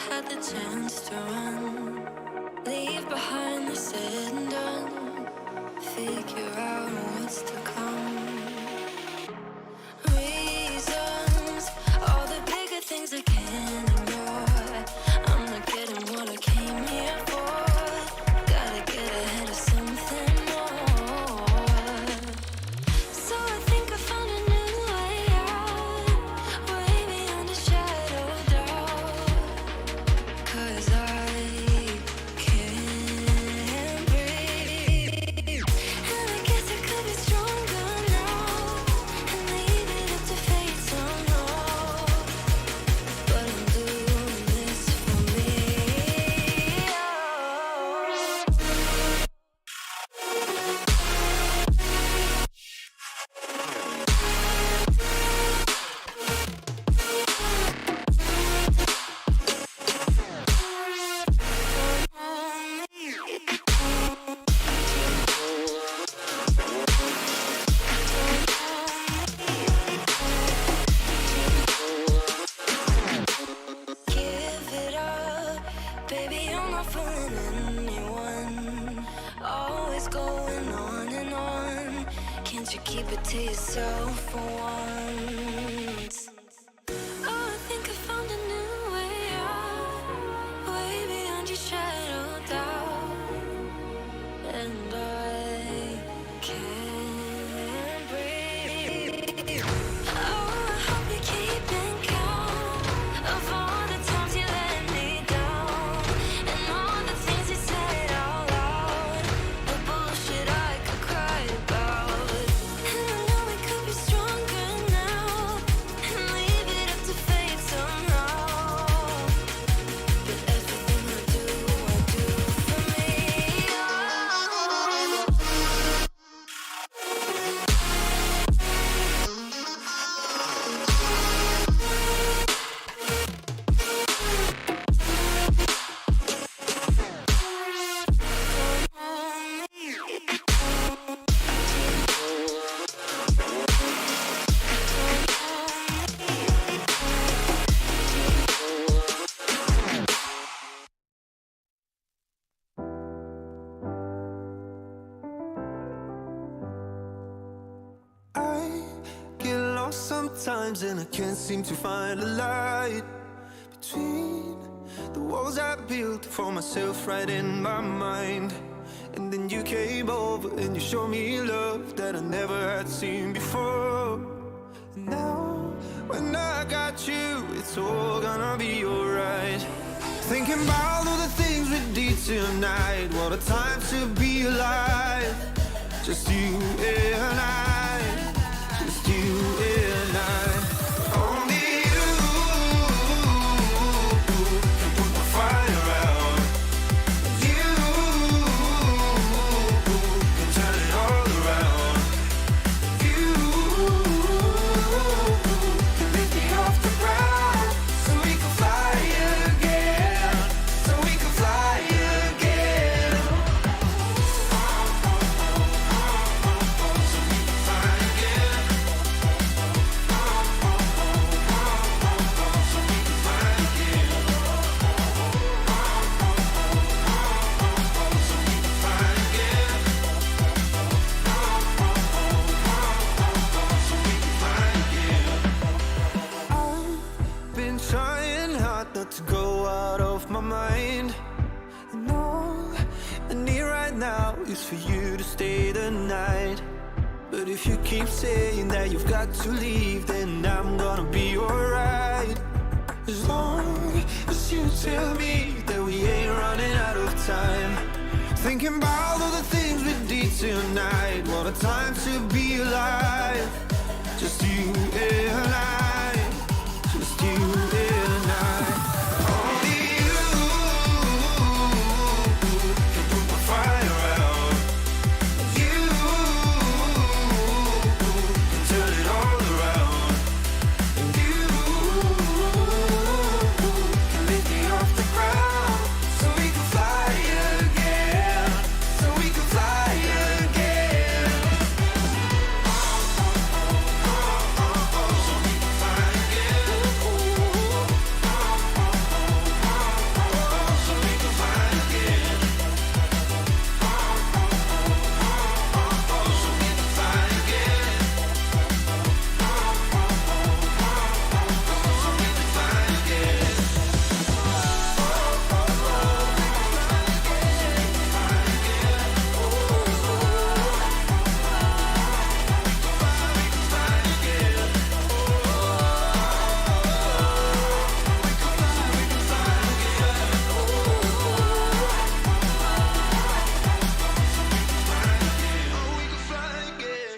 had the chance to run, leave behind the said and done, figure out what's to come. Reasons, all the bigger things I can't ignore. I'm not getting what I came here for. Gotta get ahead of something more. So I think I found a new way out, way beyond a shadow of doubt. 'Cause I can't breathe, and I guess I could be stronger now and leave it up to fate somehow. But I'm doing this for me. Give it up, baby, I'm not fooling anyone. Always going on and on. Can't you keep it to yourself for once? Oh, I think I found a new way out, way beyond your shadow of doubt. And I can't breathe. Oh, I hope you're keeping count of all the times you let me down, and all the things you said out loud, the bullshit I could cry about. And I know we could be stronger now and leave it up to fate somehow. But everything I do for me. I get lost sometimes and I can't seem to find a light between the walls I built for myself right in my mind. And then when you came over and you showed me love that I never had seen before. Now, when I got you, it's all gonna be alright. Thinking about all the things we did tonight. What a time to be alive. Just you and I. Just you and I. Only you can put the fire out. You can turn it all around. You can lift me off the ground so we can fly again. So we can fly again. So we can fly again. So we can fly again. So we can fly again. So we can fly again. I've been trying hard not to go out of my mind. And all I need right now is for you to stay the night. But if you keep saying that you've got to leave, then I'm gonna be alright. As long as you tell me that we ain't running out of time. Thinking about all the things we did tonight. What a time to be alive. Just you and I. Just you and I. Only you can put the fire out. You can turn it all around. And you can lift me off the ground so we can fly again. So we can fly again. So we can fly again. So we can fly again. So we can fly again. So we can fly again. We can fly again.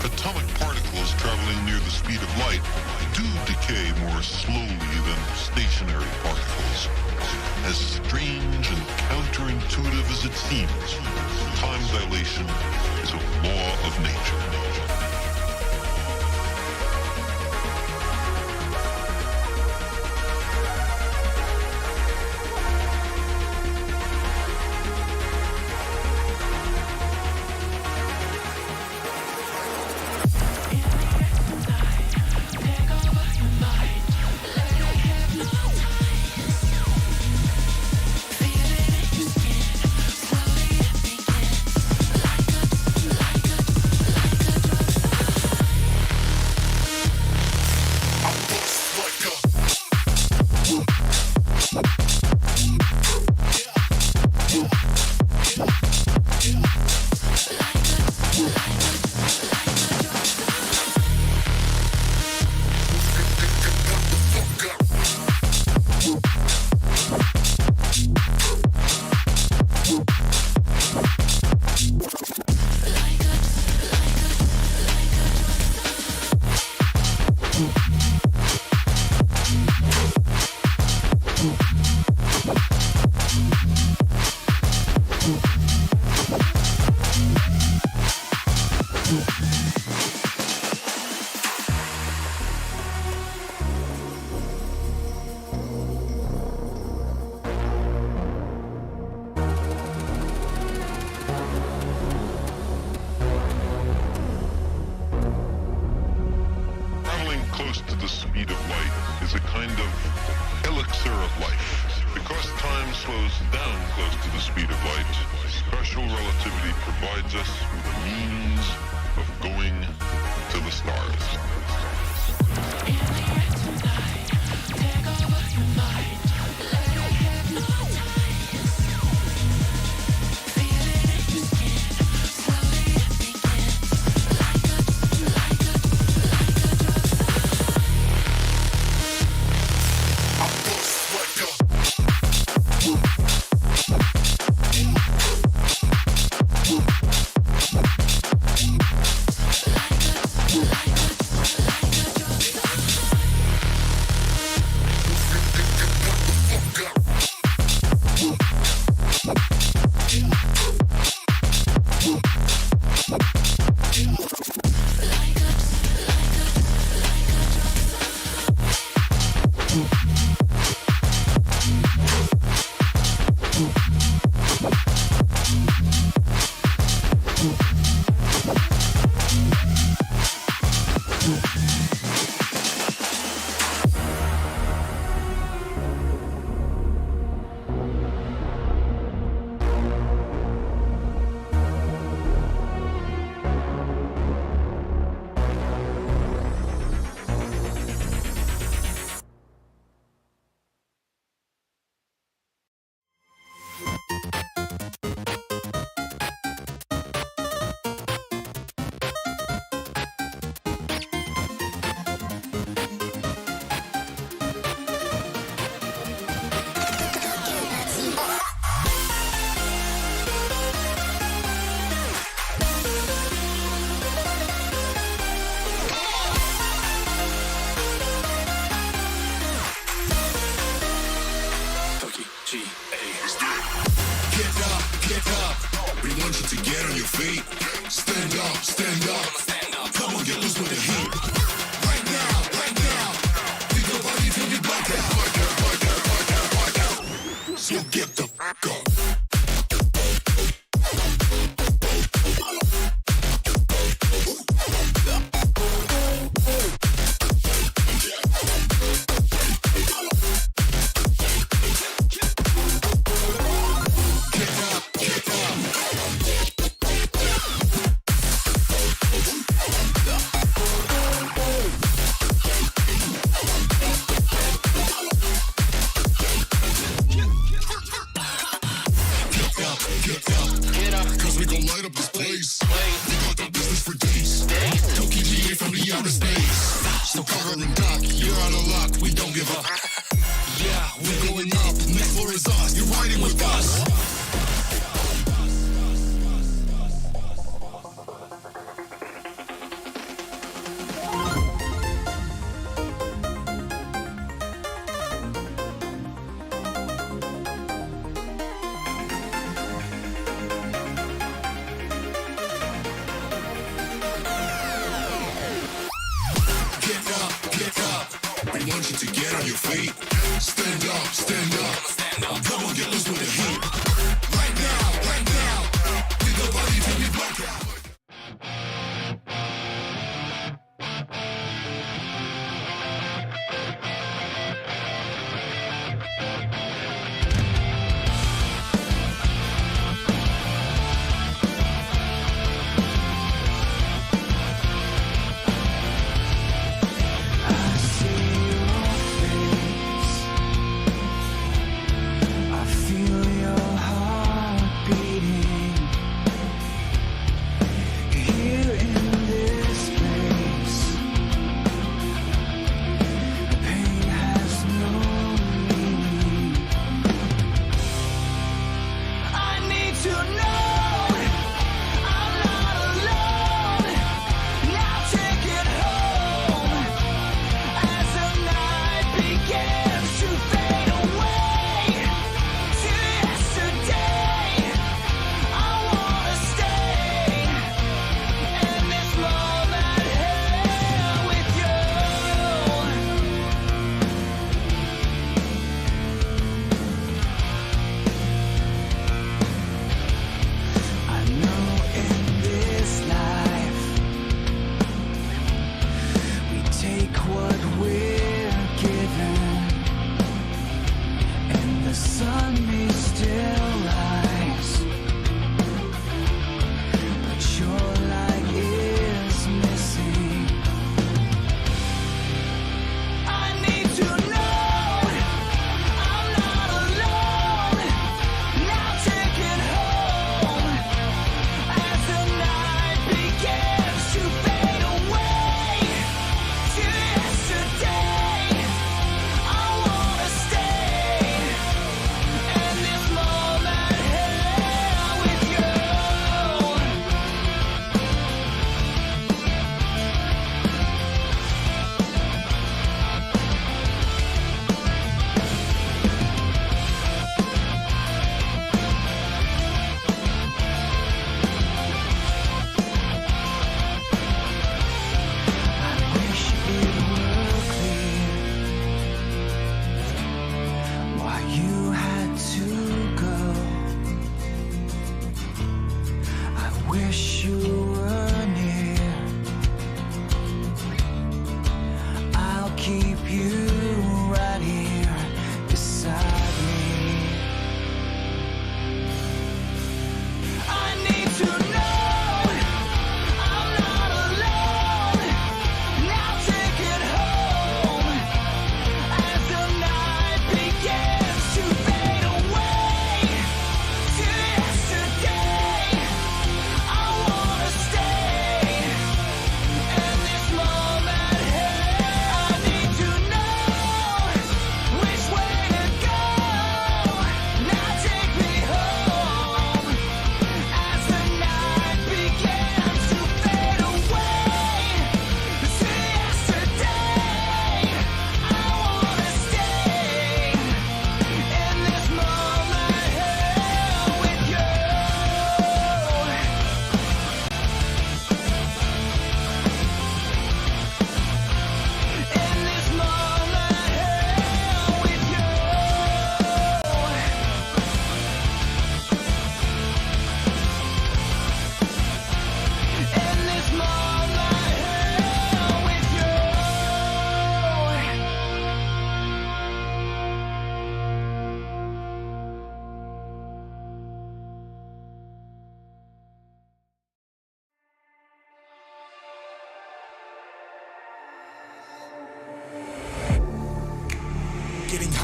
Atomic particles traveling near the speed of light do decay more slowly than stationary particles. As strange and counterintuitive as it seems, time dilation is a law of nature. Slowly us down close to the speed of light, special relativity provides us with a means of going to the stars. want you to get on your feet.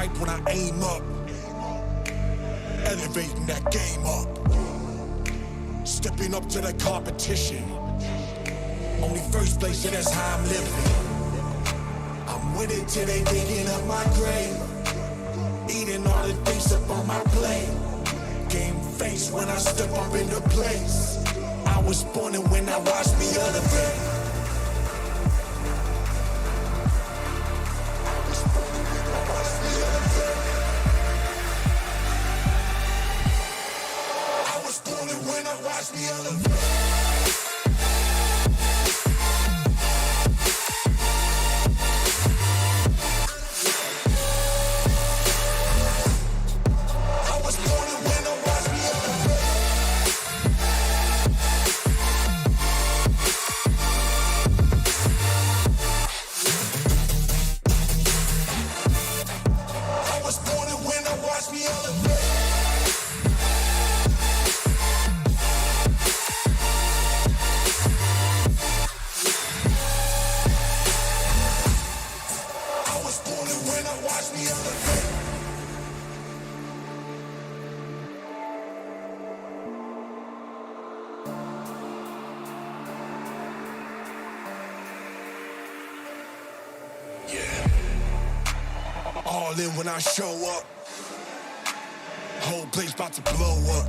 hype when I aim up. Elevating that game up. Stepping up to the competition. Only first place, and that's how I'm living. I'm with it till they digging up my grave. Eating all the things up on my plate. Game face when I step up into place. I was born and when I watched me elevate. I was born and when I watched me elevate. All in when I show up. Whole place about to blow up.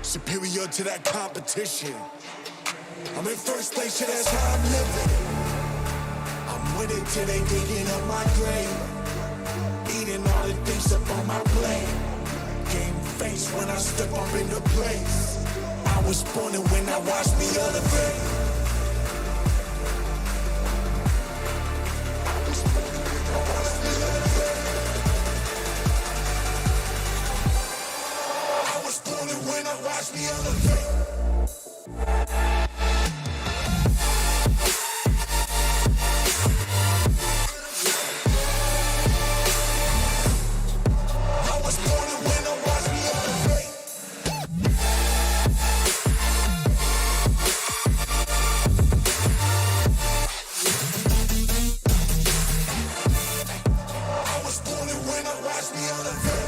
Superior to that competition. I'm in first place, yeah, that's how I'm living. I'm with it till they digging up my grave. Eating all the things up on my plate. Game face when I step up into place. I was born and when I watched me elevate. Watch me elevate. I was born and when I watch me elevate. I was born and when I watch me elevate.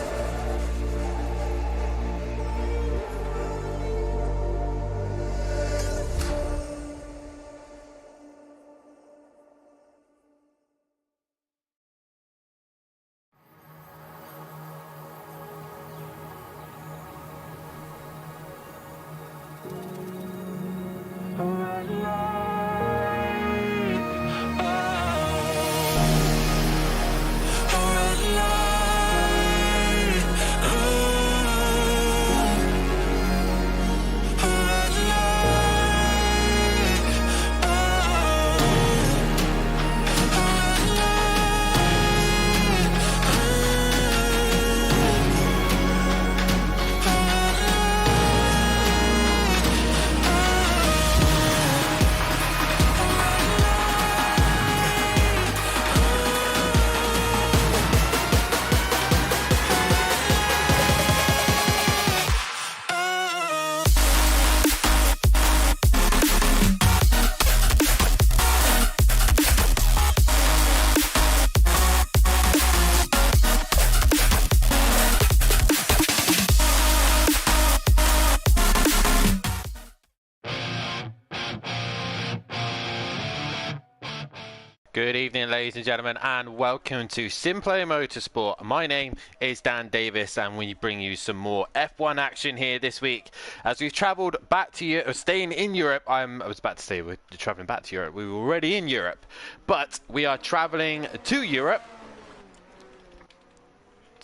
Good evening, ladies and gentlemen, and welcome to Simplay Motorsport. My name is Dan Davis, and we bring you some more F1 action here this week. As we've travelled back to Europe, staying in Europe, I was about to say we're travelling back to Europe. We were already in Europe, but we are travelling to Europe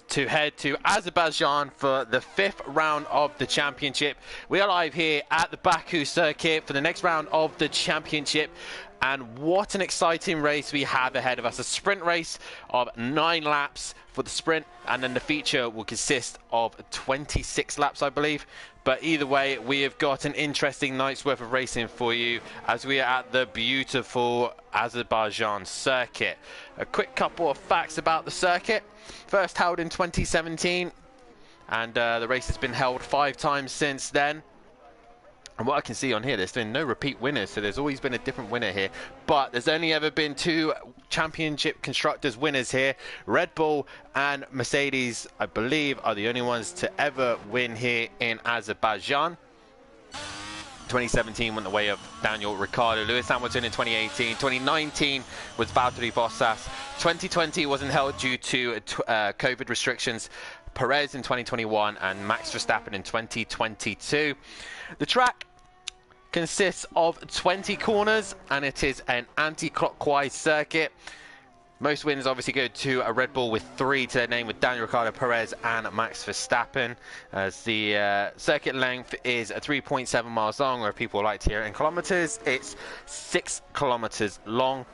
to head to Azerbaijan for the 5th round of the championship. We are live here at the Baku circuit for the next round of the championship. And what an exciting race we have ahead of us. A sprint race of 9 laps for the sprint, and then the feature will consist of 26 laps, I believe. But either way, we have got an interesting night's worth of racing for you as we are at the beautiful Azerbaijan circuit. A quick couple of facts about the circuit. First held in 2017, and the race has been held 5 times since then. And what I can see on here, there's been no repeat winners, so there's always been a different winner here. But there's only ever been 2 championship constructors winners here. Red Bull and Mercedes, I believe, are the only ones to ever win here in Azerbaijan. 2017 went the way of Daniel Ricciardo. Lewis Hamilton in 2018. 2019 was Valtteri Bottas. 2020 wasn't held due to COVID restrictions. Perez in 2021 and Max Verstappen in 2022. The track consists of 20 corners and it is an anti-clockwise circuit. Most wins obviously go to a Red Bull with 3 to their name, with Daniel Ricciardo, Perez and Max Verstappen. As the circuit length is 3.7 miles long, or if people like to hear it in kilometers, it's 6 kilometers long.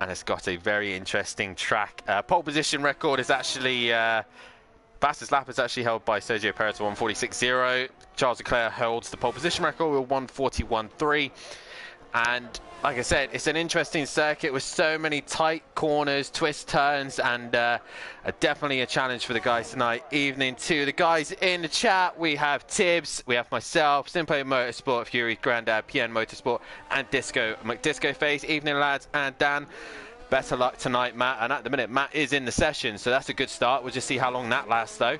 And it's got a very interesting track. Pole position record is actually fastest lap is actually held by Sergio Perez with 146.0. Charles Leclerc holds the pole position record with 141.3. And like I said, it's an interesting circuit with so many tight corners, twist turns, and definitely a challenge for the guys tonight. Evening to the guys in the chat. We have Tibbs, we have myself, Simplay Motorsport, Fury Grandad, PN Motorsport, and Disco McDisco Face. Evening, lads, and Dan. Better luck tonight, Matt. And at the minute, Matt is in the session, so that's a good start. We'll just see how long that lasts, though.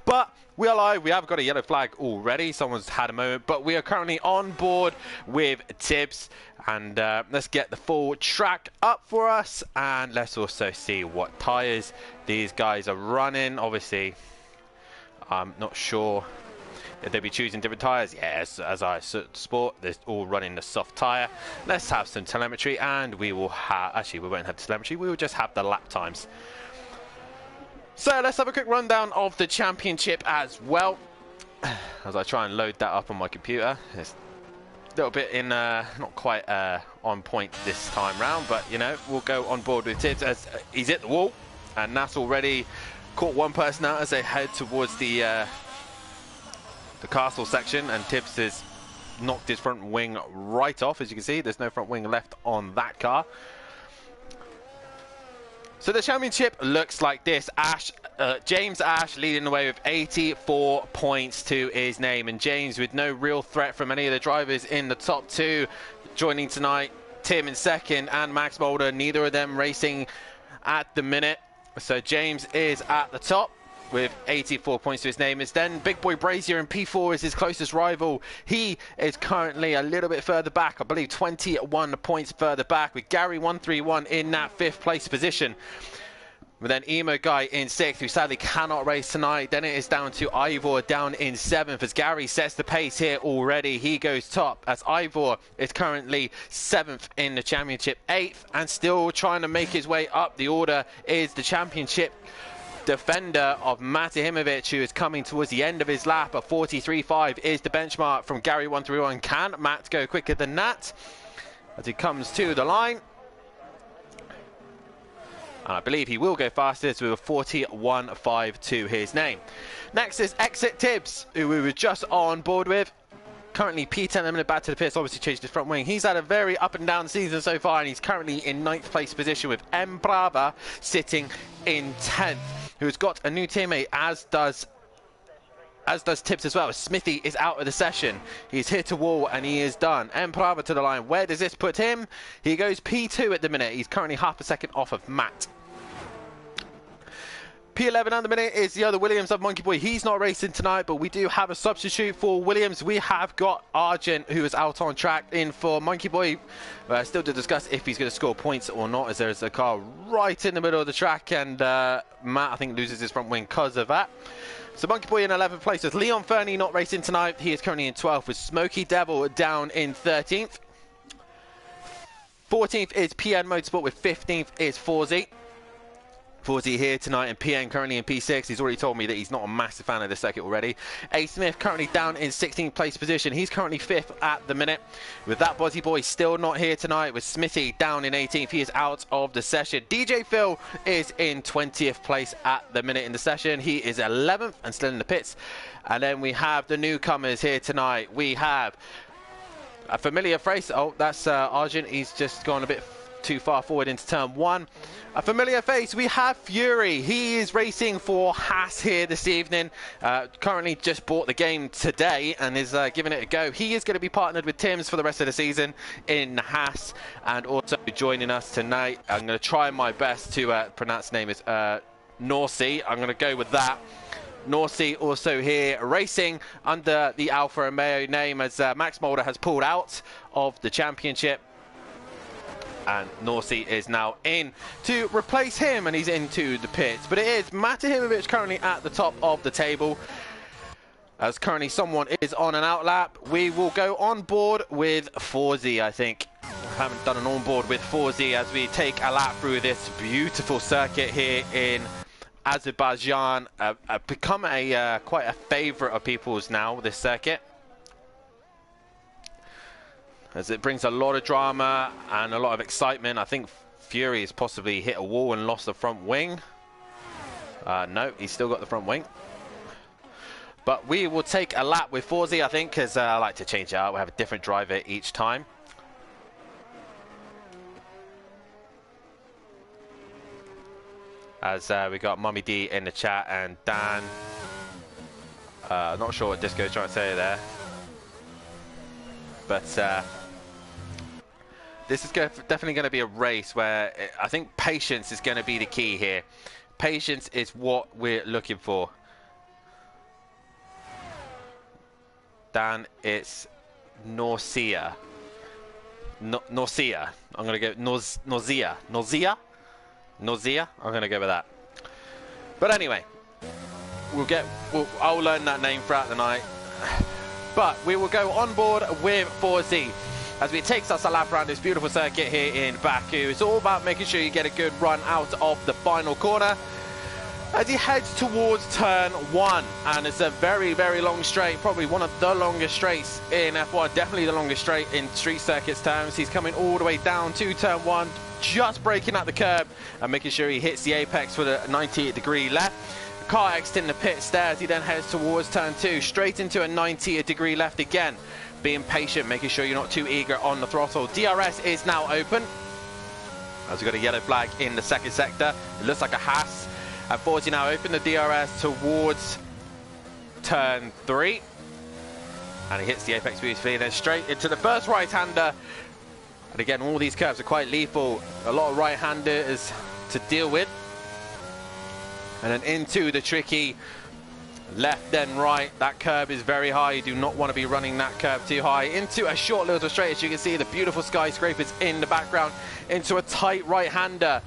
But we are live. We have got a yellow flag already. Someone's had a moment, but we are currently on board with Tibbs. And let's get the full track up for us. And let's also see what tyres these guys are running. Obviously, I'm not sure if they'll be choosing different tyres. Yes, as I sport, they're all running the soft tyre. Let's have some telemetry, and we will have... Actually, we won't have telemetry. We will just have the lap times. So let's have a quick rundown of the championship as well, as I try and load that up on my computer. It's a little bit in not quite on point this time round, but you know, we'll go on board with Tibbs as he's hit the wall, and that's already caught one person out as they head towards the castle section, and Tibbs has knocked his front wing right off. As you can see, there's no front wing left on that car. So the championship looks like this. James Ash leading the way with 84 points to his name. And James with no real threat from any of the drivers in the top 2. Joining tonight, Tim in second and Max Mulder, neither of them racing at the minute. So James is at the top with 84 points to his name. It's then Big Boy Brazier in P4 is his closest rival. He is currently a little bit further back, I believe 21 points further back, with Gary 131 in that 5th place position. But then Emo Guy in 6th, who sadly cannot race tonight. Then it is down to Ivor down in 7th, as Gary sets the pace here already. He goes top, as Ivor is currently 7th in the championship. 8th, and still trying to make his way up the order, is the championship defender of Matahimovic, who is coming towards the end of his lap. A 43.5 is the benchmark from Gary 131. Can Matt go quicker than that as he comes to the line? And I believe he will go fastest with a 41.5 to his name. Next is Exit Tibbs, who we were just on board with. Currently P10 a minute back to the pits, obviously changed his front wing. He's had a very up and down season so far, and he's currently in 9th place position, with M Brava sitting in 10th, who's got a new teammate, as does Tibbs as well. Smithy is out of the session. He's hit a wall and he is done. M Brava to the line. Where does this put him? He goes P2 at the minute. He's currently half a second off of Matt. P11 at the minute is the other Williams of Monkey Boy. He's not racing tonight, but we do have a substitute for Williams. We have got Argent, who is out on track, in for Monkey Boy. Still to discuss if he's going to score points or not, as there's a car right in the middle of the track, and Matt, I think, loses his front wing because of that. So Monkey Boy in 11th place, with Leon Fernie not racing tonight. He is currently in 12th, with Smokey Devil down in 13th. 14th is PN Motorsport, with 15th is Forzy. Forzy here tonight, and PN currently in P6. He's already told me that he's not a massive fan of the circuit already. A Smith currently down in 16th place position. He's currently 5th at the minute. With that Bozzy Boy still not here tonight, with Smithy down in 18th. He is out of the session. DJ Phil is in 20th place at the minute in the session. He is 11th and still in the pits. And then we have the newcomers here tonight. We have a familiar face. Oh, that's Argent. He's just gone a bit too far forward into turn 1. A familiar face, we have Fury. He is racing for Haas here this evening. Currently just bought the game today and is giving it a go. He is going to be partnered with Tim's for the rest of the season in Haas, and also joining us tonight. I'm going to try my best to pronounce the name is Norsi. I'm going to go with that. Norsi also here racing under the Alfa Romeo name, as Max Mulder has pulled out of the championship. And Norsi is now in to replace him, and he's into the pits. But it is Matahimovic currently at the top of the table, as currently someone is on an outlap. We will go on board with Forzi, I think. I haven't done an on board with Forzi as we take a lap through this beautiful circuit here in Azerbaijan. Become quite a favourite of people's now, this circuit, as it brings a lot of drama and a lot of excitement. I think Fury has possibly hit a wall and lost the front wing. No, he's still got the front wing. But we will take a lap with Forzi, I think, because I like to change it out. We have a different driver each time. As we got Mummy D in the chat and Dan. Not sure what Disco is trying to say there. But this is definitely going to be a race where I think patience is going to be the key here. Patience is what we're looking for. Dan, it's Nausea. Nausea. I'm going to go nausea. Nausea? Nausea? I'm going to go with that. But anyway, I'll learn that name throughout the night. But we will go on board with Forzi as it takes us a lap around this beautiful circuit here in Baku. It's all about making sure you get a good run out of the final corner as he heads towards turn 1. And it's a very, very long straight, probably one of the longest straights in F1, definitely the longest straight in street circuits terms. He's coming all the way down to turn 1, just braking at the curb and making sure he hits the apex for the 90-degree left. Car exiting the pit stairs, he then heads towards turn 2, straight into a 90-degree left again. Being patient, making sure you're not too eager on the throttle. DRS is now open, as we've got a yellow flag in the second sector. It looks like a Haas. And Forzi now open the DRS towards turn 3. And he hits the apex beautifully, then straight into the first right-hander. And again, all these curves are quite lethal. A lot of right-handers to deal with. And then into the tricky left then right. That curve is very high. You do not want to be running that curve too high. Into a short little straight, as you can see, the beautiful skyscrapers in the background. Into a tight right-hander.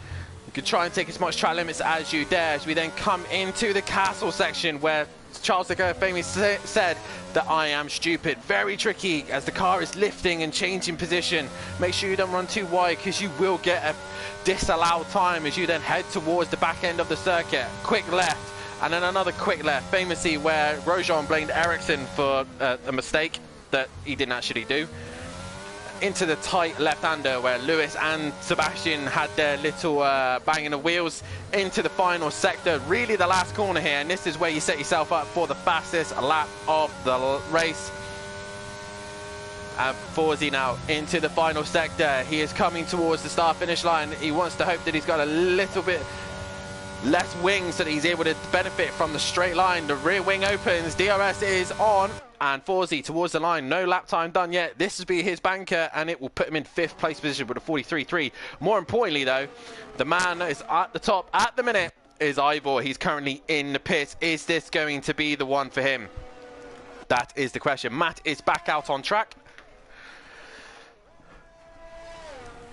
You can try and take as much track limits as you dare. As we then come into the castle section where Charles Leclerc famously said that I am stupid. Very tricky as the car is lifting and changing position. Make sure you don't run too wide because you will get a disallowed time as you then head towards the back end of the circuit. Quick left and then another quick left, famously where Grosjean blamed Ericsson for a mistake that he didn't actually do. Into the tight left-hander where Lewis and Sebastian had their little banging of wheels. Into the final sector, really the last corner here, and this is where you set yourself up for the fastest lap of the race. And Forzi now into the final sector. He is coming towards the start-finish line. He wants to hope that he's got a little bit less wing so that he's able to benefit from the straight line. The rear wing opens, DRS is on, and Forzi towards the line. No lap time done yet. This will be his banker, and it will put him in 5th place position with a 43.3. More importantly, though, the man that is at the top at the minute is Ivor. He's currently in the pit. Is this going to be the one for him? That is the question. Matt is back out on track.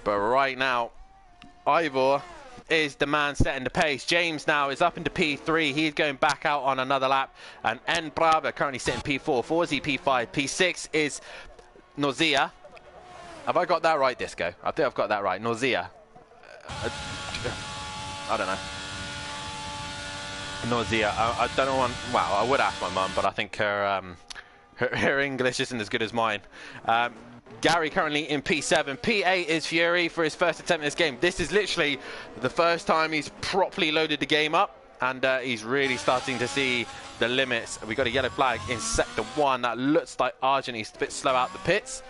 But right now, Ivor is the man setting the pace. James now is up into P3. He's going back out on another lap. And N Brava currently sitting P4. Forzi P5. P6 is Nausea. Have I got that right, Disco? I think I've got that right. Nausea. I don't know. Nausea. I don't know. Well, I would ask my mum, but I think her English isn't as good as mine. Gary currently in P7. P8 is Fury for his first attempt in this game. This is literally the first time he's properly loaded the game up, and he's really starting to see the limits. We've got a yellow flag in sector 1. That looks like Argent. He's a bit slow out the pits.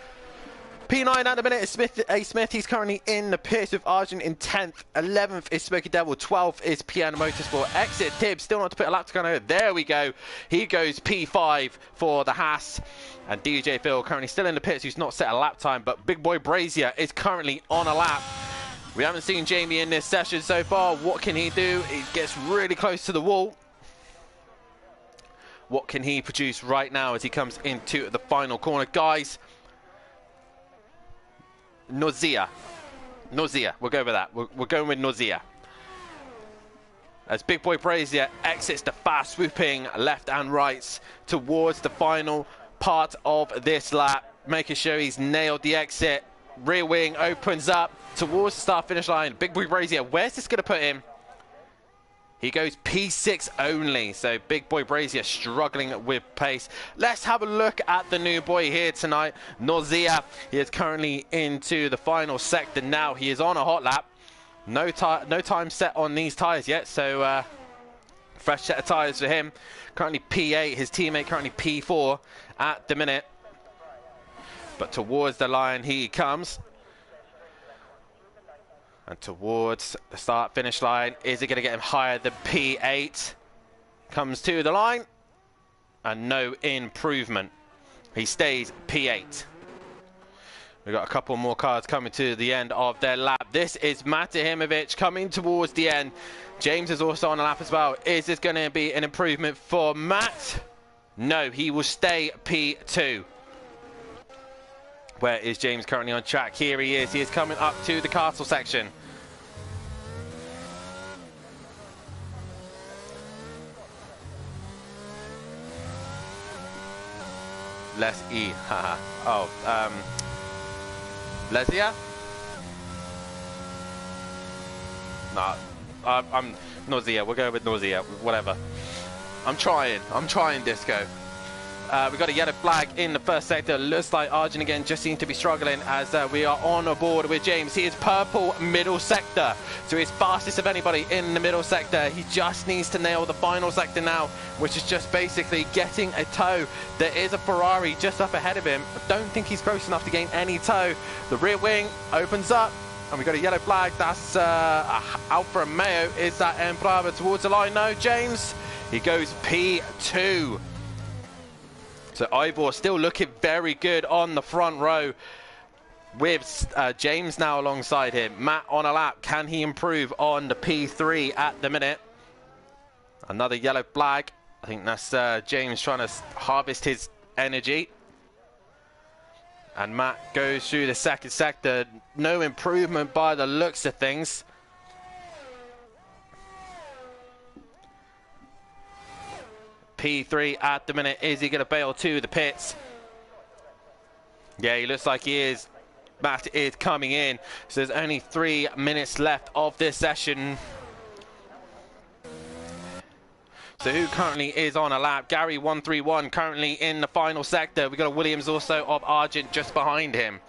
P9 at the minute is Smith. He's currently in the pits with Argent in 10th. 11th is Smoky Devil. 12th is Piano Motorsport. Exit Tibbs still not to put a lap to go. There we go. He goes P5 for the Haas. And DJ Phil currently still in the pits, who's not set a lap time. But Big Boy Brazier is currently on a lap. We haven't seen Jamie in this session so far. What can he do? He gets really close to the wall. What can he produce right now as he comes into the final corner? Guys, nausea. We'll go with that. We're going with nausea. As Big Boy Brazier exits the fast swooping left and rights towards the final part of this lap, making sure he's nailed the exit. Rear wing opens up towards the start finish line. Big Boy Brazier, where's this going to put him? He goes P6 only, so Big Boy Brazier struggling with pace. Let's have a look at the new boy here tonight, Nausea. He is currently into the final sector now. He is on a hot lap. No time set on these tyres yet, so fresh set of tyres for him. Currently P8, his teammate currently P4 at the minute. But towards the line he comes. And towards the start-finish line, is it going to get him higher than P8? Comes to the line, and no improvement. He stays P8. We've got a couple more cars coming to the end of their lap. This is Matahimovic coming towards the end. James is also on the lap as well. Is this going to be an improvement for Matt? No, he will stay P2. Where is James currently on track? Here he is. He is coming up to the castle section. Les E. Haha. Oh, Lesia? Nah, I'm Nausea. We'll go with Nausea. Whatever. I'm trying, Disco. We've got a yellow flag in the first sector. Looks like Arjun again just seems to be struggling as we are on board with James. He is purple middle sector, so he's fastest of anybody in the middle sector. He just needs to nail the final sector now, which is just basically getting a tow. There is a Ferrari just up ahead of him. I don't think he's close enough to gain any tow. The rear wing opens up, and we've got a yellow flag. That's Alfa Romeo. Is that Embrava towards the line? No, James. He goes P2. So Ivor still looking very good on the front row with James now alongside him. Matt on a lap. Can he improve on the P3 at the minute? Another yellow flag. I think that's James trying to harvest his energy. And Matt goes through the second sector. No improvement by the looks of things. P3 at the minute. Is he going to bail to the pits? Yeah, he looks like he is. Matt is coming in. So there's only 3 minutes left of this session. So who currently is on a lap? Gary 131 currently in the final sector. We've got a Williams also of Argent just behind him.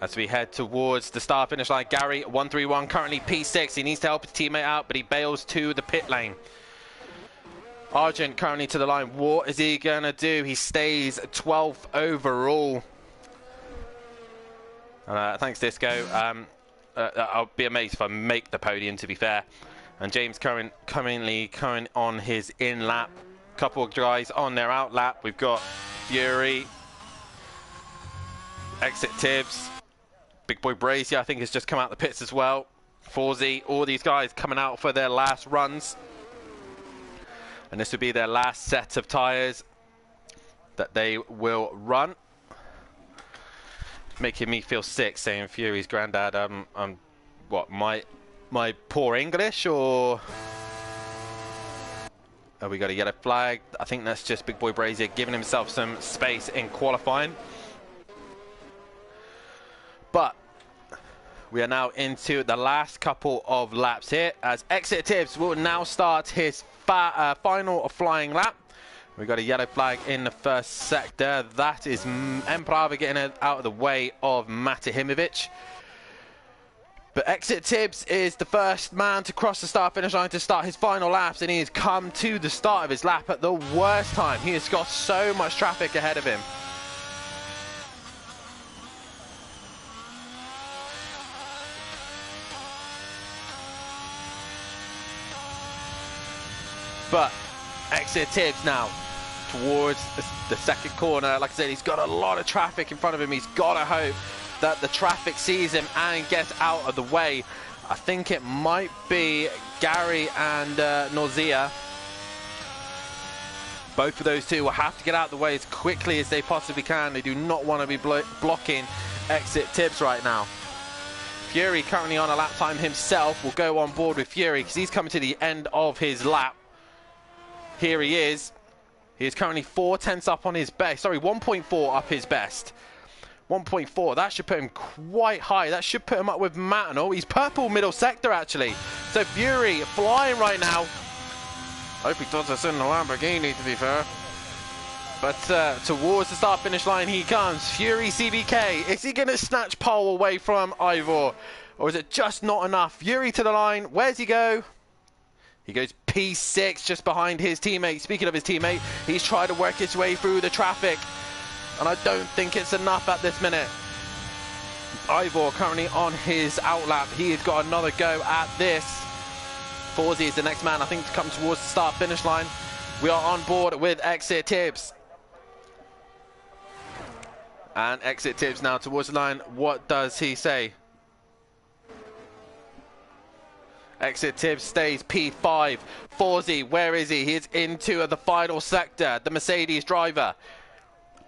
As we head towards the start finish line, Gary 131 currently P6. He needs to help his teammate out, but he bails to the pit lane. Argent currently to the line. What is he going to do? He stays 12th overall. Thanks, Disco. I'll be amazed if I make the podium, to be fair. And James currently on his in lap. Couple of guys on their out lap. We've got Fury, Exit Tibbs, Big Boy Brazier, I think, has just come out the pits as well. Forzy, all these guys coming out for their last runs. And this will be their last set of tyres that they will run. Making me feel sick saying Fury's granddad. What, my poor English, or... Oh, we got a yellow flag. I think that's just Big Boy Brazier giving himself some space in qualifying. But we are now into the last couple of laps here, as Exit Tibbs will now start his final flying lap. We've got a yellow flag in the first sector. That is Emprava getting it out of the way of Matahimovic. But Exit Tibbs is the first man to cross the start-finish line to start his final laps, and he has come to the start of his lap at the worst time. He has got so much traffic ahead of him. But Exit Tibbs now towards the second corner. Like I said, he's got a lot of traffic in front of him. He's got to hope that the traffic sees him and gets out of the way. I think it might be Gary and Nausea. Both of those two will have to get out of the way as quickly as they possibly can. They do not want to be blocking Exit Tibbs right now. Fury, currently on a lap time himself, will go on board with Fury because he's coming to the end of his lap. Here he is. He is currently 4 tenths up on his best. Sorry, 1.4 up his best. 1.4. That should put him quite high. That should put him up with Matano. He's purple middle sector, actually. So Fury flying right now. Hope he does this in the Lamborghini, to be fair. But towards the start-finish line he comes. Fury CBK. Is he going to snatch pole away from Ivor? Or is it just not enough? Fury to the line. Where's he go? He goes P6 just behind his teammate. Speaking of his teammate, he's trying to work his way through the traffic. And I don't think it's enough at this minute. Ivor currently on his outlap. He has got another go at this. Forzy is the next man, I think, to come towards the start-finish line. We are on board with Exit Tibbs. And Exit Tibbs now towards the line. What does he say? Exit Tibbs stays P5. Forzy, where is he? He is into the final sector. The Mercedes driver.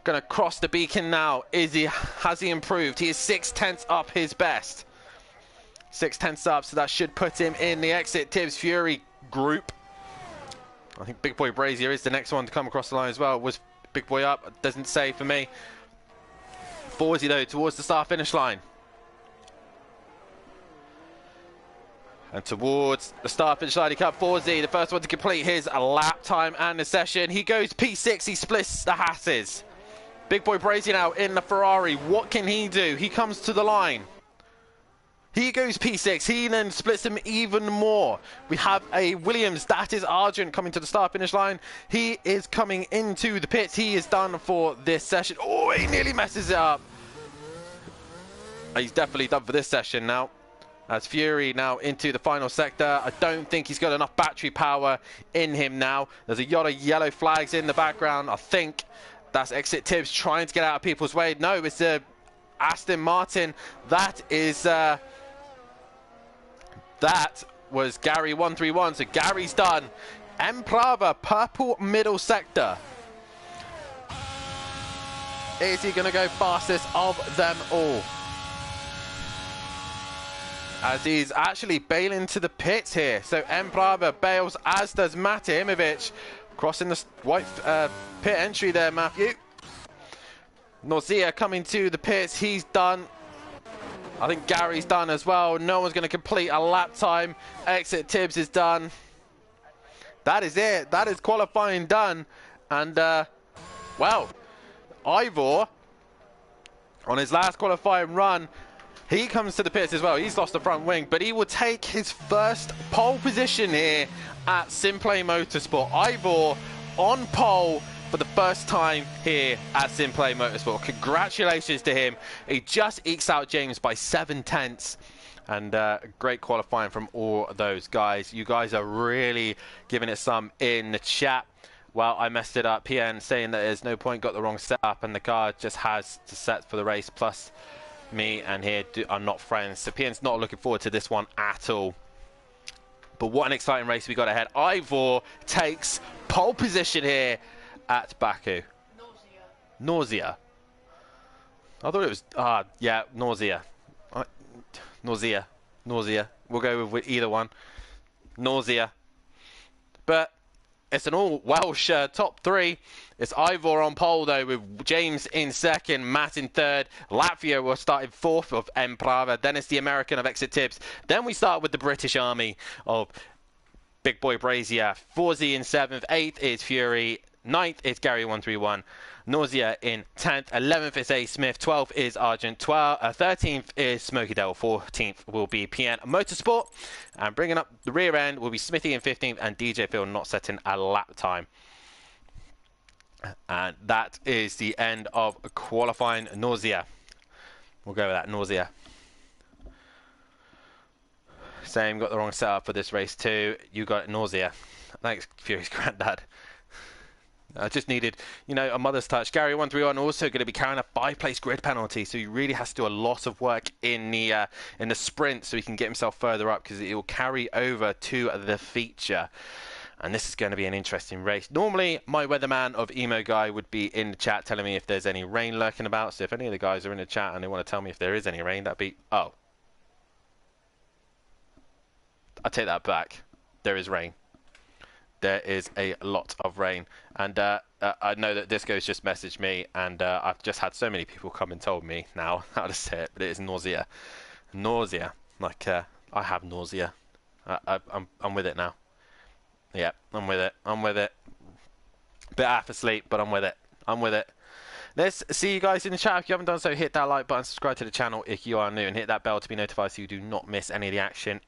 Gonna cross the beacon now. Has he improved? He is 6 tenths up his best. 6 tenths up, so that should put him in the Exit Tibbs Fury group. I think Big Boy Brazier is the next one to come across the line as well. Was Big Boy up? Doesn't say for me. Forzy though towards the start-finish line. And towards the start-finish line, he comes Forzy, the first one to complete his lap time and the session. He goes P6, he splits the Hasses. Big Boy Brazier now in the Ferrari. What can he do? He comes to the line. He goes P6. He then splits him even more. We have a Williams. That is Argent coming to the start-finish line. He is coming into the pits. He is done for this session. Oh, he nearly messes it up. He's definitely done for this session now. As Fury now into the final sector. I don't think he's got enough battery power in him now. There's a lot of yellow flags in the background. I think that's Exit Tibbs trying to get out of people's way. No, it's Aston Martin. That is... that was Gary 131. So Gary's done. Emprava, purple middle sector. Is he going to go fastest of them all? As he's actually bailing to the pits here. So Emprava bails, as does Matimovic. Crossing the white pit entry there, Matthew. Nausea coming to the pits. He's done. I think Gary's done as well. No one's going to complete a lap time. Exit Tibbs is done. That is it. That is qualifying done. And, well, Ivor, on his last qualifying run, he comes to the pits as well. He's lost the front wing, but he will take his first pole position here at Simplay Motorsport. Ivor on pole for the first time here at Simplay Motorsport. Congratulations to him. He just ekes out James by 7 tenths. And great qualifying from all those guys. You guys are really giving it some in the chat. Well, I messed it up. PN saying that there's no point, got the wrong setup, and the car just has to set for the race. Plus, me and here are not friends. So PN's not looking forward to this one at all. But what an exciting race we got ahead. Ivor takes pole position here at Baku. Nausea. I thought it was, yeah, Nausea. Nausea. We'll go with either one. Nausea. But it's an all Welsh top three. It's Ivor on pole though, with James in second, Matt in third. Latvia will start in fourth of Emprava. Then it's the American of Exit Tibbs. Then we start with the British Army of Big Boy Brazier. Forzy in seventh. Eighth is Fury. 9th is Gary 131. Nausea in 10th. 11th is A. Smith. 12th is Argent. 13th is Smokey Devil. 14th will be PN Motorsport. And bringing up the rear end will be Smithy in 15th and DJ Phil not setting a lap time. And that is the end of qualifying Nausea. We'll go with that, Nausea. Same, got the wrong setup for this race too. You got Nausea. Thanks, Fury's granddad. I just needed, you know, a mother's touch. Gary 131 also going to be carrying a 5-place grid penalty, so he really has to do a lot of work in the sprint so he can get himself further up, because it will carry over to the feature. And this is going to be an interesting race. Normally, my weatherman of Emo Guy would be in the chat telling me if there's any rain lurking about. So if any of the guys are in the chat and they want to tell me if there is any rain, that'd be... Oh. I take that back. There is rain. There is a lot of rain. And I know that Disco's just messaged me, and I've just had so many people come and told me now how to say it, but it is nausea. Nausea. Like, I have nausea. I'm with it now. Yeah, I'm with it. I'm with it. Bit half asleep, but I'm with it. I'm with it. Let's see you guys in the chat. If you haven't done so, hit that like button, subscribe to the channel if you are new, and hit that bell to be notified so you do not miss any of the action.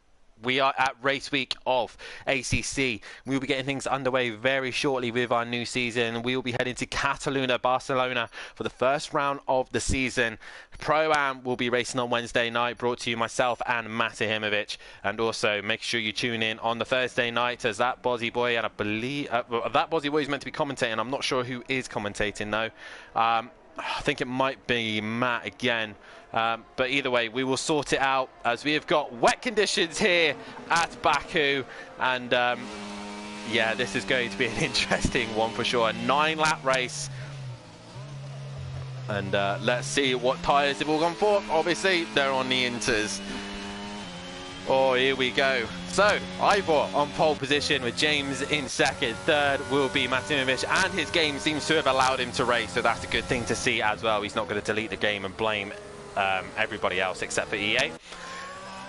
We are at race week of ACC. We will be getting things underway very shortly with our new season. We will be heading to Catalunya, Barcelona for the first round of the season. Pro-Am will be racing on Wednesday night, brought to you myself and Matahimovic. And also make sure you tune in on the Thursday night as that Bozzy Boy, and I believe that Bozzy Boy is meant to be commentating. I'm not sure who is commentating though. I think it might be Matt again. But either way, we will sort it out as we have got wet conditions here at Baku. And yeah, this is going to be an interesting one for sure. A 9-lap race. And let's see what tyres they've all gone for. Obviously, they're on the Inters. Oh, here we go. So, Ivor on pole position with James in second. Third will be Matimovic, and his game seems to have allowed him to race, so that's a good thing to see as well. He's not going to delete the game and blame everybody else except for EA.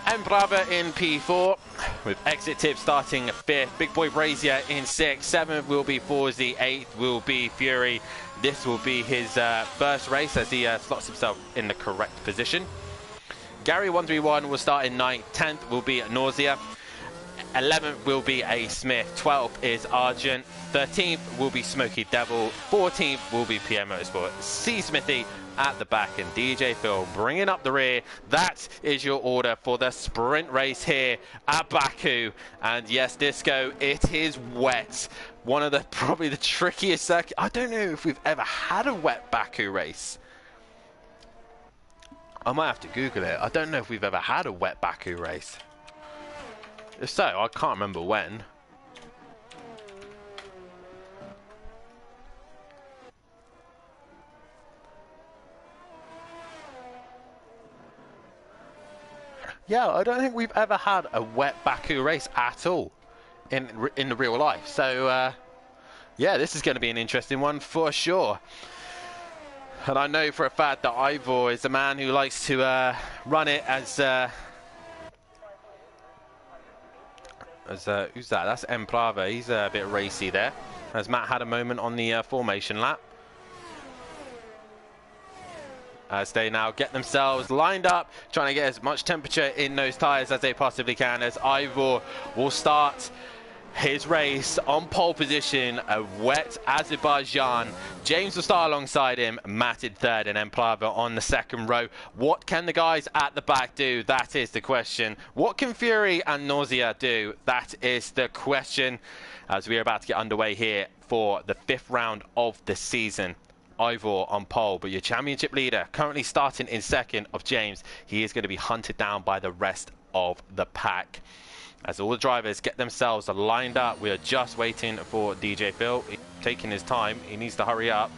Embrava in P4 with Exit Tip starting 5th. Big Boy Brazier in 6th. 7th will be Forzy. 8th will be Fury. This will be his first race as he slots himself in the correct position. Gary 131 will start in 9th. 10th will be Nausea. 11th will be A. Smith. 12th is Argent. 13th will be Smokey Devil. 14th will be PM Motorsport. C. Smithy at the back, and DJ Phil bringing up the rear. That is your order for the sprint race here at Baku. And yes, Disco, it is wet. One of the probably the trickiest circuits. I don't know if we've ever had a wet Baku race. I might have to Google it. I don't know if we've ever had a wet Baku race. If so, I can't remember when. Yeah, I don't think we've ever had a wet Baku race at all in the real life. So, yeah, this is going to be an interesting one for sure. And I know for a fact that Ivor is a man who likes to run it as who's that? That's Emprava. He's a bit racy there. As Matt had a moment on the formation lap. As they now get themselves lined up, trying to get as much temperature in those tyres as they possibly can, as Ivor will start his race on pole position, a wet Azerbaijan. James will start alongside him, Matt in third, and Emprava on the second row. What can the guys at the back do? That is the question. What can Fury and Nausea do? That is the question, as we are about to get underway here for the 5th round of the season. Ivor on pole, but your championship leader currently starting in second of James. He is going to be hunted down by the rest of the pack. As all the drivers get themselves lined up, we are just waiting for DJ Phil. He's taking his time. He needs to hurry up.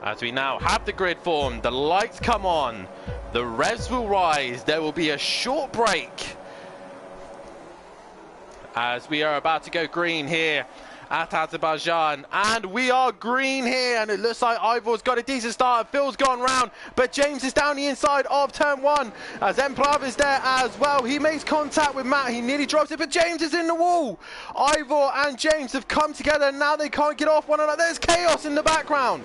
As we now have the grid formed, the lights come on, the revs will rise, there will be a short break as we are about to go green here at Azerbaijan. And we are green here, and it looks like Ivor's got a decent start. Phil's gone round, but James is down the inside of turn 1 as Emprav is there as well. He makes contact with Matt, he nearly drops it, but James is in the wall. Ivor and James have come together, and now they can't get off one another. There's chaos in the background.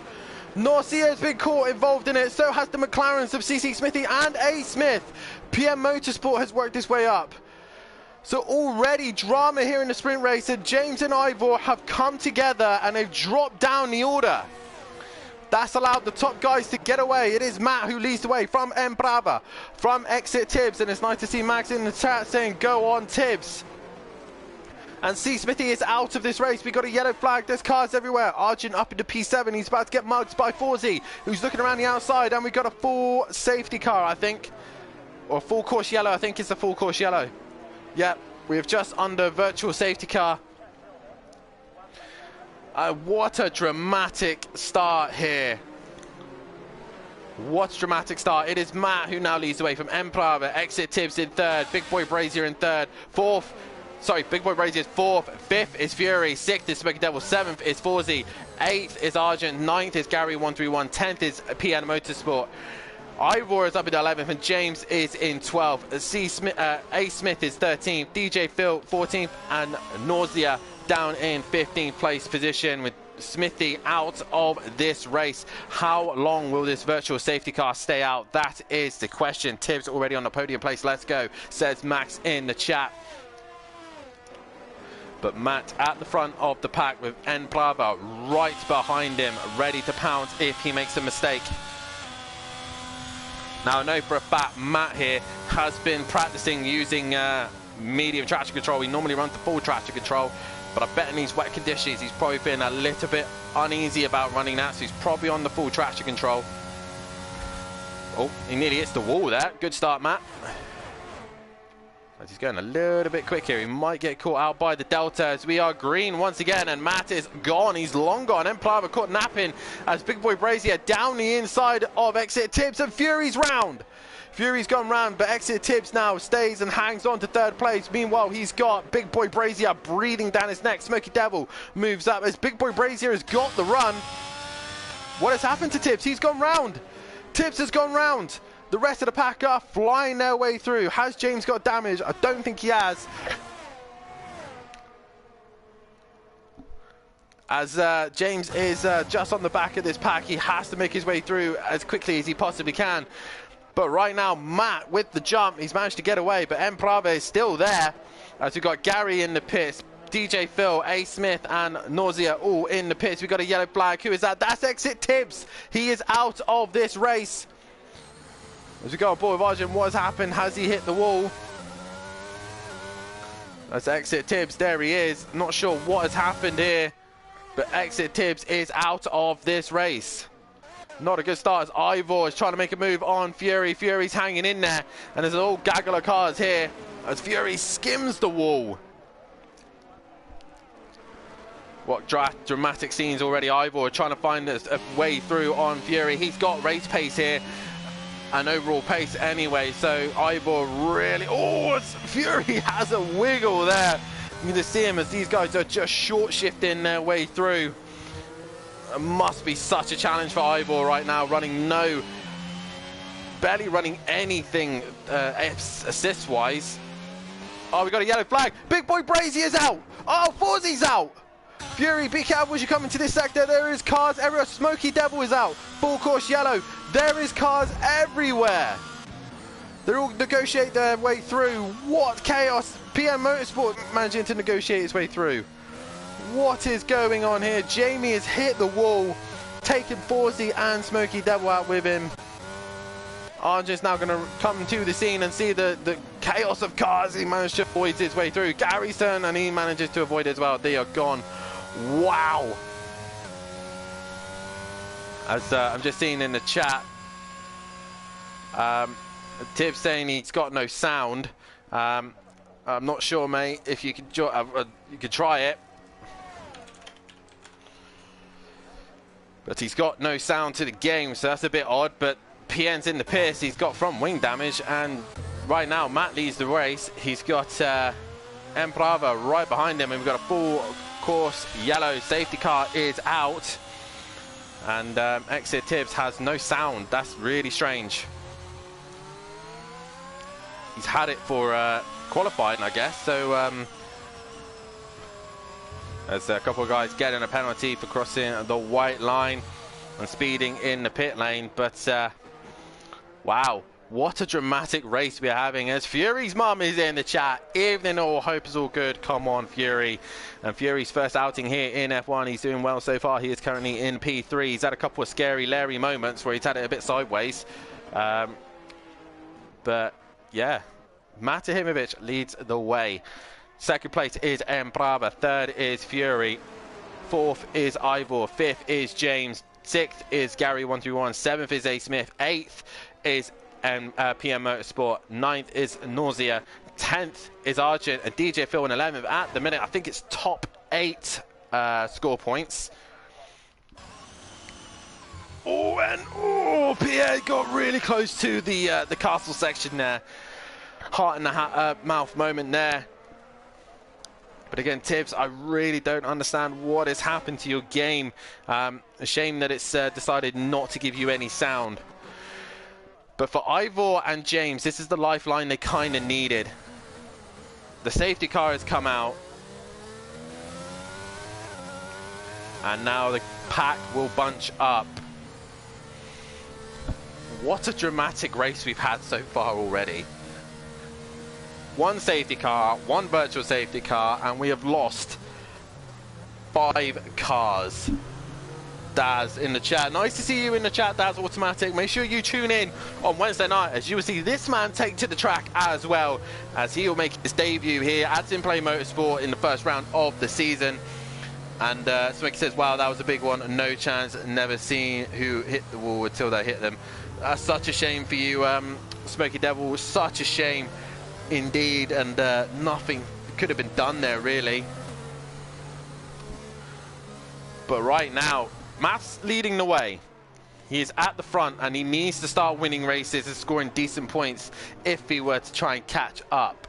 Norcia has been caught involved in it, so has the McLarens of CC Smithy and A. Smith. PM Motorsport has worked his way up. So already drama here in the sprint race, and James and Ivor have come together and they've dropped down the order. That's allowed the top guys to get away. It is Matt who leads the way from Emprava, from Exit Tibbs, and it's nice to see Max in the chat saying go on Tibbs. And C. Smithy is out of this race. We got a yellow flag. There's cars everywhere. Argent up into P7. He's about to get mugged by Forzy, who's looking around the outside. And we got a full safety car, I think. Or full course yellow. I think it's a full course yellow. Yep, we're just under virtual safety car. What a dramatic start here. What a dramatic start. It is Matt who now leads the way from Emprava. Exit Tibbs in third. Big Boy Brazier in third. Fourth. Sorry, Big Boy Brazier is fourth. Fifth is Fury. Sixth is Smoky Devil. Seventh is Forzy. Eighth is Argent. Ninth is Gary 131. 10th is PM Motorsport. Ivor is up in 11th and James is in 12th. A. Smith is 13th. DJ Phil 14th and Nausea down in 15th place position with Smithy out of this race. How long will this virtual safety car stay out? That is the question. Tibbs already on the podium place. Let's go, says Max in the chat. But Matt at the front of the pack with Emprava right behind him, ready to pounce if he makes a mistake. Now I know for a fact Matt here has been practicing using medium traction control. He normally runs the full traction control, but I bet in these wet conditions he's probably been a little bit uneasy about running that, so he's probably on the full traction control. Oh, he nearly hits the wall there. Good start, Matt. As he's going a little bit quick here, he might get caught out by the Delta as we are green once again, and Matt is gone. He's long gone. Emprava caught napping as Big Boy Brazier down the inside of Exit Tibbs, and Fury's round. Fury's gone round, but Exit Tibbs now stays and hangs on to third place. Meanwhile, he's got Big Boy Brazier breathing down his neck. Smoky Devil moves up as Big Boy Brazier has got the run. What has happened to Tibbs? He's gone round. Tibbs has gone round. The rest of the pack are flying their way through. Has James got damage? I don't think he has. As James is just on the back of this pack, he has to make his way through as quickly as he possibly can. But right now, Matt with the jump, he's managed to get away, but Emprava is still there. As we've got Gary in the pits, DJ Phil, A. Smith and Nausea all in the pits. We've got a yellow flag. Who is that? That's Exit Tibbs. He is out of this race. As we go on board with Argent, what has happened? Has he hit the wall? That's Exit Tibbs. There he is. Not sure what has happened here, but Exit Tibbs is out of this race. Not a good start as Ivor is trying to make a move on Fury. Fury's hanging in there, and there's an old gaggle of cars here as Fury skims the wall. What dramatic scenes already. Ivor trying to find a way through on Fury. He's got race pace here. And overall pace anyway, so Ivor really, Fury has a wiggle there. You can just see him as these guys are just short shifting their way through. It must be such a challenge for Ivor right now, barely running anything assist wise. Oh, we got a yellow flag. Big Boy Brazier's out. Oh, Forzy's out. Fury, be careful as you come into this sector. There is cars everywhere. Smoky Devil is out. Full course yellow. There is cars everywhere. They're all negotiate their way through. What chaos. PM Motorsport managing to negotiate its way through. What is going on here? Jamie has hit the wall, taking Forzy and Smoky Devil out with him. Argent's now going to come to the scene and see the chaos of cars. He managed to avoid his way through. Gary's turn, and he manages to avoid it as well. They are gone. Wow. As I'm just seeing in the chat, Tibbs saying he's got no sound. I'm not sure, mate, if you could try it. But he's got no sound to the game, so that's a bit odd. But PN's in the pits. He's got front wing damage, and right now Matt leads the race. He's got Emprava right behind him, and we've got a full course, yellow safety car is out. And Exit Tibbs has no sound. That's really strange. He's had it for qualifying, I guess. So there's a couple of guys getting a penalty for crossing the white line and speeding in the pit lane. But wow, what a dramatic race we're having, as Fury's mum is in the chat. Evening all, hope is all good. Come on, Fury. And Fury's first outing here in F1. He's doing well so far. He is currently in P3. He's had a couple of scary Larry moments where he's had it a bit sideways. But yeah, Matahimovic leads the way. Second place is Embrava. Third is Fury. Fourth is Ivor. Fifth is James. Sixth is Gary131. Seventh is A. Smith. Eighth is PM Motorsport. Ninth is Nausea. 10th is Argent and DJ Phil in 11th. At the minute, I think it's top 8 score points. Oh, and Pierre got really close to the castle section there. Heart in the mouth moment there. But again, Tibbs, I really don't understand what has happened to your game. A shame that it's decided not to give you any sound. But for Ivor and James, this is the lifeline they kind of needed. The safety car has come out. And now the pack will bunch up. What a dramatic race we've had so far already. One safety car, one virtual safety car, and we have lost 5 cars. Daz in the chat. Nice to see you in the chat, Daz Automatic. Make sure you tune in on Wednesday night, as you will see this man take to the track as well, as he will make his debut here at Simplay Motorsport in the first round of the season. And Smokey says, wow, that was a big one. No chance. Never seen who hit the wall until they hit them. That's such a shame for you, Smokey Devil. Such a shame indeed. And nothing could have been done there, really. But right now, Matt's leading the way. He is at the front and he needs to start winning races and scoring decent points if he were to try and catch up.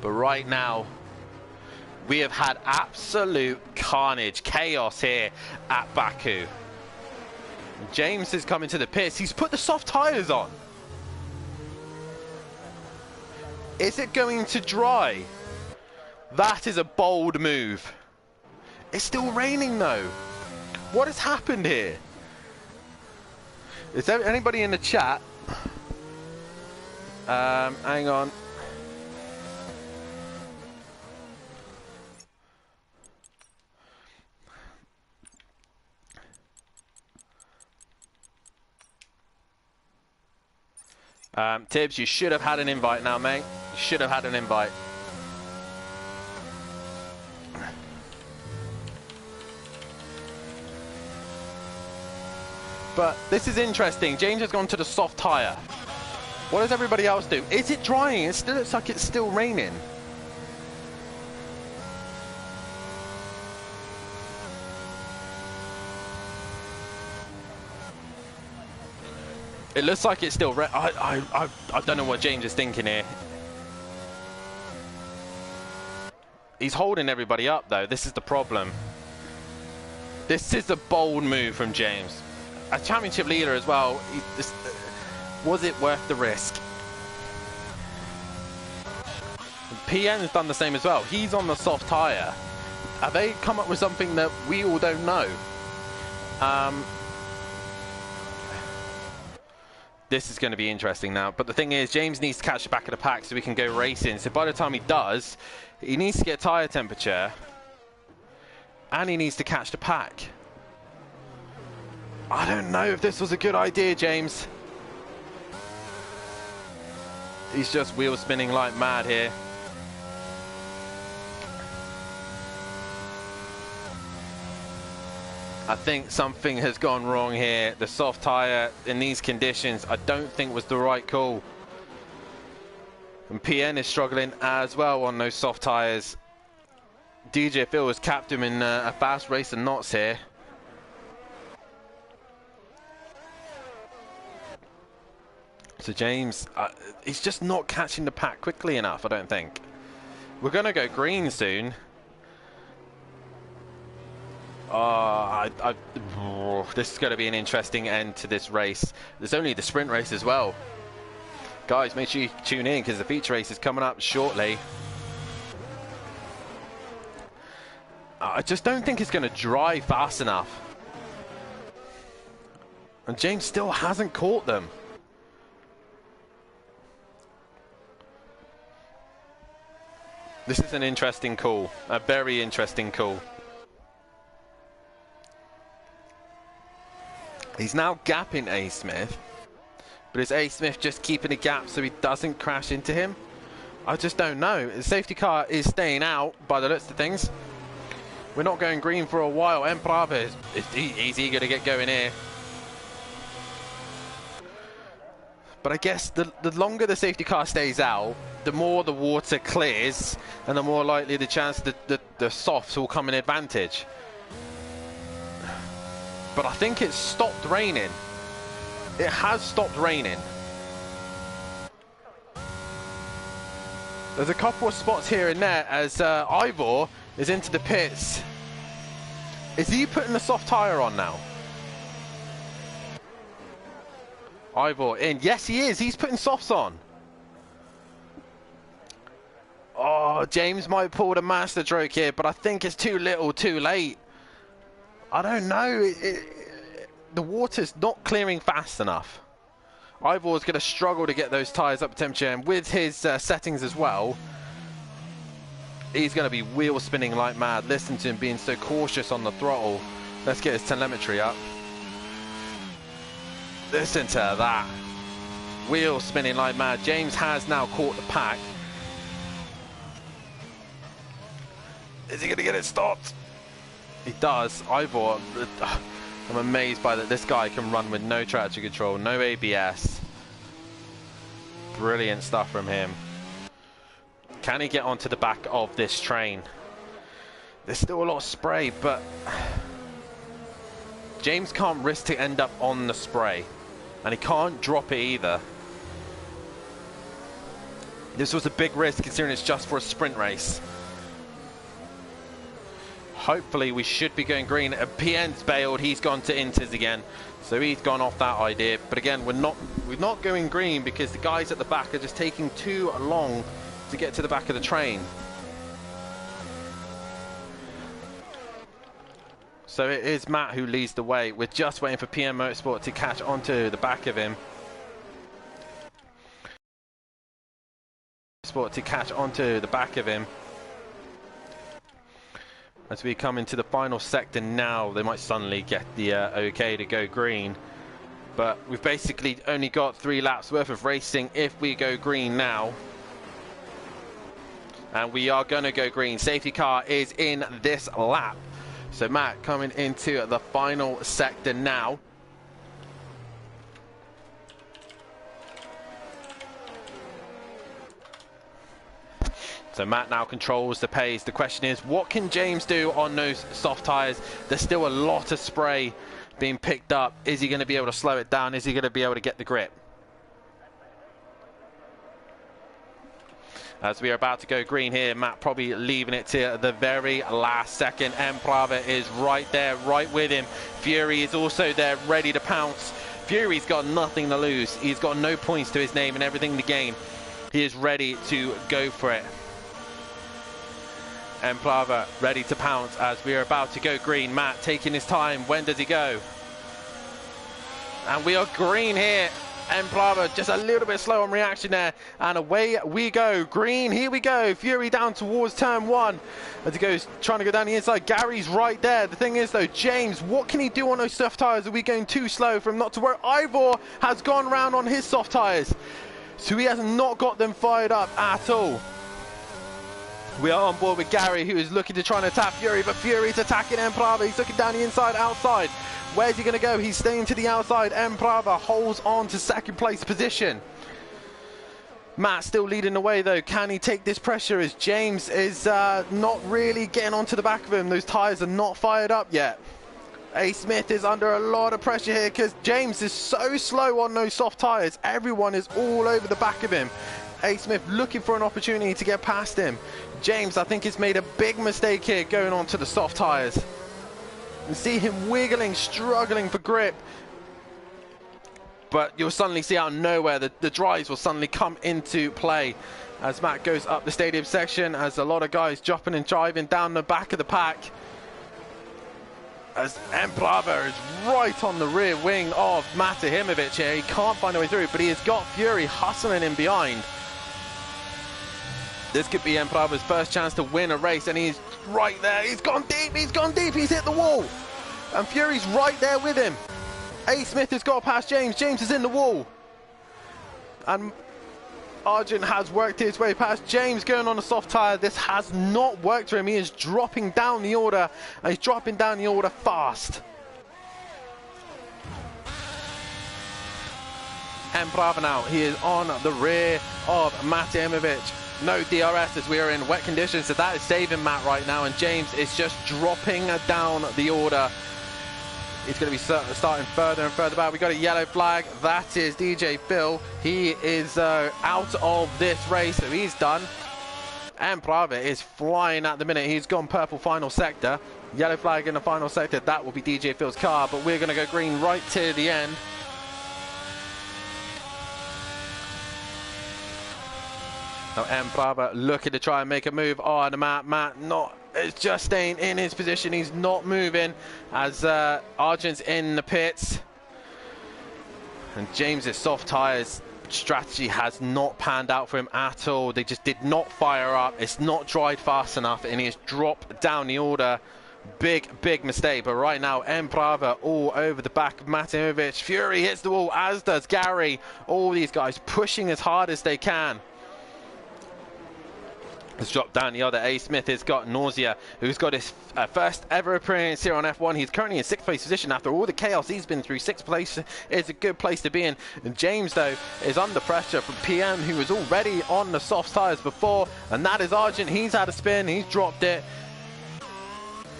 But right now, we have had absolute carnage, chaos here at Baku. James is coming to the pits. He's put the soft tyres on. Is it going to dry? That is a bold move. It's still raining though. What has happened here? Is there anybody in the chat? Hang on. Tibbs, you should have had an invite now, mate. You should have had an invite. But this is interesting. James has gone to the soft tyre. What does everybody else do? Is it drying? It still looks like it's still raining. It looks like it's still I don't know what James is thinking here. He's holding everybody up though. This is the problem. This is a bold move from James. A championship leader as well. Was it worth the risk? PN has done the same as well. He's on the soft tyre. Have they come up with something that we all don't know? This is going to be interesting now. But the thing is, James needs to catch the back of the pack so we can go racing. So by the time he does, he needs to get tyre temperature. And he needs to catch the pack. I don't know if this was a good idea, James. He's just wheel spinning like mad here. I think something has gone wrong here. The soft tyre in these conditions, I don't think was the right call. And PN is struggling as well on those soft tyres. DJ Phil has capped him in a fast race of knots here. So James, he's just not catching the pack quickly enough, I don't think. We're going to go green soon. This is going to be an interesting end to this race. There's only the sprint race as well. Guys, make sure you tune in because the feature race is coming up shortly. I just don't think it's going to dry fast enough. And James still hasn't caught them. This is an interesting call, a very interesting call. He's now gapping A. Smith, but is A. Smith just keeping a gap so he doesn't crash into him? I just don't know. The safety car is staying out by the looks of things. We're not going green for a while. Emprave he's eager to get going here. But I guess the longer the safety car stays out, the more the water clears, and the more likely the chance that the softs will come in advantage. But I think it's stopped raining. It has stopped raining. There's a couple of spots here and there as Ivor is into the pits. Is he putting the soft tyre on now? Ivor in. Yes, he is. He's putting softs on. Oh, James might pull the master stroke here, but I think it's too little, too late. I don't know. The water's not clearing fast enough. Ivor's going to struggle to get those tyres up to temperature, and with his settings as well, he's going to be wheel spinning like mad. Listen to him being so cautious on the throttle. Let's get his telemetry up. Listen to that. Wheel spinning like mad. James has now caught the pack. Is he going to get it stopped? He does. Ivor, I'm amazed by that. This guy can run with no traction control, no ABS. Brilliant stuff from him. Can he get onto the back of this train? There's still a lot of spray, but James can't risk to end up on the spray, and he can't drop it either. This was a big risk considering it's just for a sprint race. Hopefully we should be going green. PN's bailed. He's gone to Inters again, so he's gone off that idea. But again, we're not going green because the guys at the back are just taking too long to get to the back of the train. So it is Matt who leads the way. We're just waiting for PM Motorsport to catch onto the back of him. As we come into the final sector now, they might suddenly get the okay to go green. But we've basically only got 3 laps worth of racing if we go green now. And we are going to go green. Safety car is in this lap. So Matt coming into the final sector now. So Matt now controls the pace. The question is, what can James do on those soft tyres? There's still a lot of spray being picked up. Is he going to be able to slow it down? Is he going to be able to get the grip? As we are about to go green here, Matt probably leaving it to the very last second. Emprave is right there, right with him. Fury is also there, ready to pounce. Fury's got nothing to lose. He's got no points to his name and everything to gain. He is ready to go for it. Emprave ready to pounce as we are about to go green. Matt taking his time. When does he go? And we are green here. Emprave just a little bit slow on reaction there, and away we go. Green, here we go. Fury down towards turn 1 as he goes, trying to go down the inside. Gary's right there. The thing is though, James, what can he do on those soft tyres? Are we going too slow for him not to work? Ivor has gone round on his soft tyres, so he has not got them fired up at all. We are on board with Gary, who is looking to try and attack Fury, but Fury's attacking Emprave. He's looking down the inside, outside. Where's he going to go? He's staying to the outside. Emprave holds on to second place position. Matt still leading the way though. Can he take this pressure as James is not really getting onto the back of him? Those tyres are not fired up yet. A. Smith is under a lot of pressure here because James is so slow on those soft tyres. Everyone is all over the back of him. A. Smith looking for an opportunity to get past him. James, I think, has made a big mistake here going on to the soft tyres. You see him wiggling, struggling for grip. But you'll suddenly see out of nowhere that the drives will suddenly come into play as Matt goes up the stadium section, as a lot of guys dropping and driving down the back of the pack. As Embrava is right on the rear wing of Matahimovic here. He can't find a way through, but he has got Fury hustling in behind. This could be Embrava's first chance to win a race, and he's right there. He's gone deep, he's hit the wall. And Fury's right there with him. A. Smith has got past James. James is in the wall. And Arjun has worked his way past James going on a soft tyre. This has not worked for him. He is dropping down the order, and he's dropping down the order fast. Embrava now, he is on the rear of Matahimovic. No DRS as we are in wet conditions, so that is saving Matt right now, and James is just dropping down the order. He's going to be starting further and further back. We got a yellow flag. That is DJ Phil. He is out of this race, so he's done. Embrava is flying at the minute. He's gone purple final sector. Yellow flag in the final sector. That will be DJ Phil's car, but we're going to go green right to the end. Now Embrava looking to try and make a move on Matt not. It's just staying in his position. He's not moving as Arjun's in the pits. And James's soft tyres strategy has not panned out for him at all. They just did not fire up. It's not dried fast enough, and he has dropped down the order. Big mistake. But right now, Embrava all over the back of Matahimovic. Fury hits the wall, as does Gary. All these guys pushing as hard as they can. Has dropped down the other. A. Smith has got Nausea, who's got his first ever appearance here on F1. He's currently in 6th place position after all the chaos he's been through. 6th place is a good place to be in. And James, though, is under pressure from PM, who was already on the soft tyres before. And that is Argent. He's had a spin. He's dropped it.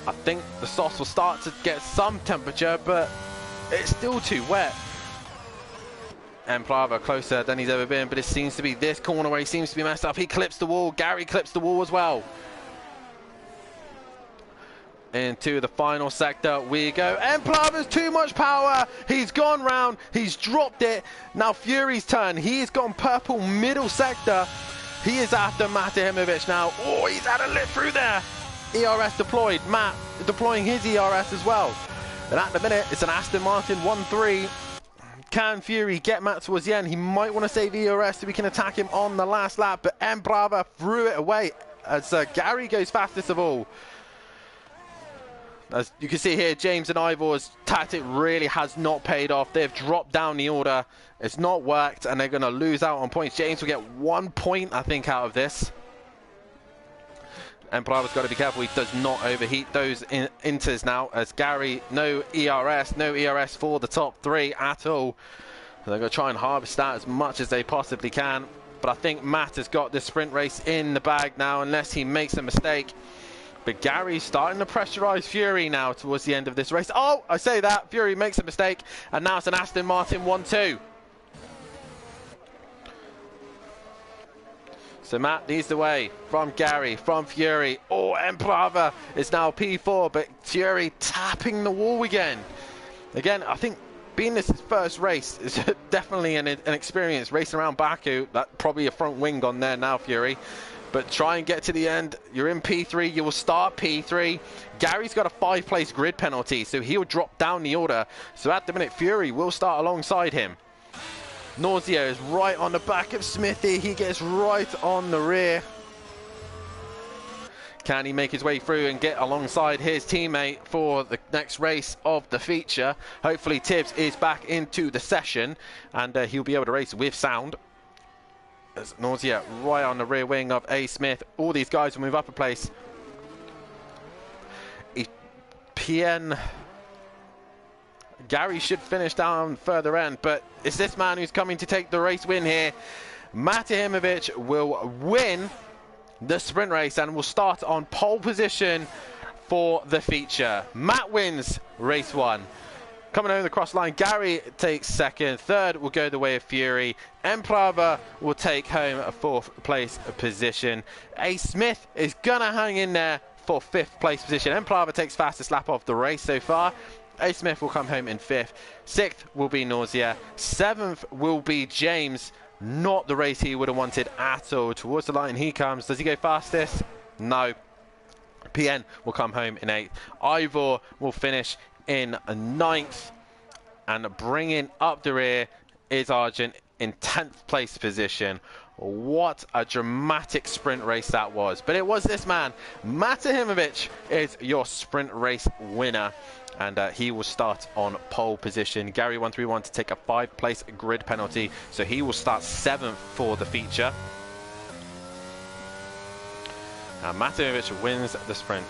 I think the softs will start to get some temperature, but it's still too wet. Embrava closer than he's ever been, but it seems to be this corner where he seems to be messed up. He clips the wall. Gary clips the wall as well. Into the final sector we go. Embrava's too much power. He's gone round. He's dropped it. Now Fury's turn. He's gone purple middle sector. He is after Matahimovic now. Oh, he's had a lift through there. ERS deployed. Matt deploying his ERS as well. And at the minute, it's an Aston Martin 1-3. Can Fury get Matt towards the end? He might want to save ERS so we can attack him on the last lap, but Embrava threw it away as Gary goes fastest of all. As you can see here, James and Ivor's tactic really has not paid off. They've dropped down the order. It's not worked, and they're going to lose out on points. James will get 1 point, I think, out of this. Embrava's got to be careful he does not overheat those inters now, as Gary, no ERS for the top 3 at all. So they're going to try and harvest that as much as they possibly can. But I think Matt has got this sprint race in the bag now, unless he makes a mistake. But Gary's starting to pressurize Fury now towards the end of this race. Oh, I say that. Fury makes a mistake, and now it's an Aston Martin 1-2. So Matt leads the way from Gary, from Fury. Oh, Embrava is now P4, but Fury tapping the wall again. Again, I think being this his first race is definitely an experience. Racing around Baku, that probably a front wing on there now, Fury. But try and get to the end. You're in P3, you will start P3. Gary's got a 5-place grid penalty, so he'll drop down the order. So at the minute, Fury will start alongside him. Nausea is right on the back of Smithy. He gets right on the rear. Can he make his way through and get alongside his teammate for the next race of the feature? Hopefully Tibbs is back into the session, and he'll be able to race with sound. As Nausea right on the rear wing of A. Smith. All these guys will move up a place. PN... Gary should finish down further end, but it's this man who's coming to take the race win here. Matahimovic will win the sprint race and will start on pole position for the feature. Matt wins race 1. Coming over the cross line, Gary takes second. Third will go the way of Fury. Emprava will take home a 4th place position. A Smith is gonna hang in there for 5th place position. Emprava takes fastest lap of the race so far. A Smith will come home in 5th. 6th will be Nausea. 7th will be James. Not the race he would have wanted at all. Towards the line he comes. Does he go fastest? No. PN will come home in 8th. Ivor will finish in 9th, and bringing up the rear is Argent in 10th place position. What a dramatic sprint race that was. But it was this man, Matahimovic, is your sprint race winner, and he will start on pole position. Gary 131 to take a 5th place grid penalty, so he will start 7th for the feature. And Matahimovic wins the sprint.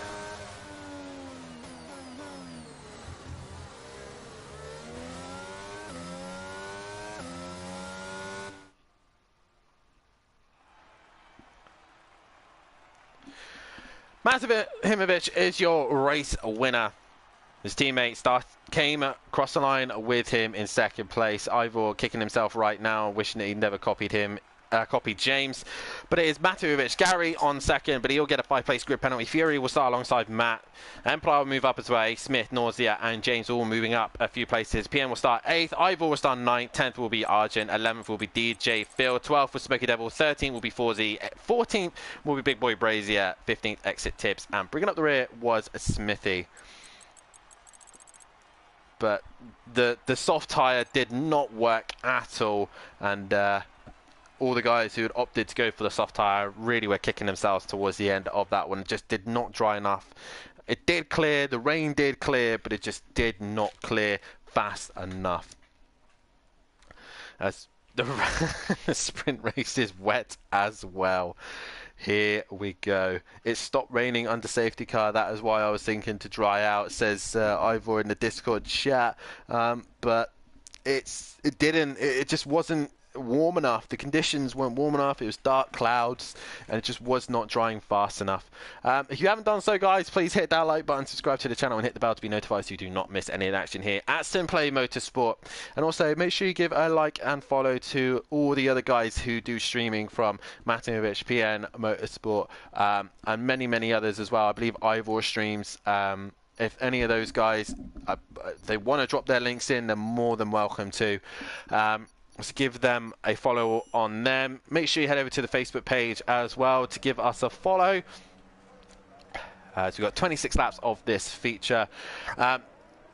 Matahimovic is your race winner. His teammate came across the line with him in 2nd place. Ivor kicking himself right now, wishing that he'd never copied James. But it is Matahimovic. Gary on 2nd, but he'll get a 5th place grid penalty. Fury will start alongside Matt. Empire will move up as well. Smith, Nausea, and James all moving up a few places. PM will start 8th. Ivor will start 9th. 10th will be Argent. 11th will be DJ Phil. 12th will Smoky Devil. 13th will be Forzy. 14th will be Big Boy Brazier. 15th Exit Tips. And bringing up the rear was Smithy. But the soft tyre did not work at all, and all the guys who had opted to go for the soft tyre really were kicking themselves towards the end of that one. It just did not dry enough. It did clear, the rain did clear, but it just did not clear fast enough. As the sprint race is wet as well. Here we go. It stopped raining under safety car. That is why I was thinking to dry out, says Ivor in the Discord chat. But it didn't. It just wasn't warm enough. The conditions weren't warm enough. It was dark clouds, and it just was not drying fast enough. If you haven't done so, guys, please hit that like button, subscribe to the channel, and hit the bell to be notified so you do not miss any of the action here at Simplay Motorsport. And also make sure you give a like and follow to all the other guys who do streaming, from Matahimovic, PN Motorsport, and many others as well. I believe Ivor streams. If any of those guys they want to drop their links in, they're more than welcome to. So give them a follow on them. Make sure you head over to the Facebook page as well to give us a follow. So we've got 26 laps of this feature.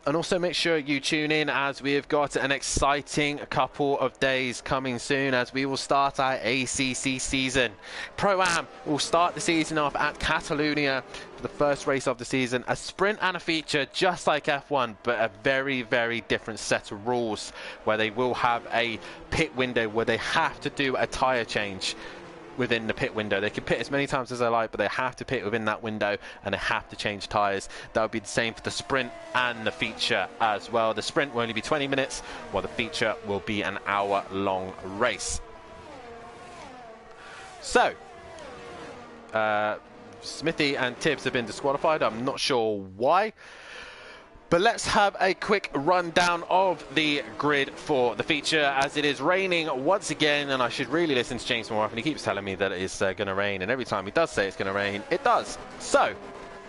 And also make sure you tune in, as we have got an exciting couple of days coming soon, as we will start our ACC season. Pro-Am will start the season off at Catalonia for the first race of the season. A sprint and a feature, just like F1, but a very different set of rules, where they will have a pit window where they have to do a tyre change within the pit window. They can pit as many times as they like, but they have to pit within that window, and they have to change tyres. That would be the same for the sprint and the feature as well. The sprint will only be 20 minutes, while the feature will be an hour-long race. So, Smithy and Tibbs have been disqualified. I'm not sure why. But let's have a quick rundown of the grid for the feature, as it is raining once again, and I should really listen to James more often. He keeps telling me that it is going to rain, and every time he does say it's going to rain, it does. So,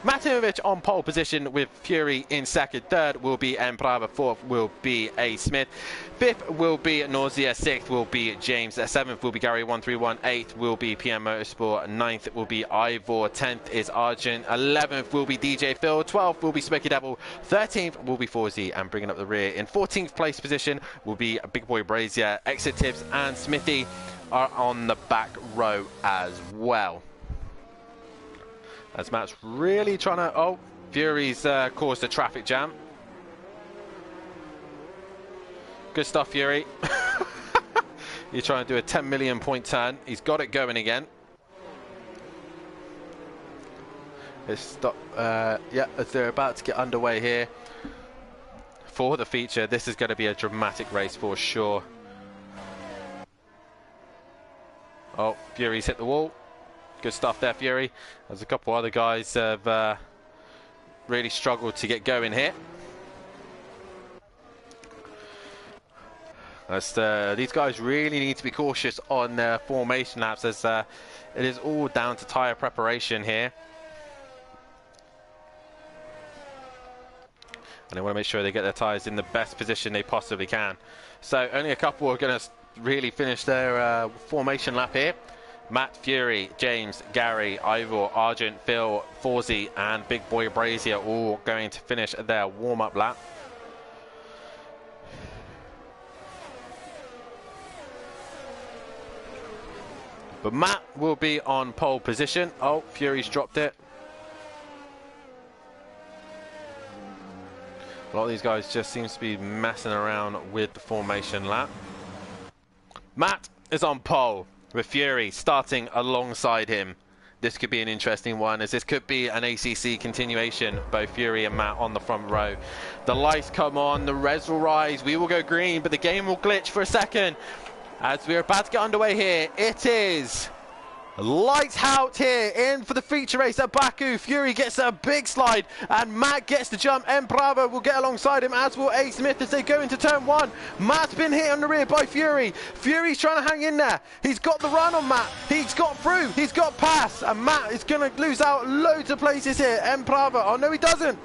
Matahimovic on pole position with Fury in 2nd. 3rd will be Emprava. 4th will be A. Smith. 5th will be Nausea. 6th will be James. 7th will be Gary 131. 8th will be PM Motorsport. 9th will be Ivor. 10th is Argent. 11th will be DJ Phil. 12th will be Smoky Devil. 13th will be Forzy, and bringing up the rear in 14th place position will be Big Boy Brazier. Exit Tips and Smithy are on the back row as well. As Matt's really trying to... Oh, Fury's caused a traffic jam. Good stuff, Fury. You're trying to do a 10 million point turn. He's got it going again. Let's stop. Yeah, as they're about to get underway here for the feature. This is going to be a dramatic race for sure. Oh, Fury's hit the wall. Good stuff there, Fury. There's a couple other guys have really struggled to get going here. As these guys really need to be cautious on their formation laps, as it is all down to tyre preparation here. And they want to make sure they get their tyres in the best position they possibly can. So only a couple are going to really finish their formation lap here. Matt, Fury, James, Gary, Ivor, Argent, Phil, Forzy and Big Boy Brazier all going to finish their warm-up lap. But Matt will be on pole position. Oh, Fury's dropped it. A lot of these guys just seems to be messing around with the formation lap. Matt is on pole with Fury starting alongside him. This could be an interesting one, as this could be an ACC continuation. Both Fury and Matt on the front row. The lights come on, the res will rise, we will go green, but the game will glitch for a second. As we're about to get underway here, it is lights out here in for the feature race at Baku. Fury gets a big slide and Matt gets the jump. M Bravo will get alongside him, as will A Smith as they go into turn one. Matt's been hit on the rear by Fury. Fury's trying to hang in there. He's got the run on Matt. He's got through. He's got past. And Matt is going to lose out loads of places here. M Bravo. Oh no, he doesn't.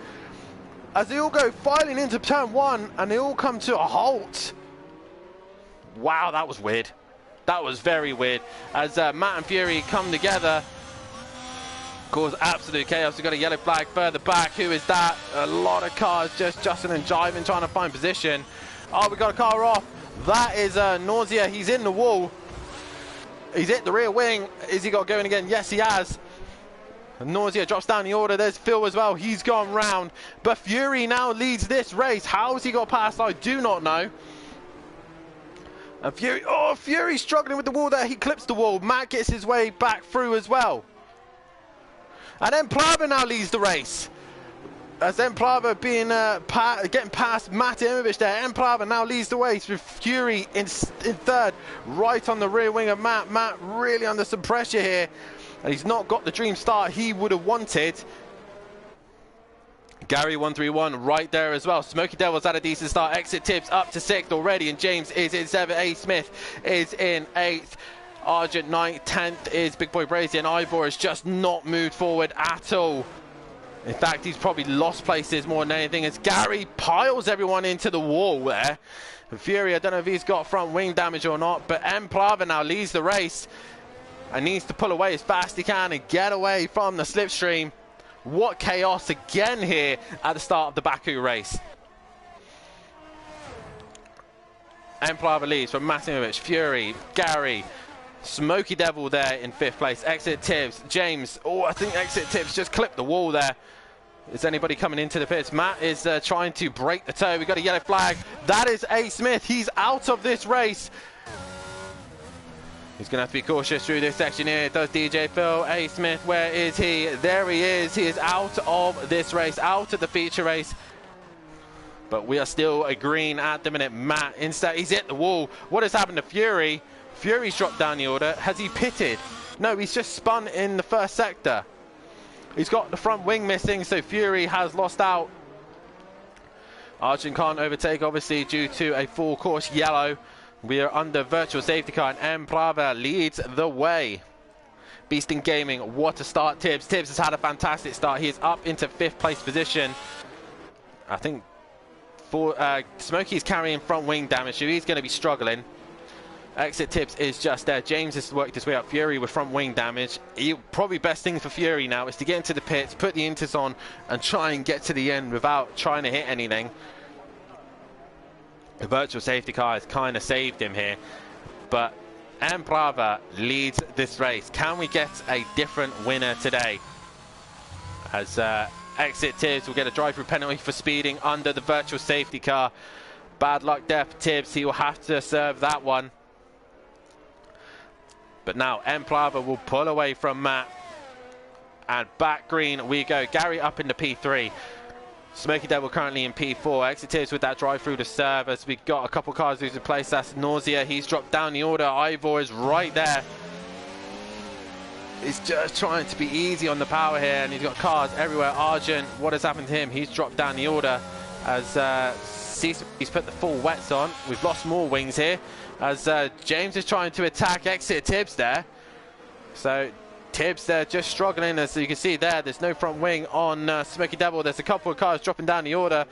As they all go filing into turn one and they all come to a halt. Wow, that was weird. That was very weird. As Matt and Fury come together, cause absolute chaos. We've got a yellow flag further back. Who is that? A lot of cars just justing and jiving, trying to find position. Oh, we got a car off. That is Nausea. He's in the wall. He's hit the rear wing. Is he got going again? Yes, he has. Nausea drops down the order. There's Phil as well. He's gone round. But Fury now leads this race. How has he got past? I do not know. And Fury, oh, Fury's struggling with the wall there. He clips the wall. Matt gets his way back through as well. And then Plava now leads the race. As Plava being getting past Matt Imovic there. Plava now leads the race with Fury in third, right on the rear wing of Matt. Matt really under some pressure here. And he's not got the dream start he would have wanted. Gary 131 right there as well. Smoky Devil's had a decent start. Exit Tips up to 6th already, and James is in 7th. A Smith is in 8th. Argent 9th. 10th is Big Boy Brazier, and Ivor has just not moved forward at all. In fact, he's probably lost places more than anything, as Gary piles everyone into the wall there. And Fury, I don't know if he's got front wing damage or not, but M Plava now leads the race and needs to pull away as fast as he can and get away from the slipstream. What chaos again here at the start of the Baku race. Plava leads from Matimovic, Fury, Gary, Smoky Devil there in 5th place. Exit Tibbs, James. Oh, I think Exit Tibbs just clipped the wall there. Is anybody coming into the pits? Matt is trying to break the toe. We've got a yellow flag. That is A Smith. He's out of this race. He's going to have to be cautious through this section here. Does DJ Phil? A Smith, where is he? There he is. He is out of this race, out of the feature race. But we are still a green at the minute. Matt, instead, he's hit the wall. What has happened to Fury? Fury's dropped down the order. Has he pitted? No, he's just spun in the first sector. He's got the front wing missing, so Fury has lost out. Argent can't overtake, obviously, due to a full course yellow. We are under virtual safety car, and M Plava leads the way. Beasting Gaming, what a start. Tibbs has had a fantastic start. He is up into 5th place position. I think for Smokey's carrying front wing damage, so he's going to be struggling. Exit Tips is just there. James has worked his way up. Fury with front wing damage. Probably best thing for Fury now is to get into the pits, put the inters on, and try and get to the end without trying to hit anything. The virtual safety car has kind of saved him here, but M Plava leads this race. Can we get a different winner today? As Exit Tibbs will get a drive-through penalty for speeding under the virtual safety car. Bad luck there for Tibbs. He will have to serve that one. But now M Plava will pull away from Matt, and back green we go. Gary up into P3. Smoky Devil currently in P4. Exit Tibbs with that drive through to serve, as we got a couple cars losing place. That's Nausea. He's dropped down the order. Ivor is right there. is just trying to be easy on the power here, and he's got cars everywhere. Argent, what has happened to him? He's dropped down the order as he's put the full wets on. We've lost more wings here as James is trying to attack exit Tibbs there. So Tibbs there just struggling, as you can see there. There's no front wing on Smoky Devil. There's a couple of cars dropping down the order.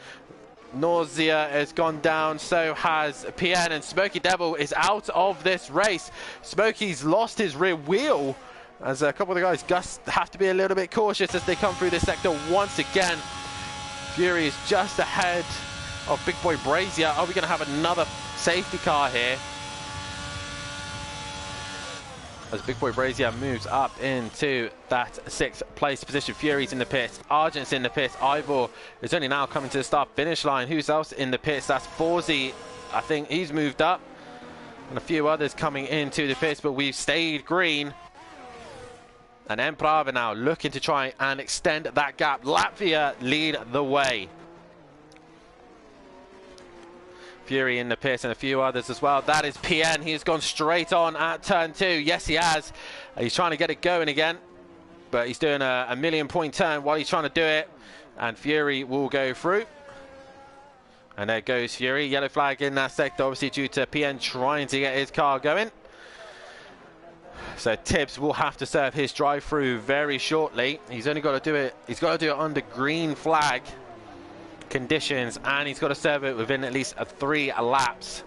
Nausea has gone down, so has PN, and Smoky Devil is out of this race. Smoky's lost his rear wheel, as a couple of the guys have to be a little bit cautious as they come through this sector once again. Fury is just ahead of Big Boy Brazier. Are we going to have another safety car here? As Big Boy Brazier moves up into that 6th place position. Fury's in the pits, Argent's in the pits, Ivor is only now coming to the start finish line. Who's else in the pits? That's Forzy, I think he's moved up, and a few others coming into the pits, but we've stayed green. And Emprava now looking to try and extend that gap. Latvia lead the way. Fury in the pits and a few others as well. That is PN. He's gone straight on at turn 2. Yes, he has. He's trying to get it going again, but he's doing a million-point turn while he's trying to do it. And Fury will go through. And there goes Fury. Yellow flag in that sector, obviously due to PN trying to get his car going. So Tibbs will have to serve his drive-through very shortly. He's only got to do it. He's got to do it under green flag conditions, and he's got to serve it within at least 3 laps.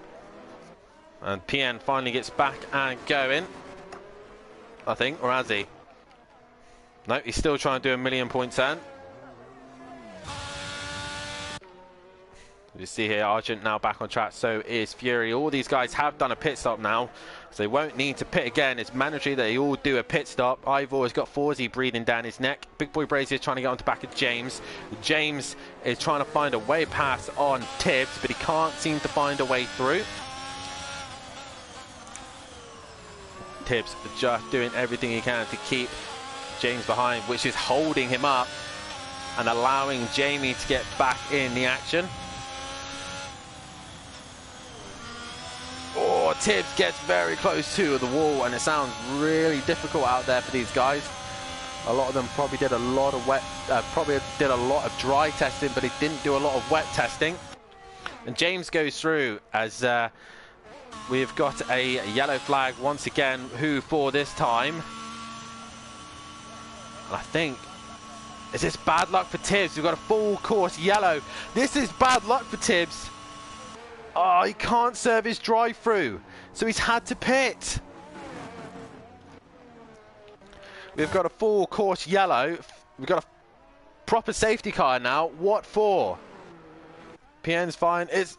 And PN finally gets back and going, I think, or has he? No, he's still trying to do a million-point turn. You see here, Argent now back on track, so is Fury. All these guys have done a pit stop now, so they won't need to pit again. It's mandatory that they all do a pit stop. Ivor has got Forzy breathing down his neck. Big Boy Brazier is trying to get on the back of James. James is trying to find a way past on Tibbs, but he can't seem to find a way through. Tibbs just doing everything he can to keep James behind, which is holding him up and allowing Jamie to get back in the action. Oh, Tibbs gets very close to the wall, and it sounds really difficult out there for these guys. A lot of them probably did a lot of dry testing, but they didn't do a lot of wet testing. And James goes through as we've got a yellow flag once again. Who for this time? I think, is this bad luck for Tibbs? We've got a full course yellow. This is bad luck for Tibbs. Oh, he can't serve his drive-through, so he's had to pit. We've got a full course yellow. We've got a proper safety car now. What for? PN's fine. It's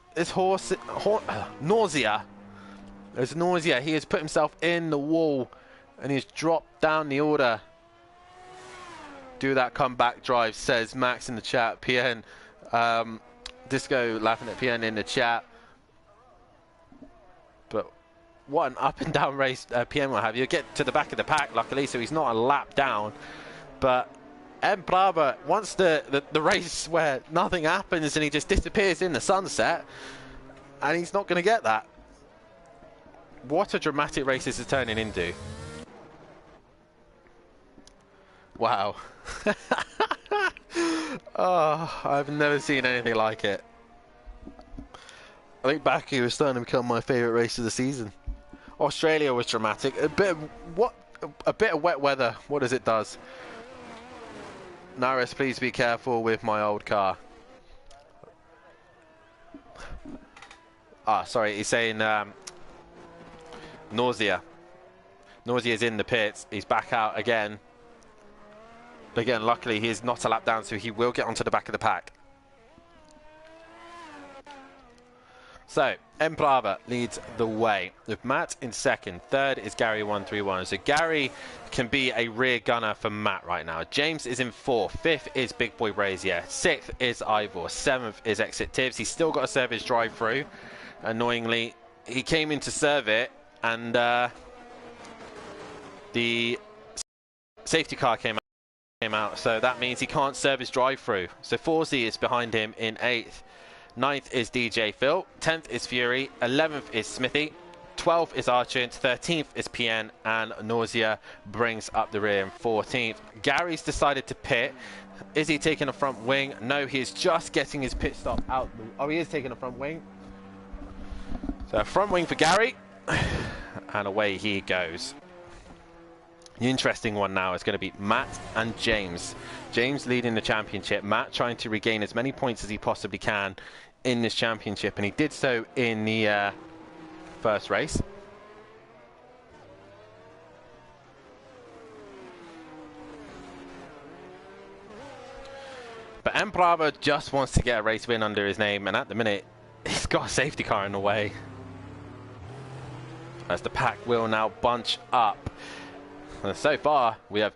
Nausea. There's Nausea. He has put himself in the wall, and he's dropped down the order. Do that comeback drive, says Max in the chat. PN, Disco laughing at PN in the chat. But what an up and down race PN will have. You get to the back of the pack, luckily, so he's not a lap down. But Brava wants the race where nothing happens and he just disappears in the sunset, and he's not going to get that. What a dramatic race this is turning into. Wow. Oh, I've never seen anything like it. I think Baku was starting to become my favourite race of the season. Australia was dramatic. A bit of wet weather. What does it does? Naris, please be careful with my old car. Ah, sorry, he's saying Nausea. Nausea is in the pits. He's back out again. But again, luckily, he is not a lap down, so he will get onto the back of the pack. So, Emprava leads the way with Matt in second. Third is Gary 131. So Gary can be a rear gunner for Matt right now. James is in fourth. Fifth is Big Boy Brazier. Sixth is Ivor. Seventh is Exit Tibbs. He's still got to serve his drive-through. Annoyingly, he came in to serve it, and the safety car came out. So that means he can't serve his drive-through. So Forzy is behind him in eighth. 9th is DJ Phil, 10th is Fury, 11th is Smithy, 12th is Argent, 13th is PN, and Nausea brings up the rear in 14th. Gary's decided to pit. Is he taking a front wing? No, he is just getting his pit stop out. Oh, he is taking a front wing. So front wing for Gary, and away he goes. The interesting one now is going to be Matt and James. James leading the championship. Matt trying to regain as many points as he possibly can in this championship, and he did so in the first race. But M Bravo just wants to get a race win under his name, and at the minute he's got a safety car in the way, as the pack will now bunch up. And so far we have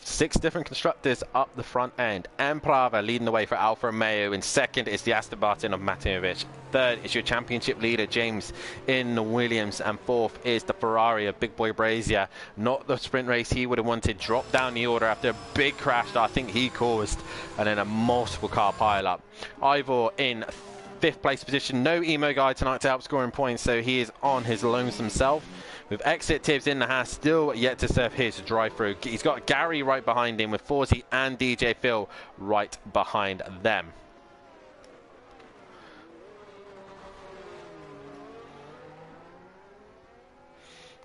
6 different constructors up the front end. Emprava leading the way for Alfa Romeo. In second is the Aston Martin of Matinovic. Third is your championship leader, James, in the Williams. And fourth is the Ferrari of Big Boy Brazier. Not the sprint race he would have wanted. Dropped down the order after a big crash that I think he caused, and then a multiple car pile-up. Ivor in 5th place position. No emo guy tonight to help scoring points, so he is on his lonesome self. With Exit Tibbs in the Haas, still yet to serve his drive-through. He's got Gary right behind him, with Forsey and DJ Phil right behind them.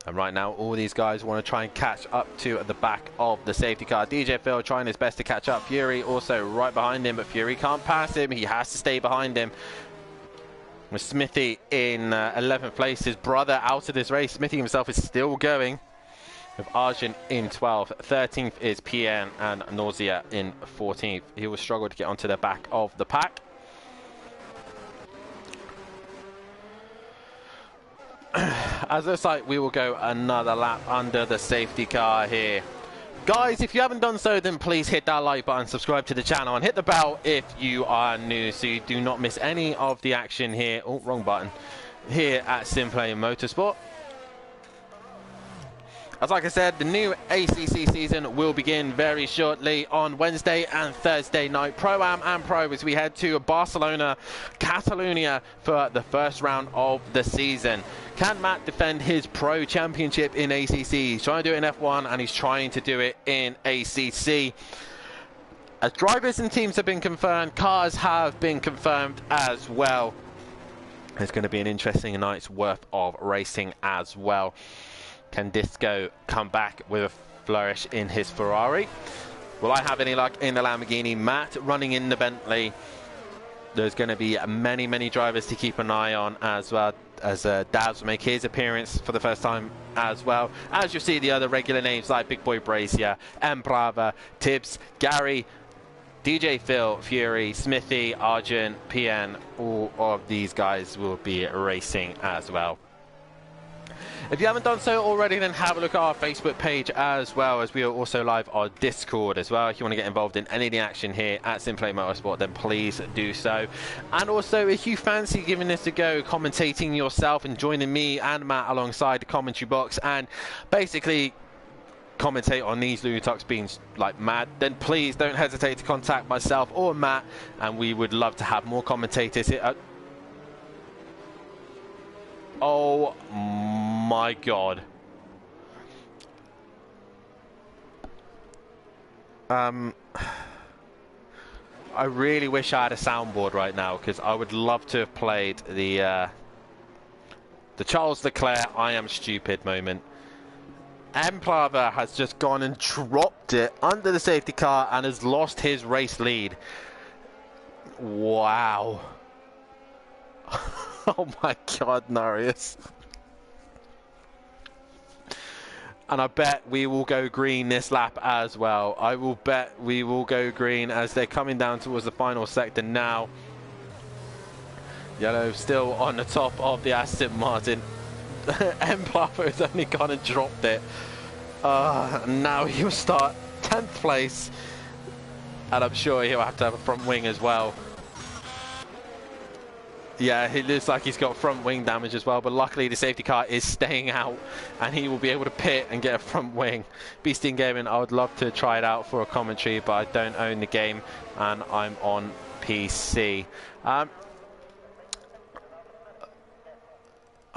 And right now, all these guys want to try and catch up to the back of the safety car. DJ Phil trying his best to catch up. Fury also right behind him, but Fury can't pass him. He has to stay behind him. With Smithy in 11th place, his brother out of this race. Smithy himself is still going, with Arjun in 12th. 13th is PN, and Nausea in 14th. He will struggle to get onto the back of the pack. As it looks like we will go another lap under the safety car here. Guys, if you haven't done so, then please hit that like button, subscribe to the channel, and hit the bell if you are new, so you do not miss any of the action here. Oh, wrong button. Here at Simplay Motorsport. As like I said, the new ACC season will begin very shortly on Wednesday and Thursday night. Pro-Am and Pro as we head to Barcelona, Catalonia for the first round of the season. Can Matt defend his Pro Championship in ACC? He's trying to do it in F1 and he's trying to do it in ACC. As drivers and teams have been confirmed, cars have been confirmed as well. It's going to be an interesting night's worth of racing as well. Can Disco come back with a flourish in his Ferrari? Will I have any luck in the Lamborghini? Matt running in the Bentley. There's going to be many, many drivers to keep an eye on as well, as Dabs will make his appearance for the first time as well. As you see, the other regular names like Big Boy Brazier, M Brava, Tibbs, Gary, DJ Phil, Fury, Smithy, Arjun, PN, all of these guys will be racing as well. If you haven't done so already, then have a look at our Facebook page, as well as we are also live on Discord as well. If you want to get involved in any of the action here at Simplay Motorsport, then please do so. And also, if you fancy giving this a go, commentating yourself and joining me and Matt alongside the commentary box and basically commentate on these Lunatox being like mad, then please don't hesitate to contact myself or Matt, and we would love to have more commentators here. Oh my god. I really wish I had a soundboard right now, because I would love to have played the Charles Leclerc I am stupid moment. Emplava has just gone and dropped it under the safety car and has lost his race lead. Wow. Oh my god, Narius. And I bet we will go green this lap as well. I will bet we will go green as they're coming down towards the final sector now. Yellow still on the top of the Aston Martin. Emplava has only gone and dropped it. Now he'll start 10th place. And I'm sure he'll have to have a front wing as well. Yeah, it looks like he's got front wing damage as well, but luckily the safety car is staying out and he will be able to pit and get a front wing. Beastie Gaming, I would love to try it out for a commentary, but I don't own the game and I'm on PC. I'm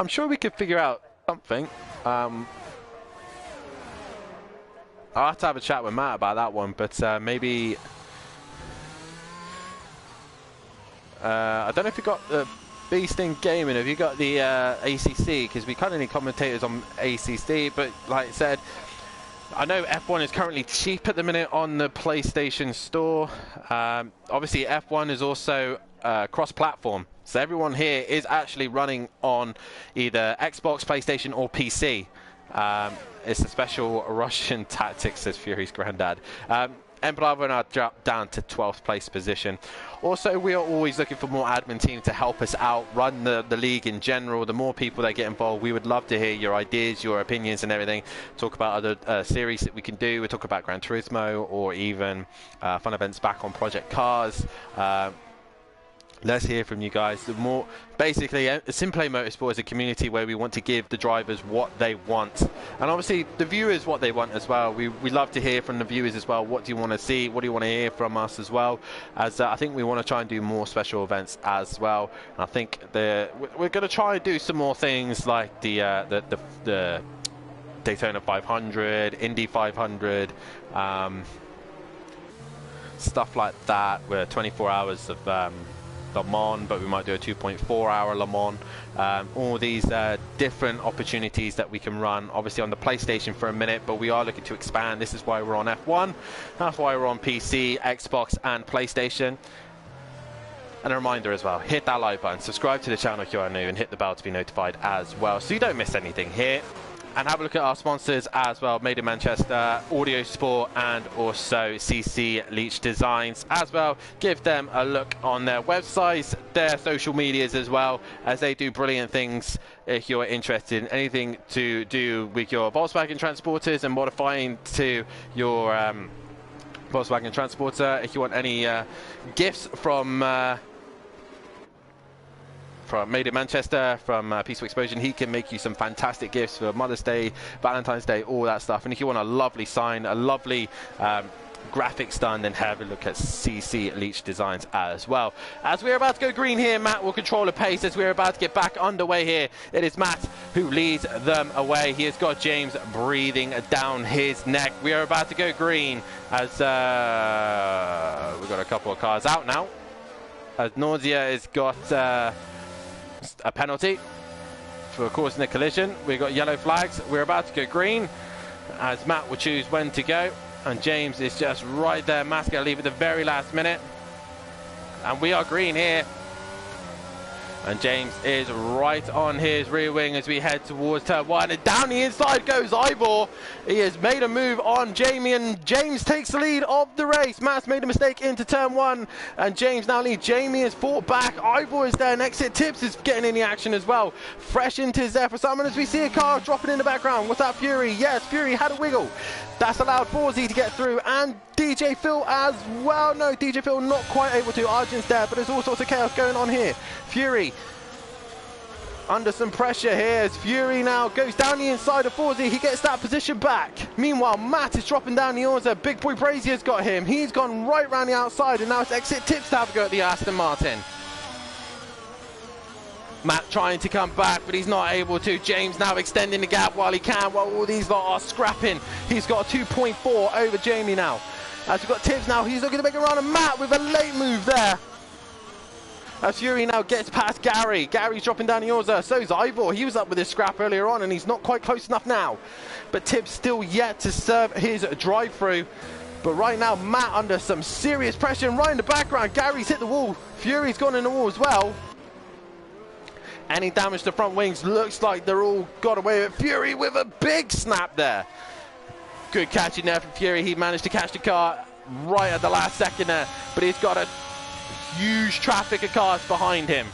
sure we could figure out something. I'll have to have a chat with Matt about that one, but maybe... I don't know if you got the Beast in Gaming, have you got the ACC? Because we kind of need commentators on ACC, but like I said, I know F1 is currently cheap at the minute on the PlayStation Store. Obviously, F1 is also cross-platform, so everyone here is actually running on either Xbox, PlayStation, or PC. It's a special Russian tactic, says Fury's granddad. Bravo now dropped down to 12th place position. Also, we are always looking for more admin team to help us out, run the league in general. The more people that get involved, we would love to hear your ideas, your opinions and everything. Talk about other series that we can do. We talk about Gran Turismo or even fun events back on Project Cars. Let's hear from you guys. The more, basically, Simplay Motorsport is a community where we want to give the drivers what they want, and obviously the viewers what they want as well. We love to hear from the viewers as well. What do you want to see? What do you want to hear from us as well? As I think we want to try and do more special events as well. And I think we're going to try and do some more things like the Daytona 500, Indy 500. Stuff like that. We're 24 hours of Le Mans, but we might do a 2.4-hour Le Mans. All these different opportunities that we can run, obviously on the PlayStation for a minute, but we are looking to expand. This is why we're on F1. That's why we're on PC, Xbox, and PlayStation. And a reminder as well, hit that like button, subscribe to the channel if you are new, and hit the bell to be notified as well, so you don't miss anything here. And have a look at our sponsors as well, Made in Manchester, Audio Sport, and also CC Leach Designs as well. Give them a look on their websites, their social medias as well, as they do brilliant things if you're interested in anything to do with your Volkswagen transporters and modifying to your Volkswagen transporter. If you want any gifts from Made in Manchester, from Peaceful Explosion, he can make you some fantastic gifts for Mother's Day, Valentine's Day, all that stuff. And if you want a lovely sign, a lovely graphics done, then have a look at CC Leach Designs as well. As we're about to go green here, Matt will control the pace as we're about to get back underway here. It is Matt who leads them away. He has got James breathing down his neck. We are about to go green as we've got a couple of cars out now. As Nausea has got a penalty for causing a collision. We've got yellow flags. We're about to go green as Matt will choose when to go, and James is just right there. Matt's going to leave at the very last minute, and we are green here, and James is right on his rear wing as we head towards turn one, and down the inside goes Ivor. He has made a move on Jamie, and James takes the lead of the race. Matt's made a mistake into turn one, and James now leads. Jamie has fought back. Ivor is there next. Tips is getting in the action as well. Fresh into his there for someone as we see a car dropping in the background. What's that, Fury? Yes, Fury had a wiggle. That's allowed Forzy to get through, and DJ Phil as well. No, DJ Phil not quite able to. Arjun's there, but there's all sorts of chaos going on here. Fury under some pressure here as Fury now goes down the inside of Forzy. He gets that position back. Meanwhile, Matt is dropping down the Orza. Big Boy Brazier's got him. He's gone right round the outside, and now it's Exit Tips to have a go at the Aston Martin. Matt trying to come back, but he's not able to. James now extending the gap while he can, while all these lot are scrapping. He's got a 2.4 over Jamie now. As we've got Tibbs now, he's looking to make a run, and Matt with a late move there. As Fury now gets past Gary. Gary's dropping down the Orza. So's Ivor. He was up with his scrap earlier on, and he's not quite close enough now. But Tibbs still yet to serve his drive-through. But right now, Matt under some serious pressure, and right in the background, Gary's hit the wall. Fury's gone in the wall as well. Any damage to front wings, looks like they're all got away with Fury with a big snap there. Good catching there from Fury. He managed to catch the car right at the last second there, but he's got a huge traffic of cars behind him.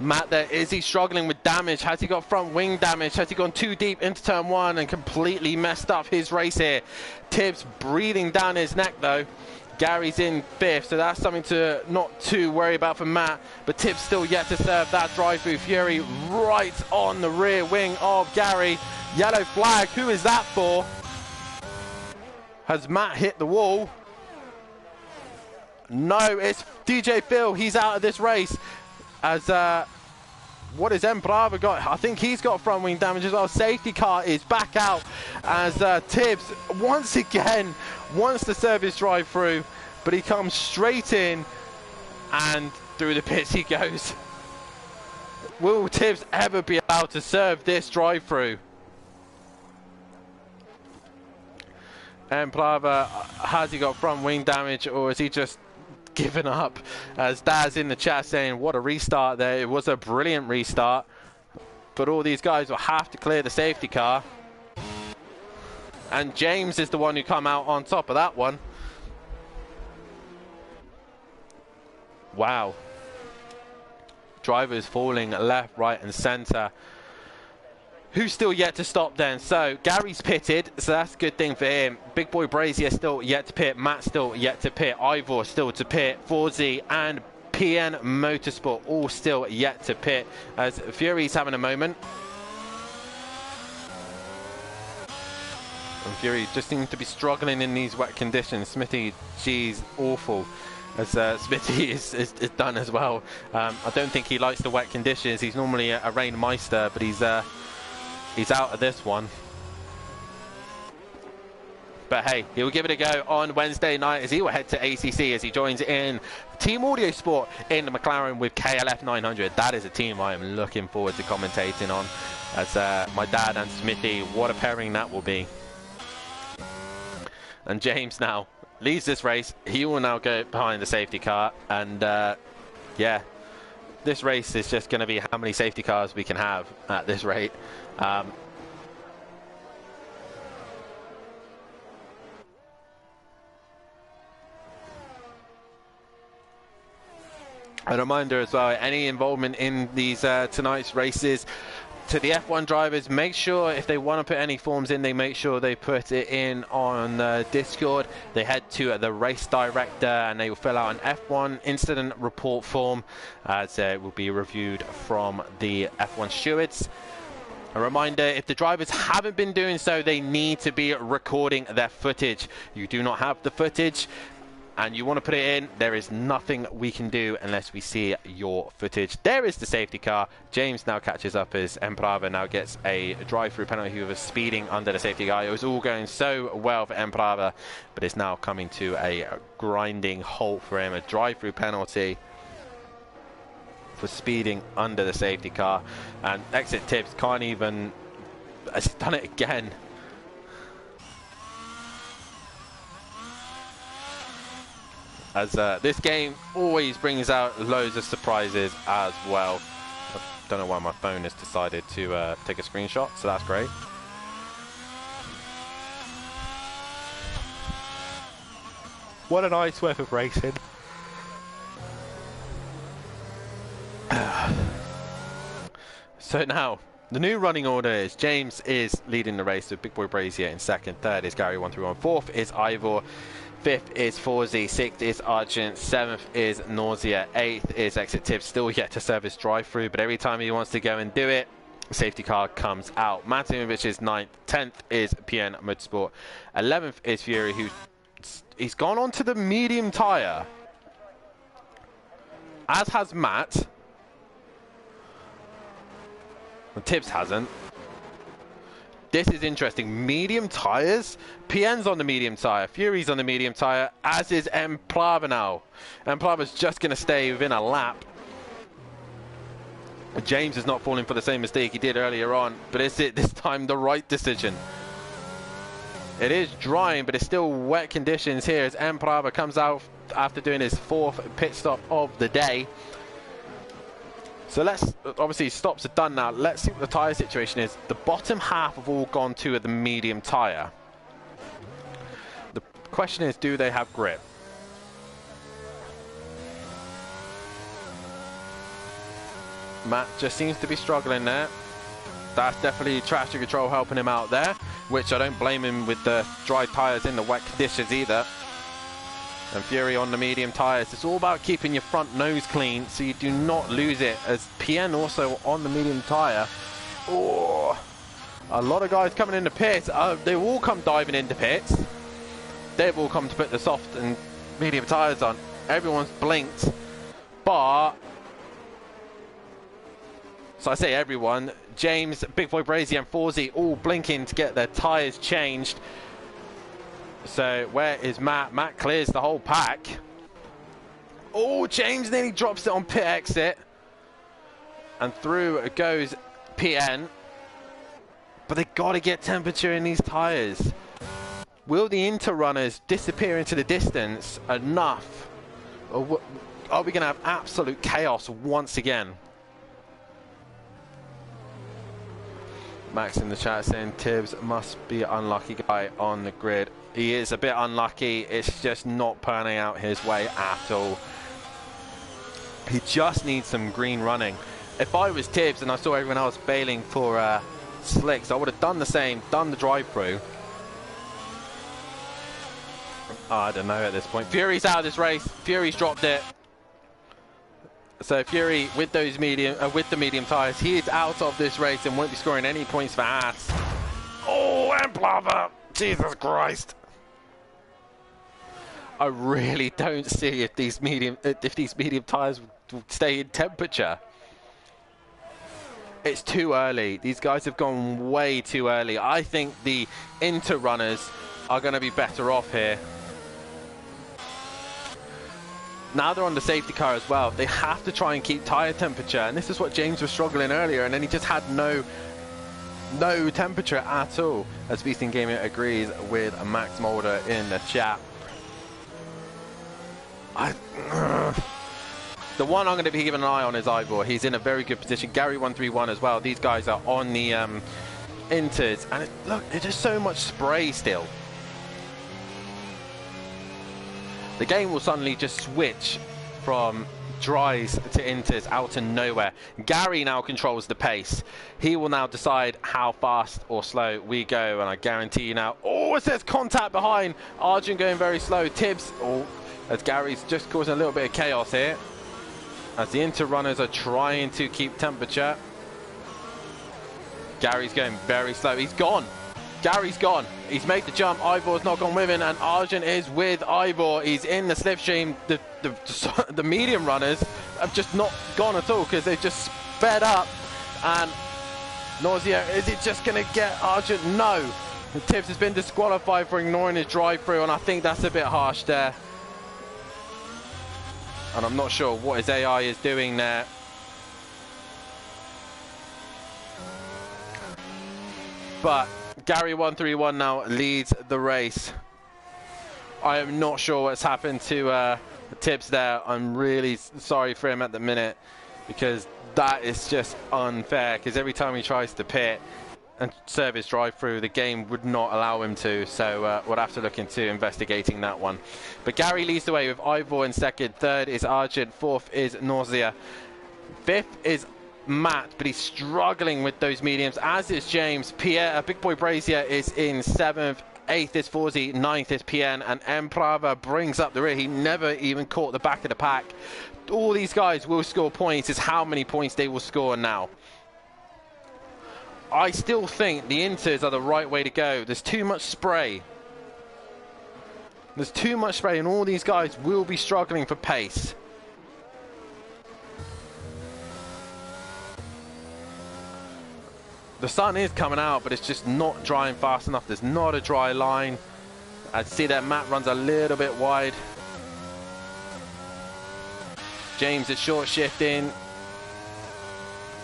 Matt there, is he struggling with damage? Has he got front wing damage? Has he gone too deep into turn one and completely messed up his race here? Tibbs breathing down his neck though. Gary's in fifth, so that's something to not too worry about for Matt, but Tibbs still yet to serve that drive-through. Fury right on the rear wing of Gary. Yellow flag, who is that for? Has Matt hit the wall? No, it's DJ Phil. He's out of this race as What has Embrava got? I think he's got front wing damage as well. Safety car is back out as Tibbs once again wants to serve his drive through, but he comes straight in and through the pits he goes. Will Tibbs ever be allowed to serve this drive through? Embrava, has he got front wing damage, or is he just given up? As Daz in the chat saying, what a restart there. It was a brilliant restart, but all these guys will have to clear the safety car, and James is the one who come out on top of that one. Wow. Drivers falling left, right and center. Who's still yet to stop then? So Gary's pitted, so that's a good thing for him. Big Boy Brazier still yet to pit. Matt still yet to pit. Ivor still to pit. Forzy and PN Motorsport all still yet to pit, as Fury's having a moment. And Fury just seems to be struggling in these wet conditions. Smithy, geez, awful. As Smithy is done as well. I don't think he likes the wet conditions. He's normally a rain meister, but he's out of this one. But hey, he'll give it a go on Wednesday night as he will head to ACC as he joins in Team Audio Sport in the McLaren with KLF 900. That is a team I am looking forward to commentating on, as my dad and Smithy, what a pairing that will be. And James now leads this race. He will now go behind the safety car, and yeah, this race is just going to be how many safety cars we can have at this rate. A reminder as well, any involvement in these tonight's races, to the F1 drivers, make sure if they want to put any forms in, they make sure they put it in on Discord. They head to the race director and they will fill out an F1 incident report form, as it will be reviewed from the F1 stewards. A reminder, if the drivers haven't been doing so, they need to be recording their footage. You do not have the footage and you want to put it in, there is nothing we can do unless we see your footage. There is the safety car. James now catches up as Embrava now gets a drive-through penalty. He was speeding under the safety car. It was all going so well for Embrava, but it's now coming to a grinding halt for him. A drive-through penalty for speeding under the safety car. And Exit Tips can't even... has done it again. As this game always brings out loads of surprises as well. I don't know why my phone has decided to take a screenshot, so that's great. What a night's worth of racing. So now, the new running order is James is leading the race with Big Boy Brazier in second. Third is Gary 131. Fourth is Ivor. Fifth is Forzy, sixth is Argent, seventh is Nausea, eighth is Exit Tips, still yet to service drive-through, but every time he wants to go and do it, safety car comes out. Matimovic is ninth, 10th is PN Motorsport, 11th is Fury, he's gone on to the medium tyre, as has Matt. And Tips hasn't. This is interesting. Medium tyres. PN's on the medium tyre. Fury's on the medium tyre, as is Emplava now. Emplava's just going to stay within a lap. James is not falling for the same mistake he did earlier on, but is it this time the right decision? It is drying, but it's still wet conditions here as Emplava comes out after doing his fourth pit stop of the day. So let's, obviously stops are done now. Let's see what the tyre situation is. The bottom half have all gone to the medium tyre. The question is, do they have grip? Matt just seems to be struggling there. That's definitely traction control helping him out there, which I don't blame him with the dry tyres in the wet conditions either. And Fury on the medium tyres. It's all about keeping your front nose clean so you do not lose it, as PN also on the medium tyre. Oh, a lot of guys coming into pits. They all come diving into pits. They've all come to put the soft and medium tyres on. Everyone's blinked, but So I say everyone, James, Big Boy Brazy and Forzy all blinking to get their tyres changed. So where is Matt? Matt clears the whole pack. Oh, James nearly drops it on pit exit. And through goes PN. But they got to get temperature in these tyres. Will the Inter-runners disappear into the distance enough? Or are we going to have absolute chaos once again? Max in the chat saying Tibbs must be an unlucky guy on the grid. He is a bit unlucky. It's just not panning out his way at all. He just needs some green running. If I was Tibbs and I saw everyone else bailing for slicks, I would have done the same, done the drive-through. I don't know at this point. Fury's out of this race. Fury's dropped it. So Fury with those with the medium tyres, he is out of this race and won't be scoring any points for Haas. Oh, and Blava! Jesus Christ! I really don't see if these medium tyres will stay in temperature. It's too early. These guys have gone way too early. I think the Inter runners are going to be better off here. Now they're on the safety car as well. They have to try and keep tyre temperature. And this is what James was struggling earlier. And then he just had no temperature at all. As Beasting Gaming agrees with Max Mulder in the chat. The one I'm going to be keeping an eye on is Ivor. He's in a very good position. Gary 131 as well. These guys are on the Inters. And look, there's just so much spray still. The game will suddenly just switch from dries to Inters out of nowhere. Gary now controls the pace. He will now decide how fast or slow we go. And I guarantee you now, oh, it says contact behind. Arjun going very slow. Tibbs, oh, as Gary's just causing a little bit of chaos here. As the Inter runners are trying to keep temperature. Gary's going very slow. He's gone. Gary's gone. He's made the jump. Ivor's not gone with him, and Arjun is with Ivor. He's in the slipstream. The medium runners have just not gone at all because they've just sped up. And Nausea, is it just going to get Arjun? No. Tibbs has been disqualified for ignoring his drive-through, and I think that's a bit harsh there. And I'm not sure what his AI is doing there. But Gary 131 now leads the race. I am not sure what's happened to Tibbs there. I'm really sorry for him at the minute because that is just unfair, because every time he tries to pit and serve his drive-through, the game would not allow him to. So we'll have to look into investigating that one. But Gary leads the way with Ivor in second. Third is Arjun. Fourth is Nausea. Fifth is Matt, but he's struggling with those mediums, as is James. Pierre, Big Boy Brazier is in seventh. Eighth is Forzy. Ninth is PN. And Emprava brings up the rear. He never even caught the back of the pack. All these guys will score points. It's how many points they will score now. I still think the Inters are the right way to go. There's too much spray. There's too much spray, and all these guys will be struggling for pace. The sun is coming out, but it's just not drying fast enough. There's not a dry line. I see that Matt runs a little bit wide. James is short shifting.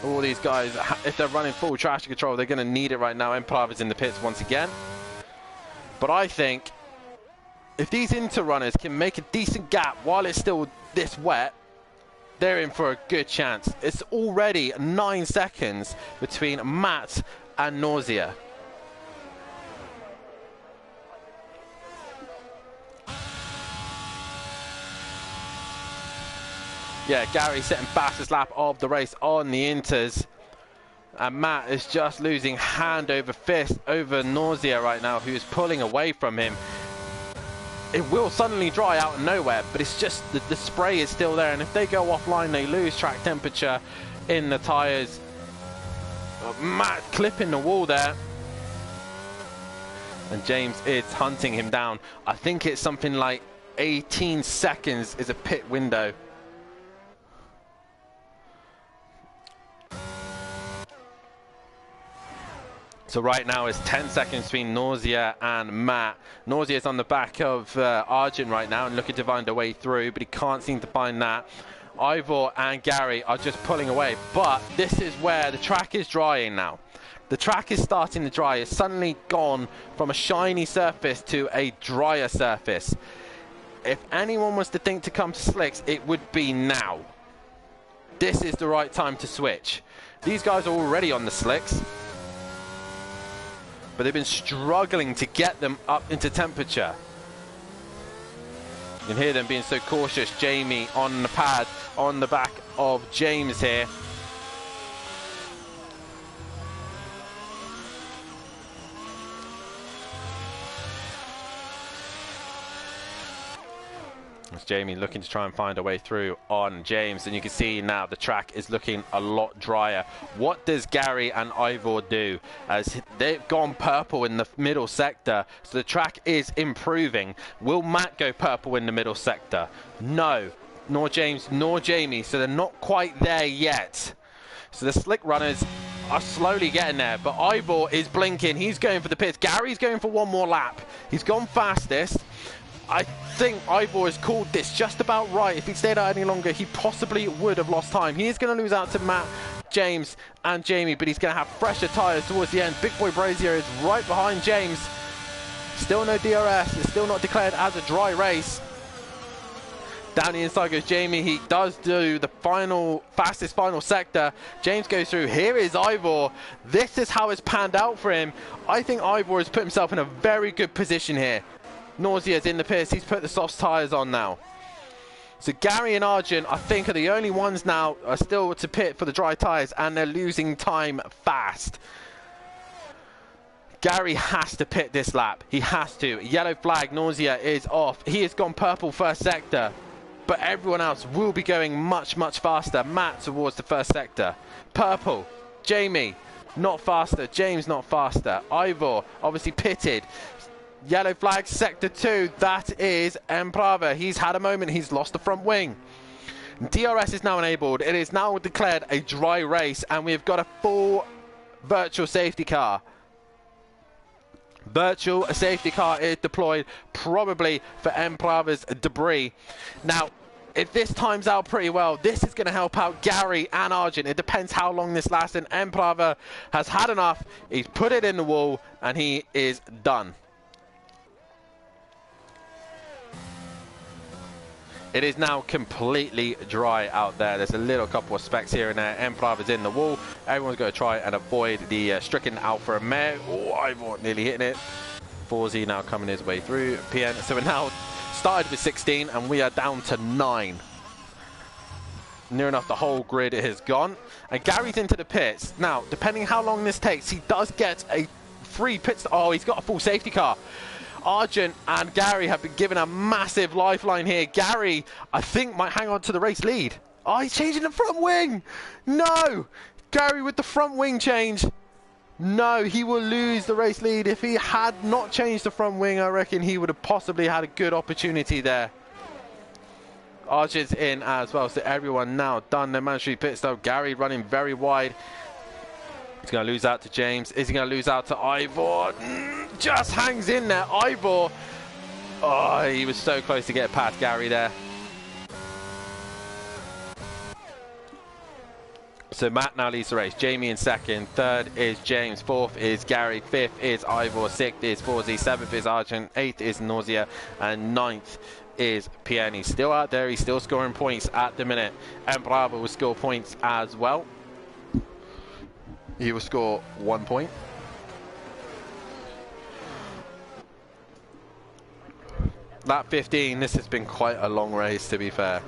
All these guys, if they're running full traction control, they're going to need it right now. Emprava is in the pits once again. But I think if these Inter runners can make a decent gap while it's still this wet, they're in for a good chance. It's already 9 seconds between Matt and Nausea. Yeah, Gary setting fastest lap of the race on the Inters. And Matt is just losing hand over fist over Nausea right now, who is pulling away from him. It will suddenly dry out of nowhere, but it's just the spray is still there, and if they go offline, they lose track temperature in the tyres. Matt clipping the wall there, and James is hunting him down. I think it's something like 18 seconds is a pit window. So right now it's 10 seconds between Nausea and Matt. Nausea's on the back of Arjun right now and looking to find a way through, but he can't seem to find that. Ivor and Gary are just pulling away, but this is where the track is drying now. The track is starting to dry. It's suddenly gone from a shiny surface to a drier surface. If anyone was to think to come to slicks, it would be now. This is the right time to switch. These guys are already on the slicks, but they've been struggling to get them up into temperature. You can hear them being so cautious. Jamie on the pad, on the back of James here. It's Jamie looking to try and find a way through on James, and you can see now the track is looking a lot drier. What does Gary and Ivor do? As they've gone purple in the middle sector, so the track is improving. Will Matt go purple in the middle sector? No, nor James nor Jamie, so they're not quite there yet. So the slick runners are slowly getting there, but Ivor is blinking. He's going for the pits. Gary's going for one more lap. He's gone fastest. I think Ivor has called this just about right. If he stayed out any longer, he possibly would have lost time. He is going to lose out to Matt, James and Jamie, but he's going to have fresher tyres towards the end. Big Boy Brazier is right behind James. Still no DRS. It's still not declared as a dry race. Down the inside goes Jamie. He does do the fastest final sector. James goes through. Here is Ivor. This is how it's panned out for him. I think Ivor has put himself in a very good position here. Nausea's in the pits. He's put the soft tyres on now. So Gary and Arjun, I think, are the only ones now are still to pit for the dry tyres, and they're losing time fast. Gary has to pit this lap. He has to. Yellow flag. Nausea is off. He has gone purple first sector, but everyone else will be going much, much faster. Matt towards the first sector. Purple. Jamie, not faster. James, not faster. Ivor, obviously pitted. Yellow flag, sector 2, that is Emprava. He's had a moment, he's lost the front wing. DRS is now enabled. It is now declared a dry race, and we've got a full virtual safety car. Virtual safety car is deployed, probably for Emprava's debris. Now, if this times out pretty well, this is going to help out Gary and Arjun. It depends how long this lasts, and Emprava has had enough. He's put it in the wall, and he is done. It is now completely dry out there. There's a little couple of specks here and there. Emprava's in the wall. Everyone's going to try and avoid the stricken Alpha and Mare. Oh, Ivor nearly hitting it. 4Z now coming his way through. PN. So we're now started with 16 and we are down to 9. Near enough the whole grid has gone. And Gary's into the pits. Now, depending how long this takes, he does get a free pit. Oh, he's got a full safety car. Arjun and Gary have been given a massive lifeline here. Gary, I think, might hang on to the race lead. Oh, he's changing the front wing. No. Gary with the front wing change. No, he will lose the race lead. If he had not changed the front wing, I reckon he would have possibly had a good opportunity there. Arjun's in as well, so everyone now done their mandatory pit stop. Gary running very wide. He's going to lose out to James. Is he going to lose out to Ivor? Just hangs in there. Ivor. Oh, he was so close to get past Gary there. So Matt now leads the race. Jamie in second. Third is James. Fourth is Gary. Fifth is Ivor. Sixth is 4Z. Seventh is Arjun. Eighth is Nausea. And ninth is PN. He's still out there. He's still scoring points at the minute. And Bravo will score points as well. He will score 1 point. Lap 15, this has been quite a long race, to be fair.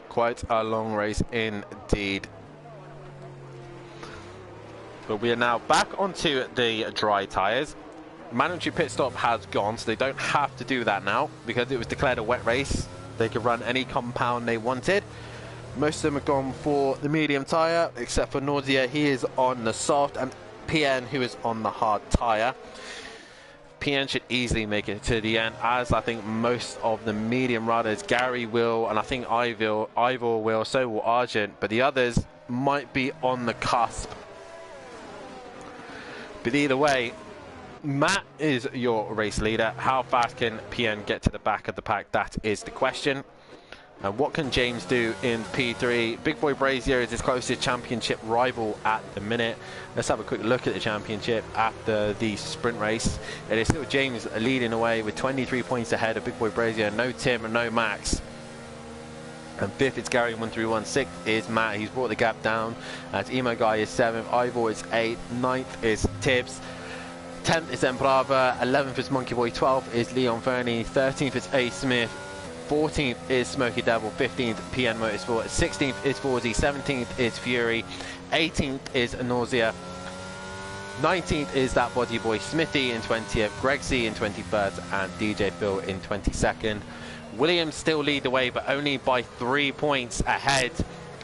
Quite a long race indeed. But we are now back onto the dry tyres. Mandatory pit stop has gone, so they don't have to do that now because it was declared a wet race. They could run any compound they wanted. Most of them have gone for the medium tyre, except for Nausea. He is on the soft, and PN, who is on the hard tyre. PN should easily make it to the end, as I think most of the medium riders, Gary will, and I think Ivor will, so will Argent, but the others might be on the cusp. But either way, Matt is your race leader. How fast can PN get to the back of the pack? That is the question. And what can James do in P3? Big Boy Brazier is his closest championship rival at the minute. Let's have a quick look at the championship after the sprint race. It is still James leading away with 23 points ahead of Big Boy Brazier. No Tim and no Max. And 5th is Gary 131. 6th is Matt. He's brought the gap down. As Emo Guy is 7th. Ivor is 8th. 9th is Tibbs. 10th is Embrava. 11th is Monkey Boy. 12th is Leon Fernie. 13th is A. Smith. 14th is Smoky Devil, 15th PN Motorsport, 16th is Forzy, 17th is Fury, 18th is Nausea, 19th is That Body Boy Smithy in 20th, Greg C in 21st, and DJ Phil in 22nd. Williams still lead the way, but only by 3 points ahead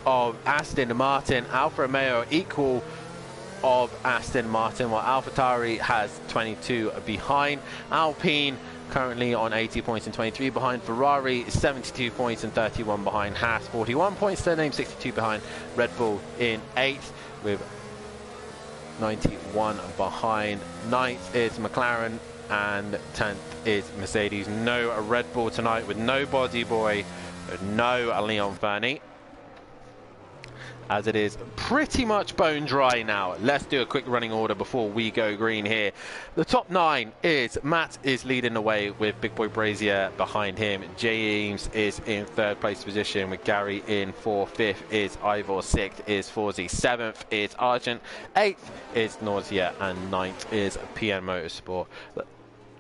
of Aston Martin. Alfa Romeo equal of Aston Martin, while AlphaTauri has 22 behind. Alpine currently on 80 points and 23 behind. Ferrari 72 points and 31 behind. Haas 41 points, their name 62 behind. Red Bull in 8th with 91 behind. 9th is McLaren and 10th is Mercedes. No Red Bull tonight, with no Body Boy, no Leon Fernie, as it is pretty much bone dry now. Let's do a quick running order before we go green here. The top 9 is Matt is leading the way with Big Boy Brazier behind him. James is in 3rd place position with Gary in 4th. 5th is Ivor. 6th is Forzy. 7th is Argent. 8th is Nausea, and 9th is PN Motorsport.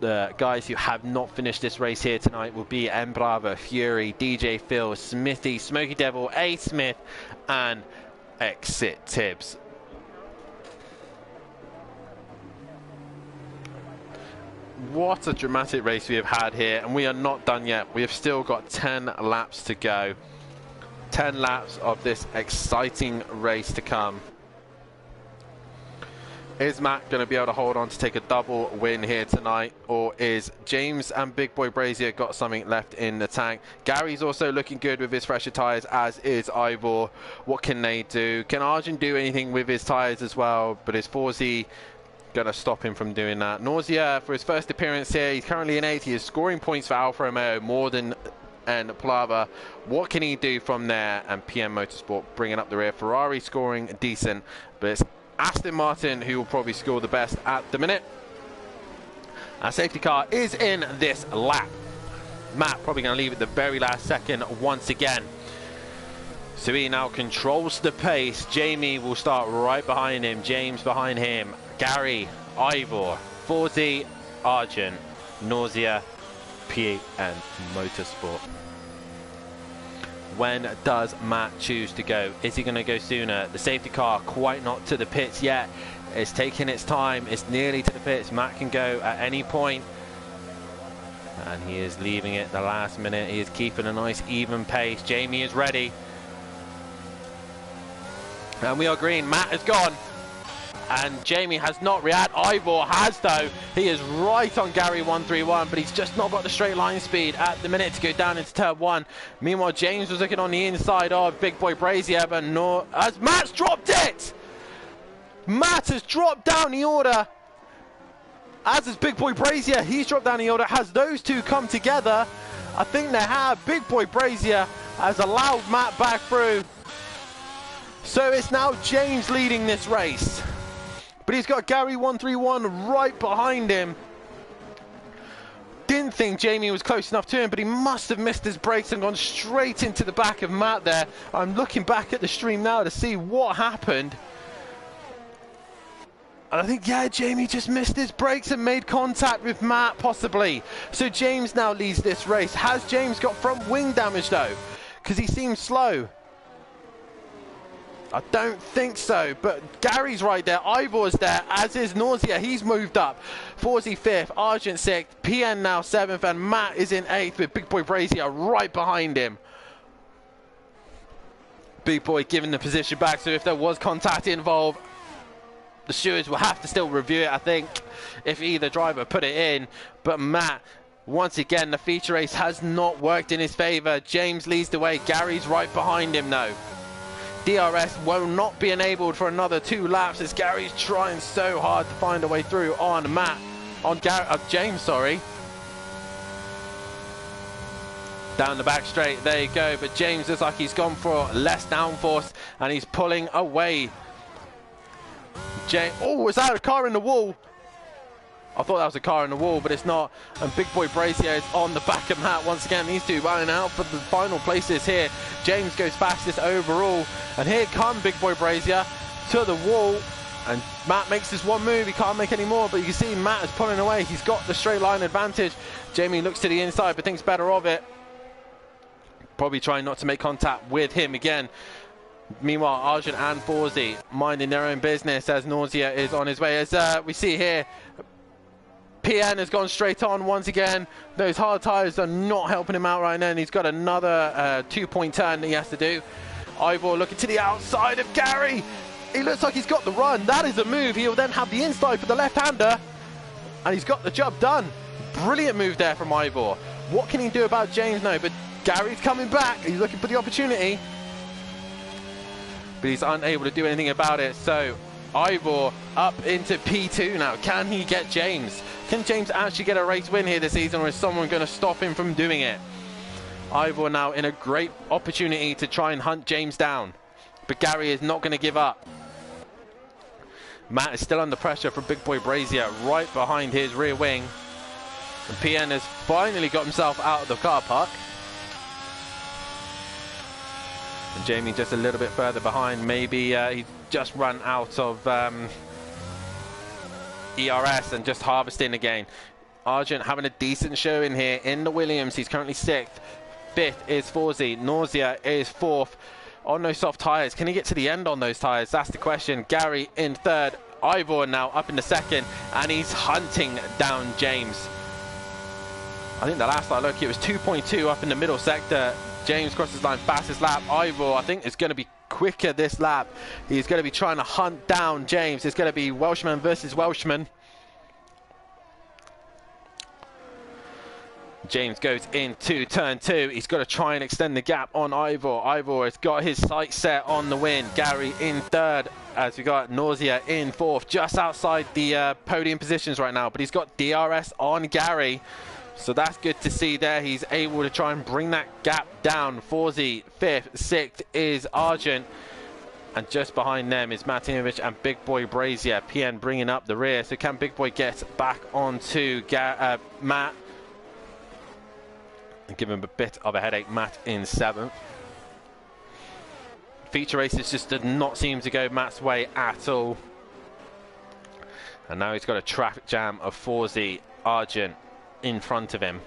The guys who have not finished this race here tonight will be Embrava, Fury, DJ Phil, Smithy, Smoky Devil, A. Smith, and Exit Tibbs. What a dramatic race we have had here, and we are not done yet. We have still got 10 laps to go. 10 laps of this exciting race to come. Is Matt going to be able to hold on to take a double win here tonight, or is James and Big Boy Brazier got something left in the tank? Gary's also looking good with his fresher tyres, as is Ivor. What can they do? Can Arjun do anything with his tyres as well? But is Forzy going to stop him from doing that? Nausea, for his first appearance here, he's currently in 8th. He is scoring points for Alfa Romeo more than and Plava. What can he do from there? And PM Motorsport bringing up the rear. Ferrari scoring decent, but it's Aston Martin who will probably score the best at the minute. Our safety car is in this lap. Matt probably going to leave at the very last second once again. So he now controls the pace. Jamie will start right behind him. James behind him. Gary, Ivor, Forzy, Argent, Nausea, PN Motorsport. When does Matt choose to go? Is he going to go sooner? The safety car quite not to the pits yet. It's taking its time. It's nearly to the pits. Matt can go at any point. And he is leaving it the last minute. He is keeping a nice even pace. Jamie is ready. And we are green. Matt is gone. And Jamie has not reacted. Ivor has, though. He is right on Gary 131, but he's just not got the straight line speed at the minute to go down into turn 1. Meanwhile, James was looking on the inside of Big Boy Brazier, but no, as Matt's dropped it! Matt has dropped down the order. As is Big Boy Brazier, he's dropped down the order. Has those two come together? I think they have. Big Boy Brazier has allowed Matt back through. So it's now James leading this race. But he's got Gary 131 right behind him. Didn't think Jamie was close enough to him, but he must have missed his brakes and gone straight into the back of Matt there. I'm looking back at the stream now to see what happened. And I think, yeah, Jamie just missed his brakes and made contact with Matt, possibly. So James now leads this race. Has James got front wing damage, though? Because he seems slow. I don't think so, but Gary's right there. Ivor's there, as is Nausea. He's moved up. Forzy 5th, Argent 6th, PN now 7th, and Matt is in 8th with Big Boy Brazier right behind him. Big Boy giving the position back, so if there was contact involved, The stewards will have to still review it, I think, if either driver put it in. But Matt, once again, the feature race has not worked in his favour. James leads the way. Gary's right behind him now. DRS will not be enabled for another 2 laps as Gary's trying so hard to find a way through on James, sorry. Down the back straight, there you go. But James looks like he's gone for less downforce and he's pulling away. Oh, was that a car in the wall? I thought that was a car in the wall, but it's not. And Big Boy Brazier is on the back of Matt once again. These two running out for the final places here. James goes fastest overall. And here comes Big Boy Brazier to the wall. And Matt makes this one move. He can't make any more, but you can see Matt is pulling away. He's got the straight line advantage. Jamie looks to the inside, but thinks better of it. Probably trying not to make contact with him again. Meanwhile, Arjun and Forzy minding their own business as Nausea is on his way. As we see here, PN has gone straight on once again. Those hard tyres are not helping him out right now, and he's got another 2-point turn that he has to do. Ivor looking to the outside of Gary. He looks like he's got the run. That is a move. He'll then have the inside for the left-hander, and he's got the job done. Brilliant move there from Ivor. What can he do about James? No, but Gary's coming back. He's looking for the opportunity, but he's unable to do anything about it. So Ivor up into P2 now. Can he get James? Can James actually get a race win here this season, or is someone going to stop him from doing it? Ivor now in a great opportunity to try and hunt James down, but Gary is not going to give up. Matt is still under pressure from Big Boy Brazier right behind his rear wing, and PN has finally got himself out of the car park. And Jamie just a little bit further behind. Maybe he's just run out of ERS and just harvesting again. Argent having a decent show in here in the Williams. He's currently 6th. 5th is Forzy. Nausea is 4th. On those soft tyres, can he get to the end on those tyres? That's the question. Gary in 3rd. Ivor now up in the 2nd, and he's hunting down James. I think the last I looked, it was 2.2 up in the middle sector. James crosses line fastest lap. Ivor, I think, is going to be quicker this lap. He's going to be trying to hunt down James. It's going to be Welshman versus Welshman. James goes into turn 2. He's got to try and extend the gap on Ivor. Ivor has got his sights set on the win. Gary in 3rd, as we got Nausea in 4th, just outside the podium positions right now. But he's got DRS on Gary. So that's good to see there. He's able to try and bring that gap down. Forzy 5th, 6th is Argent. And just behind them is Martinovic and Big Boy Brazier. PN bringing up the rear. So can Big Boy get back onto Matt? And give him a bit of a headache. Matt in 7th. Feature races just did not seem to go Matt's way at all. And now he's got a traffic jam of Forzy, Argent in front of him,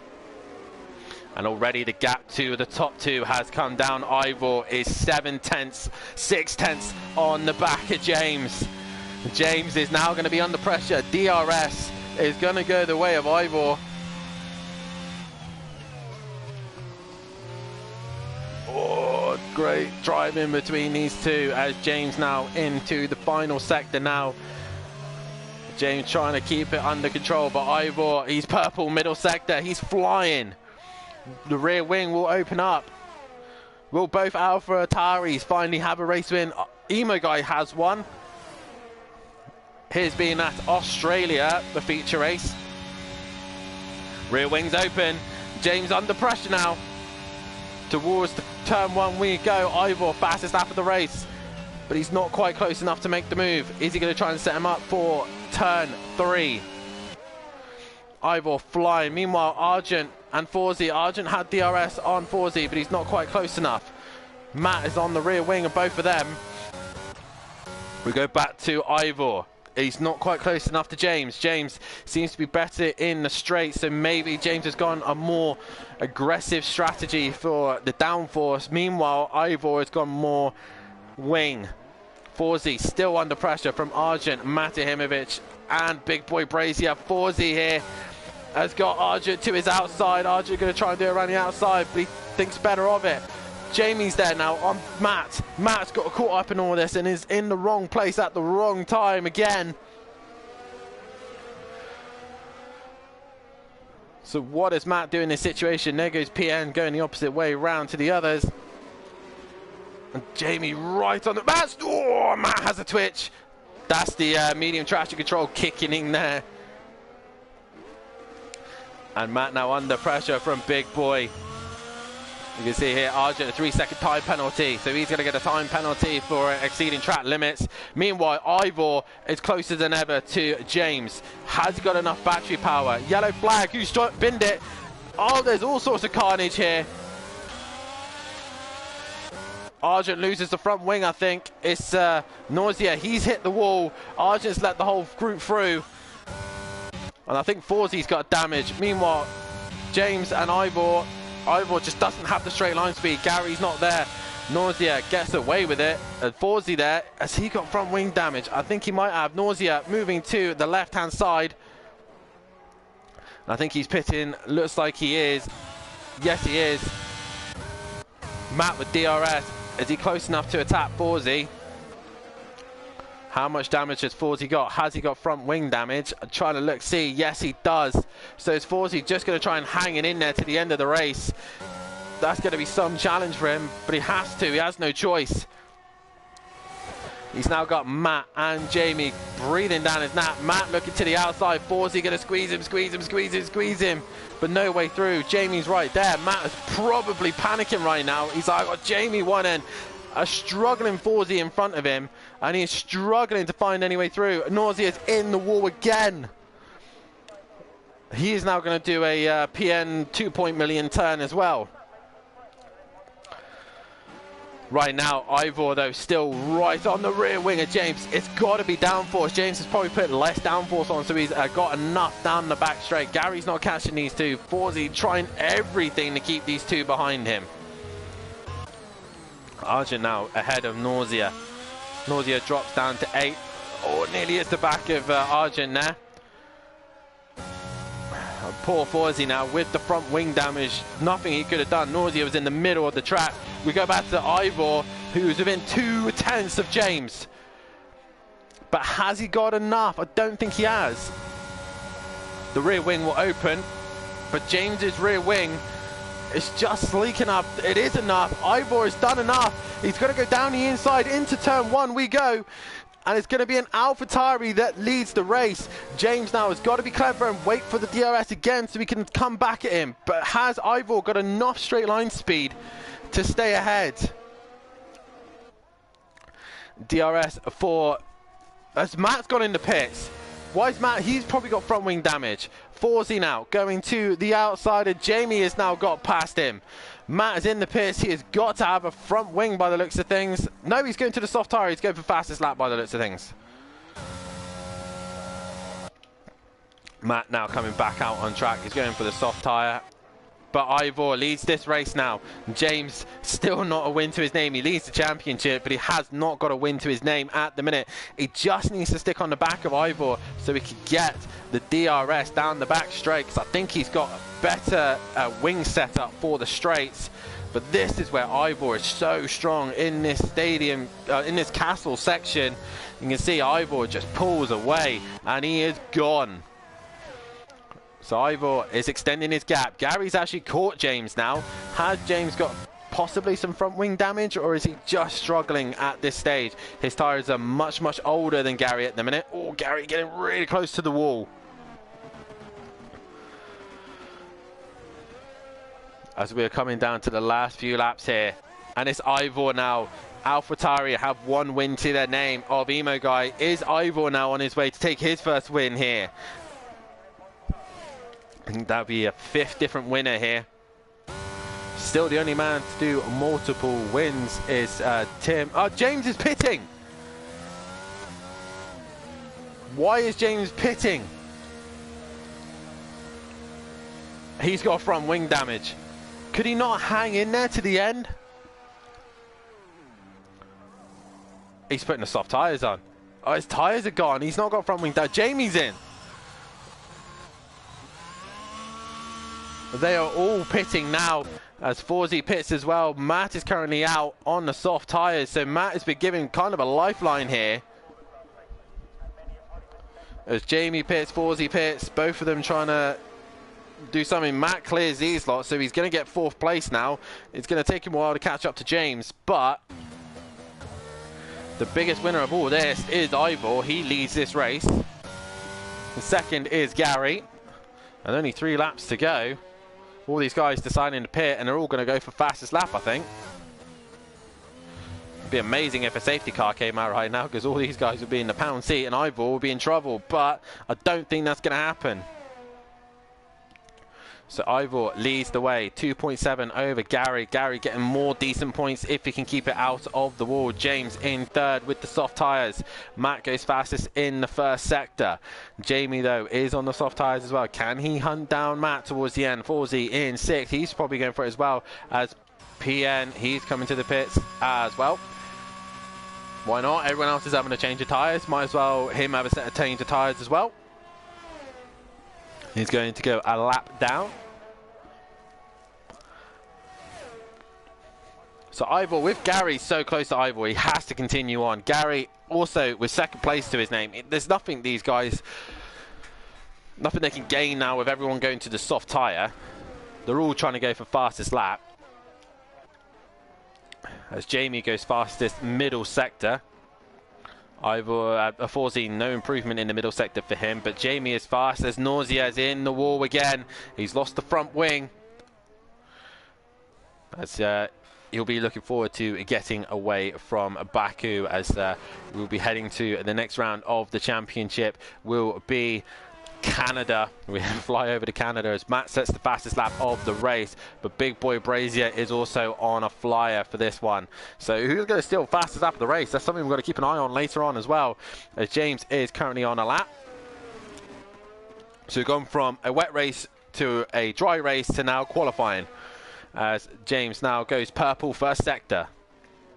and already the gap to the top 2 has come down. Ivor is 7 tenths, 6 tenths on the back of James. James is now going to be under pressure. DRS is going to go the way of Ivor. Oh, great drive in between these two as James now into the final sector now. James trying to keep it under control, but Ivor, he's purple middle sector, he's flying. The rear wing will open up. Will both Alpha Ataris finally have a race win? Emo Guy has one. His being at Australia, the feature race. Rear wings open. James under pressure now. Towards the turn 1 we go. Ivor fastest lap of the race, but he's not quite close enough to make the move. Is he going to try and set him up for turn 3? Ivor flying. Meanwhile, Argent and Forzy. Argent had DRS on Forzy, but he's not quite close enough. Matt is on the rear wing of both of them. We go back to Ivor. He's not quite close enough to James. James seems to be better in the straight, so maybe James has gone a more aggressive strategy for the downforce. Meanwhile, Ivor has gone more wing. Forzy still under pressure from Argent, Matahimovic and Big Boy Brazier. Forzy here has got Argent to his outside. Argent going to try and do it around the outside, but he thinks better of it. Jamie's there now on Matt. Matt's got caught up in all this and is in the wrong place at the wrong time again. So what does Matt do in this situation? There goes PN going the opposite way round to the others. And Jamie right on the... Matt has a twitch. That's the medium traction control kicking in there. And Matt now under pressure from Big Boy. You can see here, Arjun, a 3-second time penalty. So he's going to get a time penalty for exceeding track limits. Meanwhile, Ivor is closer than ever to James. Has he got enough battery power? Yellow flag, who's binned it? Oh, there's all sorts of carnage here. Arjun loses the front wing, I think. It's Nausea. He's hit the wall. Arjun's let the whole group through. And I think Forzy's got damage. Meanwhile, James and Ivor just doesn't have the straight line speed. Gary's not there. Nausea gets away with it. And Forzy there, has he got front wing damage? I think he might have. Nausea moving to the left-hand side. I think he's pitting. Looks like he is. Yes, he is. Matt with DRS. Is he close enough to attack Forzy? How much damage has Forzy got? Has he got front wing damage? I'm trying to look, see. Yes, he does. So is Forzy just going to try and hang it in there to the end of the race? That's going to be some challenge for him, but he has to. He has no choice. He's now got Matt and Jamie breathing down his neck. Matt looking to the outside. Forzy going to squeeze him. But no way through. Jamie's right there. Matt is probably panicking right now. He's like, got Jamie one end. A struggling Forzy in front of him, and he's struggling to find any way through. Nausea's in the wall again. He is now going to do a PN 2 million turn as well. Right now, Ivor, though, still right on the rear wing of James. It's got to be downforce. James has probably put less downforce on, so he's got enough down the back straight. Gary's not catching these two. Forzy trying everything to keep these two behind him. Arjun now ahead of Nausea. Nausea drops down to 8. Oh, nearly hits the back of Arjun there. Poor Forzy now with the front wing damage. Nothing he could have done. Nausea was in the middle of the track. We go back to Ivor, who's within 2/10 of James. But has he got enough? I don't think he has. The rear wing will open, but James's rear wing is just sleek enough. It is enough. Ivor has done enough. He's going to go down the inside into turn 1 we go. And it's going to be an AlphaTauri that leads the race. James now has got to be clever and wait for the DRS again so we can come back at him. But has Ivor got enough straight line speed to stay ahead? DRS for... As Matt's gone in the pits. Why is Matt? He's probably got front wing damage. Forzy now going to the outside, and Jamie has now got past him. Matt is in the pits. He has got to have a front wing by the looks of things. No, he's going to the soft tyre. He's going for fastest lap by the looks of things. Matt now coming back out on track. He's going for the soft tyre. But Ivor leads this race now. James still not a win to his name. He leads the championship, but he has not got a win to his name at the minute. He just needs to stick on the back of Ivor so he can get the DRS down the back straight, because I think he's got a better wing setup for the straights. But this is where Ivor is so strong in this stadium, in this castle section. You can see Ivor just pulls away and he is gone. So Ivor is extending his gap. Gary's actually caught James now. Has James got possibly some front wing damage, or is he just struggling at this stage? His tyres are much, much older than Gary at the minute. Oh, Gary getting really close to the wall. As we are coming down to the last few laps here. And it's Ivor now. AlphaTauri have one win to their name of Emo Guy. Is Ivor now on his way to take his first win here? I think that'll be a 5th different winner here. Still the only man to do multiple wins is Tim. Oh, James is pitting. Why is James pitting? He's got front wing damage. Could he not hang in there to the end? He's putting the soft tyres on. Oh, his tyres are gone. He's not got front wing damage. Jamie's in. They are all pitting now. as Forsey pits as well. Matt is currently out on the soft tyres, so Matt has been given kind of a lifeline here. As Jamie pits, Forsey pits, both of them trying to do something. Matt clears these lots, so he's going to get 4th place now. It's going to take him a while to catch up to James, but the biggest winner of all this is Ivor. He leads this race. The second is Gary, and only 3 laps to go. All these guys deciding to pit, and they're all going to go for fastest lap, I think. It'd be amazing if a safety car came out right now, because all these guys would be in the pound seat and Ivor would be in trouble, but I don't think that's going to happen. So Ivor leads the way, 2.7 over Gary. Gary getting more decent points if he can keep it out of the wall. James in 3rd with the soft tyres. Matt goes fastest in the 1st sector. Jamie, though, is on the soft tyres as well. Can he hunt down Matt towards the end? Forsey in 6th. He's probably going for it as well as PN. He's coming to the pits as well. Why not? Everyone else is having a change of tyres. Might as well him have a set of change of tyres as well. He's going to go a lap down. So Ivor, with Gary so close to Ivor, he has to continue on. Gary also with 2nd place to his name. There's nothing these guys, nothing they can gain now with everyone going to the soft tyre. They're all trying to go for fastest lap. As Jamie goes fastest middle sector. Ivor, Forsey, no improvement in the middle sector for him, but Jamie is fast as Nausea's in the wall again. He's lost the front wing. As he'll be looking forward to getting away from Baku, as we'll be heading to the next round of the championship. Will be Canada. We fly over to Canada as Matt sets the fastest lap of the race, but Big Boy Brazier is also on a flyer for this one. So who's going to steal fastest lap of the race? That's something we've got to keep an eye on later on as well, as James is currently on a lap. So we've gone from a wet race to a dry race to now qualifying, as James now goes purple 1st sector.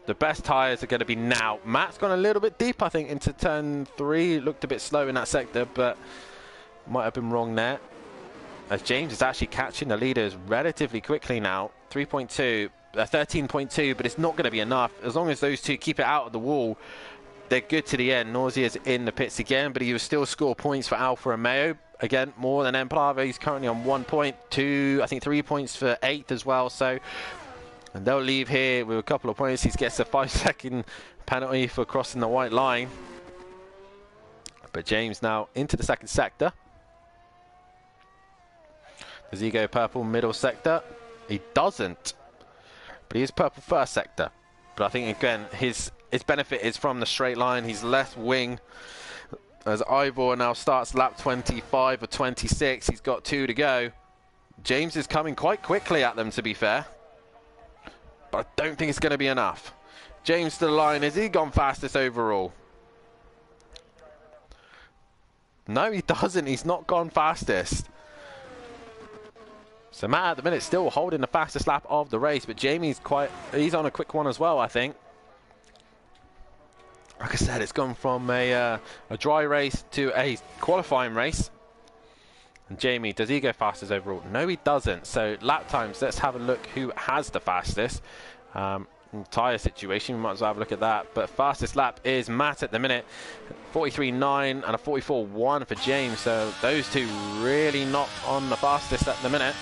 The best tyres are going to be now. Matt's gone a little bit deep, I think, into turn 3. Looked a bit slow in that sector, but might have been wrong there, as James is actually catching the leaders relatively quickly now. 13.2, but it's not going to be enough. As long as those two keep it out of the wall, they're good to the end. Nausea's in the pits again, but he will still score points for Alfa Romeo. Again, more than Emplava. He's currently on 1 point, 2, I think 3 points for 8th as well. So, and they'll leave here with a couple of points. He gets a 5-second penalty for crossing the white line. But James now into the 2nd sector. Does he go purple middle sector? He doesn't. But he is purple 1st sector. But I think, again, his benefit is from the straight line. He's left wing. As Ivor now starts lap 25 or 26. He's got 2 to go. James is coming quite quickly at them, to be fair. But I don't think it's going to be enough. James to the line. Has he gone fastest overall? No, he doesn't. He's not gone fastest. So Matt at the minute still holding the fastest lap of the race, but Jamie's he's on a quick one as well, I think. Like I said, it's gone from a dry race to a qualifying race. And Jamie, does he go fastest overall? No, he doesn't. So lap times, let's have a look who has the fastest. Tyre situation, we might as well have a look at that. But fastest lap is Matt at the minute, 43.9 and a 44.1 for James. So those two really not on the fastest at the minute.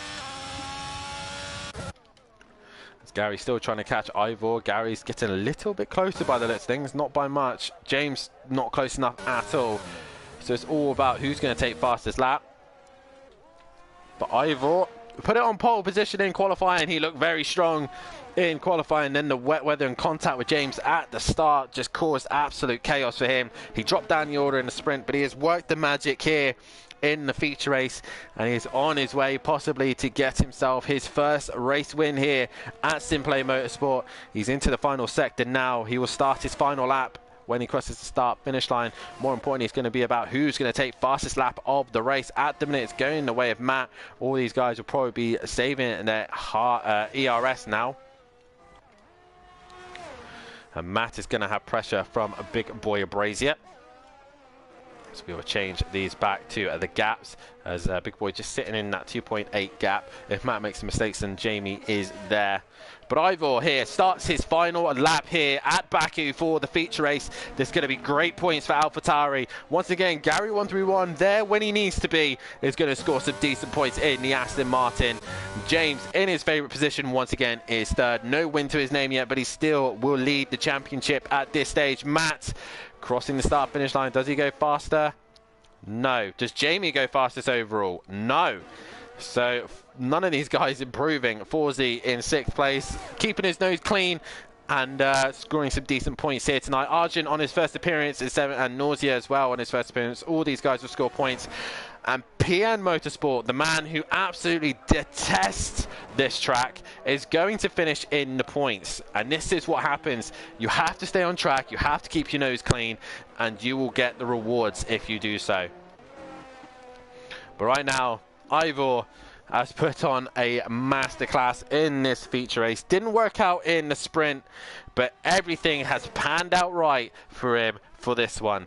As Gary's still trying to catch Ivor. Gary's getting a little bit closer by the looks of things, not by much. James not close enough at all. So it's all about who's going to take fastest lap. But Ivor put it on pole position in qualifying. He looked very strong in qualifying. Then the wet weather and contact with James at the start just caused absolute chaos for him. He dropped down the order in the sprint, but he has worked the magic here in the feature race, and he's on his way possibly to get himself his first race win here at Simplay Motorsport. He's into the final sector now. He will start his final lap when he crosses the start-finish line. More importantly, it's going to be about who's going to take fastest lap of the race. At the minute, it's going the way of Matt. All these guys will probably be saving their ERS now. And Matt is going to have pressure from a Big Boy Brazier. So we will change these back to the gaps, as Big Boy just sitting in that 2.8 gap. If Matt makes mistakes, then Jamie is there. But Ivor here starts his final lap here at Baku for the feature race. There's going to be great points for AlphaTauri. Once again, Gary 131 there when he needs to be is going to score some decent points in the Aston Martin. James in his favourite position once again is third. No win to his name yet, but he still will lead the championship at this stage. Matt crossing the start finish line. Does he go faster? No. Does Jamie go fastest overall? No. So none of these guys improving. Forzy in 6th place, keeping his nose clean and scoring some decent points here tonight. Arjun on his first appearance is 7th, and Nausea as well on his first appearance. All these guys will score points. And PN Motorsport, the man who absolutely detests this track, is going to finish in the points. And this is what happens. You have to stay on track, you have to keep your nose clean, and you will get the rewards if you do so. But right now, Ivor has put on a masterclass in this feature race. Didn't work out in the sprint, but everything has panned out right for him for this one.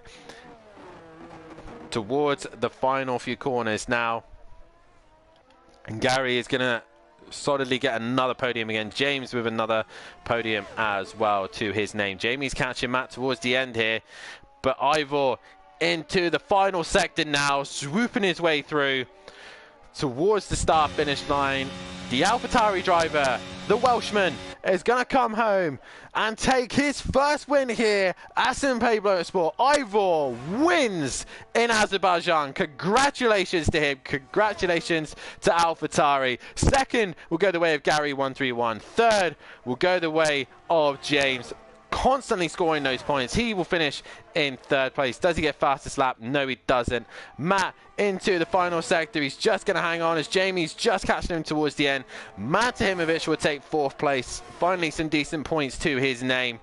Towards the final few corners now, and Gary is going to solidly get another podium again. James with another podium as well to his name. Jamie's catching Matt towards the end here, but Ivor into the final sector now, swooping his way through towards the start finish line. The AlphaTauri driver, the Welshman, is going to come home and take his first win here at Simplay Motorsport. Ivor wins in Azerbaijan. Congratulations to him. Congratulations to AlphaTauri. Second will go the way of Gary 131. Third will go the way of James, constantly scoring those points. He will finish in 3rd place. Does he get fastest lap? No, he doesn't. Matt into the final sector. He's just going to hang on as Jamie's just catching him towards the end. Matt Tahimovic will take 4th place. Finally, some decent points to his name,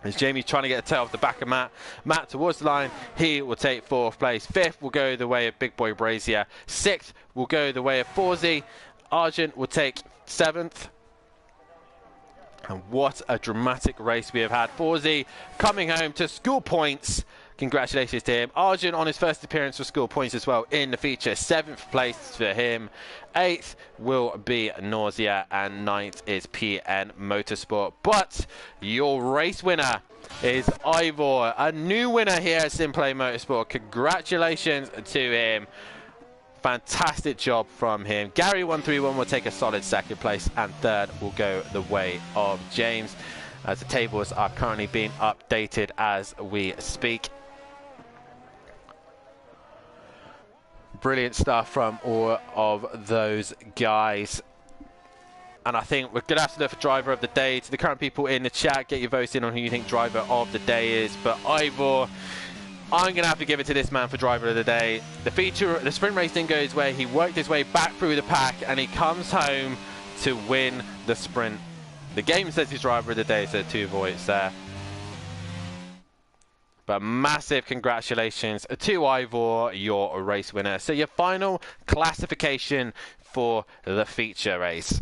as Jamie's trying to get a tail off the back of Matt. Matt towards the line. He will take 4th place. 5th will go the way of Big Boy Brazier. 6th will go the way of Forzy. Argent will take 7th. And what a dramatic race we have had. Forzy coming home to score points. Congratulations to him. Arjun on his first appearance will score points as well in the feature. 7th place for him. 8th will be Nausea, and 9th is PN Motorsport. But your race winner is Ivor, a new winner here at Simplay Motorsport. Congratulations to him. Fantastic job from him. Gary 131 will take a solid 2nd place, and 3rd will go the way of James, as the tables are currently being updated as we speak. Brilliant stuff from all of those guys. And I think we're going to have to look for driver of the day. To the current people in the chat, get your votes in on who you think driver of the day is. But Ivor, I'm going to have to give it to this man for driver of the day. The sprint race didn't go his way. He worked his way back through the pack, and he comes home to win the sprint. The game says he's driver of the day, so 2 votes there. But massive congratulations to Ivor, your race winner. So your final classification for the feature race.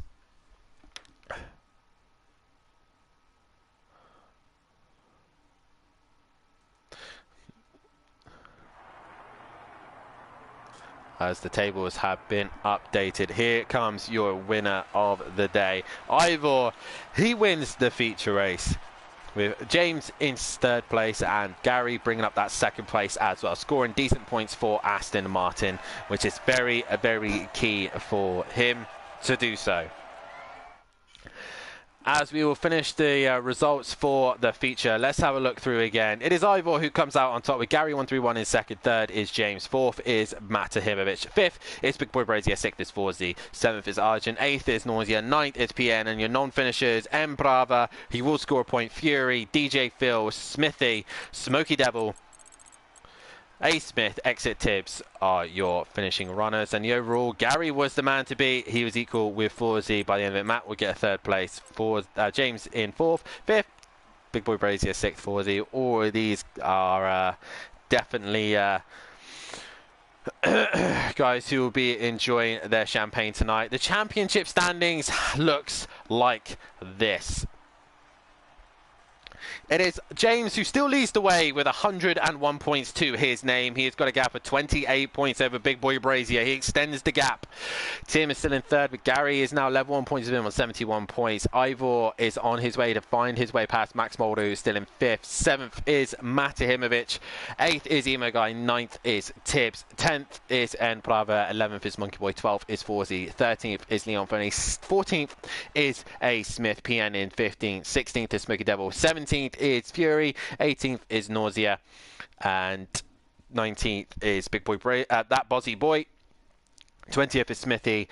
As the tables have been updated, here comes your winner of the day. Ivor, he wins the feature race, with James in 3rd place and Gary bringing up that 2nd place as well, scoring decent points for Aston Martin, which is very, very key for him to do so. As we will finish the results for the feature, let's have a look through again. It is Ivor who comes out on top with Gary 131 in 2nd. 3rd is James. 4th is Matt Tahimovic. 5th is Big Boy Brazier. 6th is Forzy. 7th is Arjun. 8th is Nausea. 9th is PN. And your non-finishers, M. Brava, he will score a point. Fury, DJ Phil, Smithy, Smoky Devil, A. Smith, Exit Tibbs are your finishing runners. And the overall, Gary was the man to beat. He was equal with Forzy by the end of it. Matt will get a 3rd place. James in 4th. 5th, Big Boy Brazier. 6th, Forzy. All of these are definitely guys who will be enjoying their champagne tonight. The championship standings looks like this. It is James who still leads the way with 101 points to his name. He has got a gap of 28 points over Big Boy Brazier. He extends the gap. Tim is still in third, but Gary is now level 1 points with him on 71 points. Ivor is on his way to find his way past Max Mulder, who's still in 5th. 7th is Matahimovic. 8th is Emo Guy. 9th is Tibbs. 10th is N Prava. 11th is Monkey Boy. 12th is Forzy. 13th is Leon Fernie. 14th is A Smith. PN in 15th. 16th is Smoky Devil. 17th is Fury. 18th is Nausea. And 19th is Big Boy that Bozzy Boy. 20th is Smithy.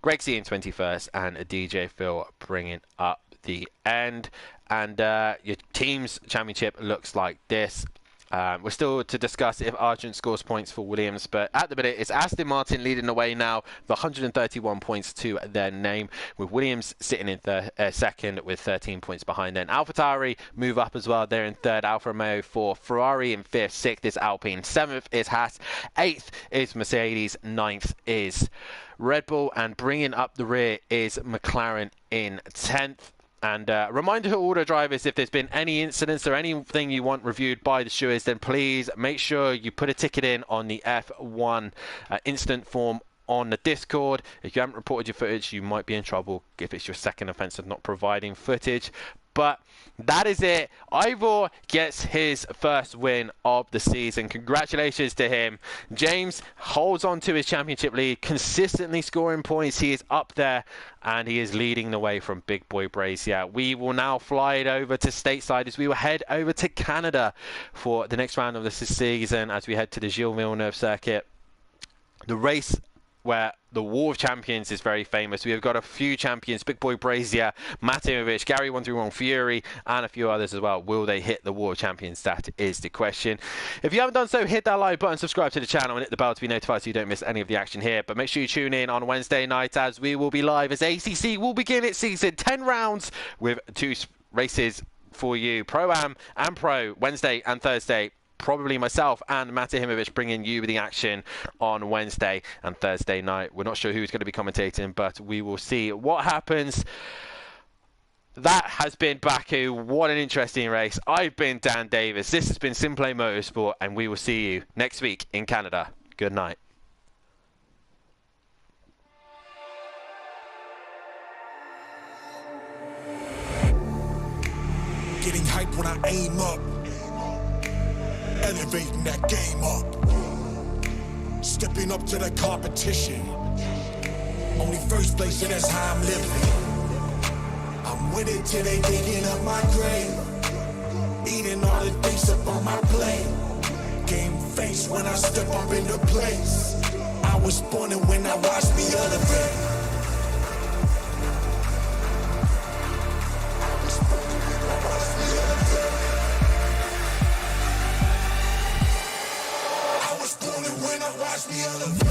Greg C in 21st. And a DJ Phil bringing up the end. And your team's championship looks like this. We're still to discuss if Argent scores points for Williams, but at the minute it's Aston Martin leading the way now with 131 points to their name, with Williams sitting in second with 13 points behind. Then AlphaTauri move up as well. They're in third. Alfa Romeo 4th. Ferrari in 5th. 6th is Alpine. 7th is Haas. 8th is Mercedes. 9th is Red Bull. And bringing up the rear is McLaren in 10th. And reminder to all the drivers, if there's been any incidents or anything you want reviewed by the stewards, then please make sure you put a ticket in on the F1 incident form on the Discord. If you haven't reported your footage, you might be in trouble if it's your second offence of not providing footage. But that is it. Ivor gets his first win of the season. Congratulations to him. James holds on to his championship lead, consistently scoring points. He is up there and he is leading the way from Big Boy Brazier. We will now fly it over to stateside as we will head over to Canada for the next round of the season as we head to the Gilles Villeneuve circuit. The race where the War of Champions is very famous. We have got a few champions: Big Boy Brazier, Matimovic, Gary 131 Fury, and a few others as well. Will they hit the War of Champions? That is the question. If you haven't done so, hit that like button, subscribe to the channel, and hit the bell to be notified so you don't miss any of the action here. But make sure you tune in on Wednesday night as we will be live as ACC will begin its season. 10 rounds with 2 races for you, Pro-Am and Pro, Wednesday and Thursday. Probably myself and Matahimovic bringing you the action on Wednesday and Thursday night. We're not sure who's going to be commentating, but we will see what happens. That has been Baku. What an interesting race. I've been Dan Davis. This has been Simplay Motorsport, and we will see you next week in Canada. Good night. Getting hype when I aim up. Elevating that game up. Stepping up to the competition. Only first place, and that's how I'm living. I'm with it till they digging up my grave. Eating all the things up on my plate. Game face when I step up into place. I was born and when I watched me elevate. When I watch me elevate.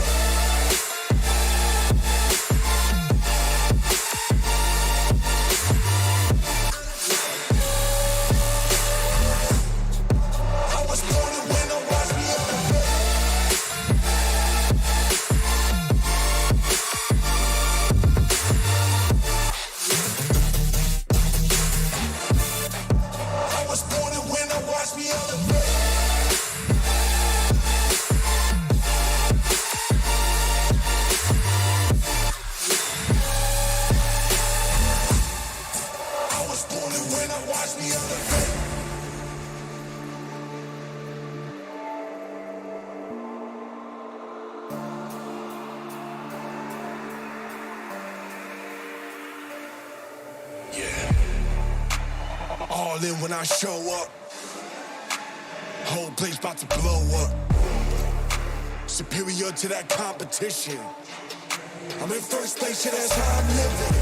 I was born when I watch me elevate. I was born when I watch me elevate. All in when I show up. Whole place about to blow up. Superior to that competition. I'm in first place, yeah, that's how I'm living.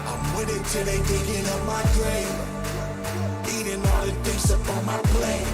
I'm with it till they digging up my grave. Eating all the things up on my plate.